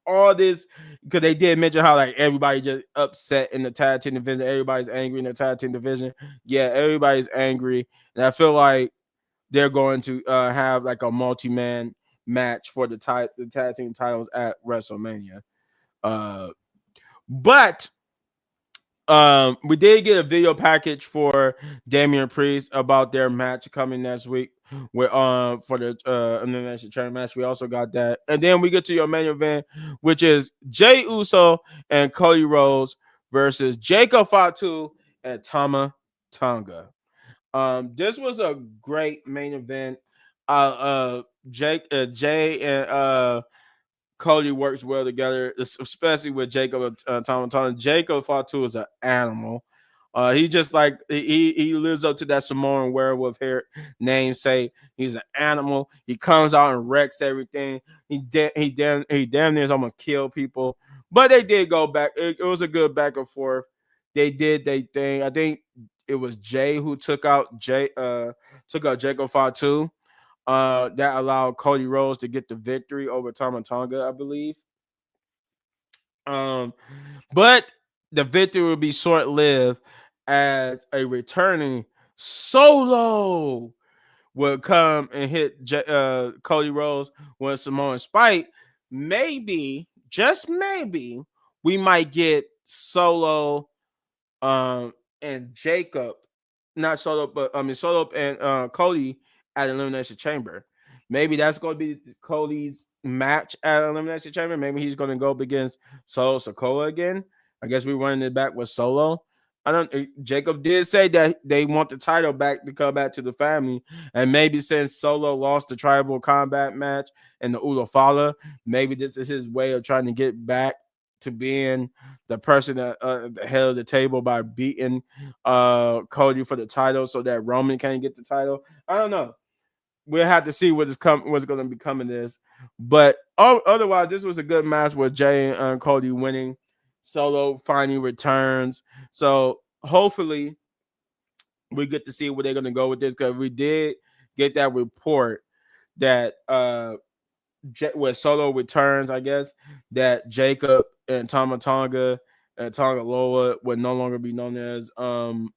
all this, because they did mention how like everybody just upset in the tag team division, everybody's angry in the tag team division. Yeah, everybody's angry, and I feel like they're going to have like a multi-man match for the tag team titles at WrestleMania. But we did get a video package for Damian Priest about their match coming next week with for the International Champion match. We also got that, and then we get to your main event, which is Jey Uso and Cody Rhodes versus Jacob Fatu and Tama Tonga. This was a great main event. Jay and Cody works well together, especially with Jacob Tom. Jacob Fatu is an animal. He just like he lives up to that Samoan werewolf hair namesake. He's an animal. He comes out and wrecks everything. He damn near almost killed people, but they did go back. It was a good back and forth. They did their thing. I think it was Jay who took out Jacob Fatu. That allowed Cody Rhodes to get the victory over Tama Tonga, I believe. But the victory will be short-lived as a returning Solo will come and hit Cody Rhodes with Samoan Spike. Maybe, just maybe, we might get Solo and Jacob, not Solo, but Solo and Cody at Elimination Chamber. Maybe that's going to be Cody's match at Elimination Chamber. Maybe he's going to go up against Solo Sikoa again. I guess we're running it back with Solo. Jacob did say that they want the title back to come back to the family, and maybe since Solo lost the Tribal Combat match and the Ula Fala, maybe this is his way of trying to get back to being the person at the head of the table by beating Cody for the title, so that Roman can't get the title. I don't know. We'll have to see what's going to be coming this. But otherwise, this was a good match with Jay and Cody winning. Solo finally returns. So hopefully we get to see where they're going to go with this, because we did get that report that where Solo returns, I guess, that Jacob and Tama Tonga and Tonga Loa would no longer be known as the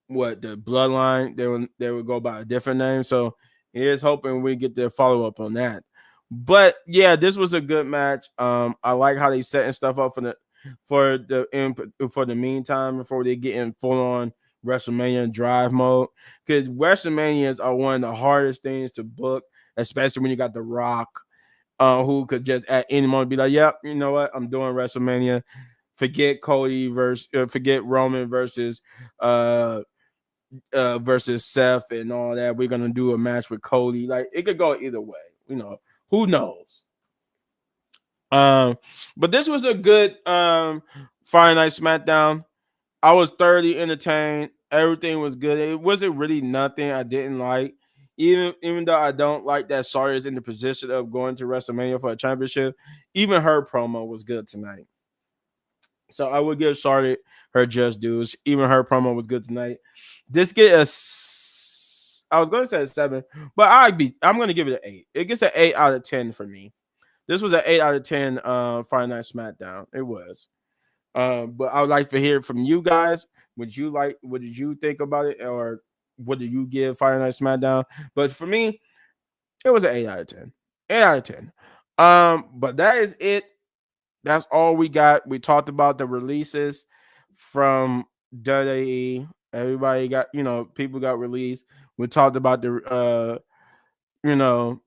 Bloodline. They would go by a different name. So here's hoping we get the follow up on that. But yeah, this was a good match. I like how they setting stuff up for the meantime before they get in full on WrestleMania drive mode, because WrestleManias are one of the hardest things to book, especially when you got The Rock, who could just at any moment be like, "Yep, you know what? I'm doing WrestleMania." Forget Roman versus versus Seth and all that. We're gonna do a match with Cody. Like it could go either way. Who knows? Um, but this was a good Friday Night Smackdown. I was thoroughly entertained. Everything was good. It wasn't really nothing I didn't like. Even though I don't like that Sari is in the position of going to WrestleMania for a championship, even her promo was good tonight. So I would give Charlotte her just dues. Even her promo was good tonight. This get I was gonna say a 7, but I'm gonna give it an 8. It gets an 8 out of 10 for me. This was an 8 out of 10 Friday Night Smackdown. It was. But I would like to hear from you guys. What did you think about it? Or what did you give Friday Night Smackdown? But for me, it was an 8 out of 10. 8 out of 10. But that is it. That's all we got. We talked about the releases from WWE. Everybody got, people got released. We talked about you know,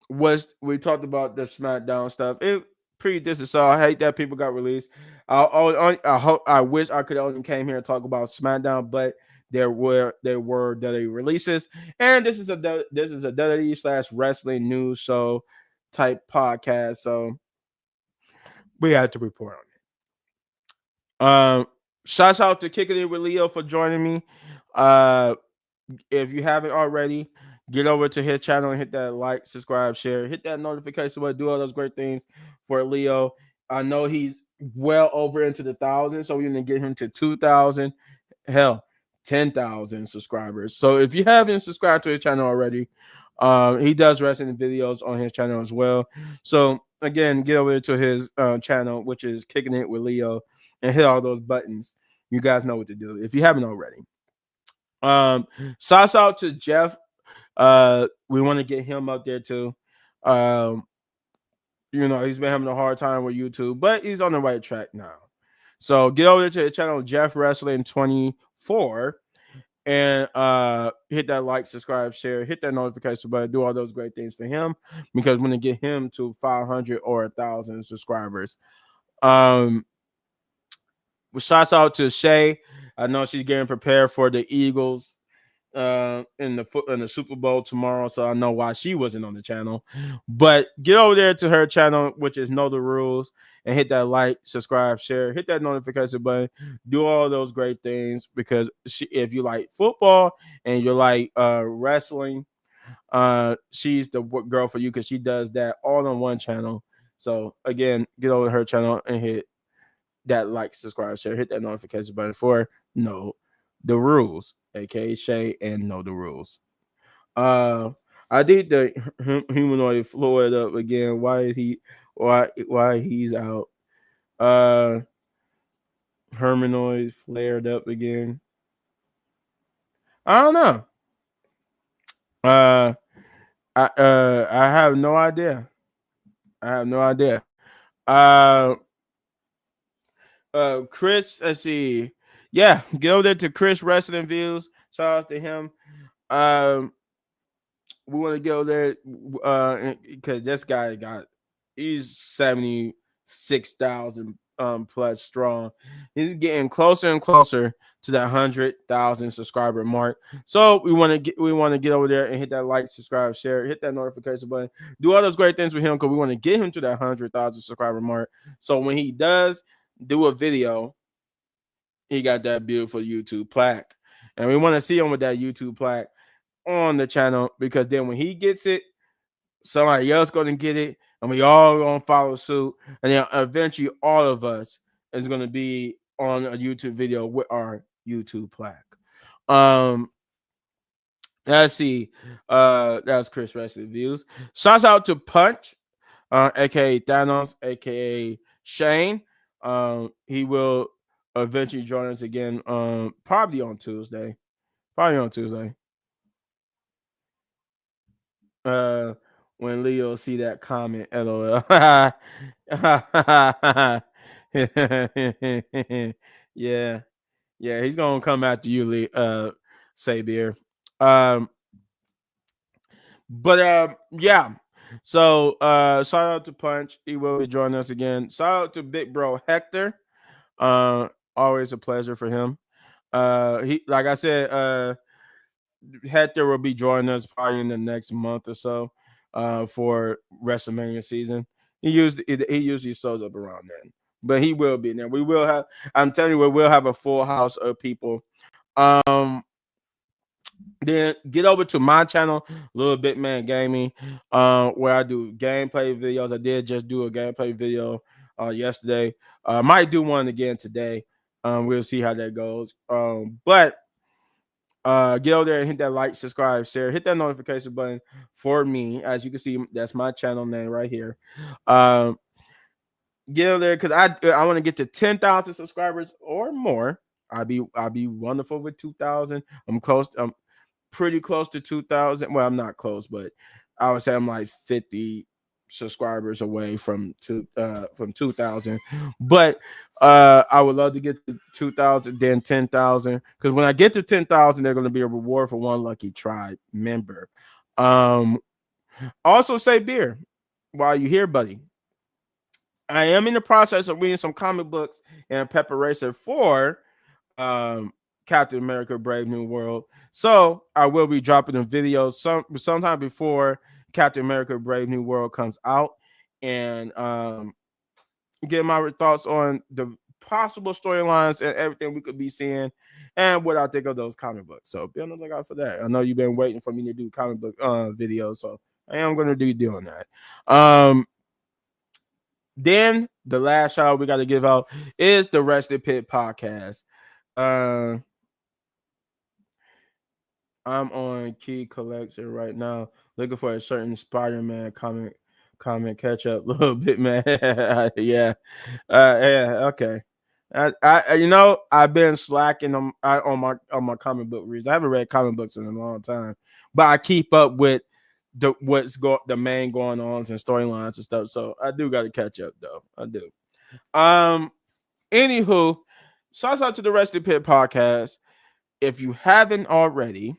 we talked about the SmackDown stuff. It pretty decent. So I hate that people got released. I wish I could only came here and talk about SmackDown, but there were WWE releases, and this is a WWE slash wrestling news show type podcast. So we had to report on it. Shouts out to Kicking It with Leo for joining me. Uh, if you haven't already, get over to his channel and hit that like, subscribe, share, hit that notification button, do all those great things for Leo. I know he's well over into the thousands, so we're gonna get him to 2,000, hell, 10,000 subscribers. So if you haven't subscribed to his channel already, he does wrestling videos on his channel as well. So again, get over to his channel, which is Kicking It with Leo, and hit all those buttons. You guys know what to do if you haven't already. Shouts out to Jeff. We want to get him up there too. Um, he's been having a hard time with YouTube, but he's on the right track now. So get over to the channel Jeff Wrestling 24 and hit that like, subscribe, share, hit that notification button, do all those great things for him because we're gonna get him to 500 or 1,000 subscribers. Shouts out to Shay. I know she's getting prepared for the Eagles in the Super Bowl tomorrow, so I know why she wasn't on the channel. But get over there to her channel, which is Know the Rules, and hit that like, subscribe, share, hit that notification button, do all those great things because if you like football and you like wrestling, she's the girl for you because she does that all on one channel. So again, get over to her channel and hit that like, subscribe, share, hit that notification button for Know the Rules, aka Shay and Know the Rules. I did the humanoid Floyd up again. Why he's out? Hermanoid flared up again. I don't know. I have no idea. I have no idea. Chris, let's see. Yeah, get over there to Chris Wrestling Views. Shout out to him. We want to go there because this guy he's 76,000 plus strong. He's getting closer and closer to that 100,000 subscriber mark. So we want to get over there and hit that like, subscribe, share, hit that notification button, do all those great things with him because we want to get him to that 100,000 subscriber mark. So when he does do a video, he got that beautiful YouTube plaque, and we want to see him with that YouTube plaque on the channel because then when he gets it, somebody else gonna get it, and we all gonna follow suit, and then eventually all of us is gonna be on a YouTube video with our YouTube plaque. Let's see. That's Chris Wrestling Views. Shouts out to Punch, aka Thanos, aka Shane. He will eventually join us again. Probably on Tuesday. When Leo see that comment, LOL. Yeah, yeah, he's gonna come after you, Sabier. Um, but yeah. So shout out to Punch. He will be joining us again. Shout out to Big Bro Hector. Always a pleasure for him. He, like I said, Hector will be joining us probably in the next month or so, for WrestleMania season. He usually shows up around then, but he will be there. We will have. I'm telling you, we will have a full house of people. Um, then get over to my channel, Little Bit Man Gaming, where I do gameplay videos. I did just do a gameplay video yesterday. Might do one again today. We'll see how that goes. But get over there and hit that like, subscribe, share, hit that notification button for me. As you can see, that's my channel name right here. Um, get over there because I want to get to 10,000 subscribers or more. I'll be wonderful with 2,000. I'm close. I'm pretty close to 2,000. Well, I'm not close, but I would say I'm like 50 subscribers away from 2,000. But I would love to get to 2,000, then 10,000. Because when I get to 10,000, there's going to be a reward for one lucky tribe member. Also, say beer while you're here, buddy. I am in the process of reading some comic books in preparation for Captain America: Brave New World. So I will be dropping a video sometime before Captain America: Brave New World comes out, and get my thoughts on the possible storylines and everything we could be seeing, and what I think of those comic books. So be on the lookout for that. I know you've been waiting for me to do comic book videos, so I am going to be doing that. Then the last shout out we got to give out is the Wrestling Pit podcast. I'm on Key Collection right now, looking for a certain Spider-Man comment catch up. Little bit, man. Yeah, okay. I've been slacking on my comic book reads. I haven't read comic books in a long time, but I keep up with the main going on and storylines and stuff. So I do got to catch up though. I do. Anywho, shouts out to the Wrestling Pit podcast. If you haven't already,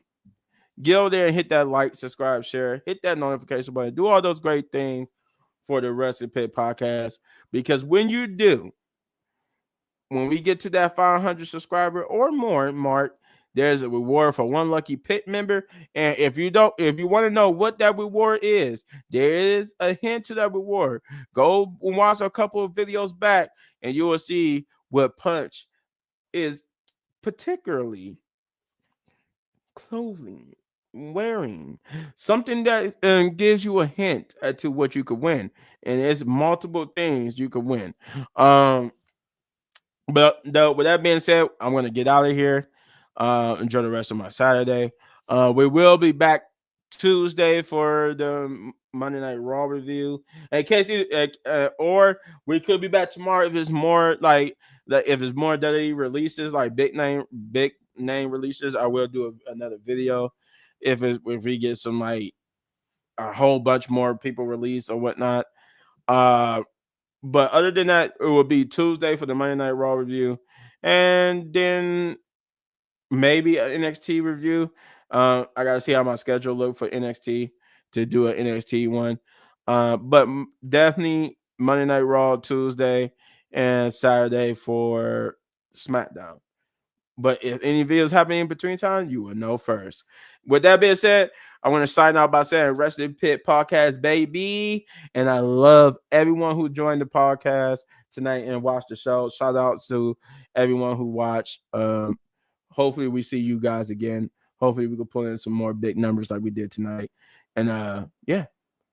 get over there and hit that like, subscribe, share, hit that notification button, do all those great things for the Wrestling Pit podcast. Because when you do, when we get to that 500 subscriber or more mark, there's a reward for one lucky pit member. And if you want to know what that reward is, there is a hint to that reward. Go watch a couple of videos back and you will see what Punch is particularly clothing wearing, something that gives you a hint as to what you could win, and there's multiple things you could win. But with that being said, I'm gonna get out of here. Enjoy the rest of my Saturday. We will be back Tuesday for the Monday Night Raw review. In case or we could be back tomorrow if it's more if it's more WWE releases, like big name releases. I will do another video if we get some like a whole bunch more people release or whatnot. But other than that, it will be Tuesday for the Monday Night Raw review, and then maybe an NXT review. I gotta see how my schedule look for NXT to do an NXT one. But definitely Monday Night Raw Tuesday and Saturday for SmackDown. But if any videos happen in between time, you will know first. With that being said, I want to sign out by saying Wrestling Pit Podcast, baby. And I love everyone who joined the podcast tonight and watched the show. Shout out to everyone who watched. Hopefully we see you guys again. Hopefully we can pull in some more big numbers like we did tonight. And yeah,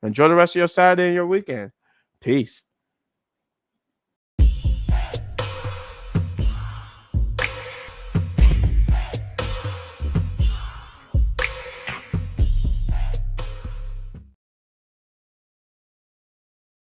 enjoy the rest of your Saturday and your weekend. Peace.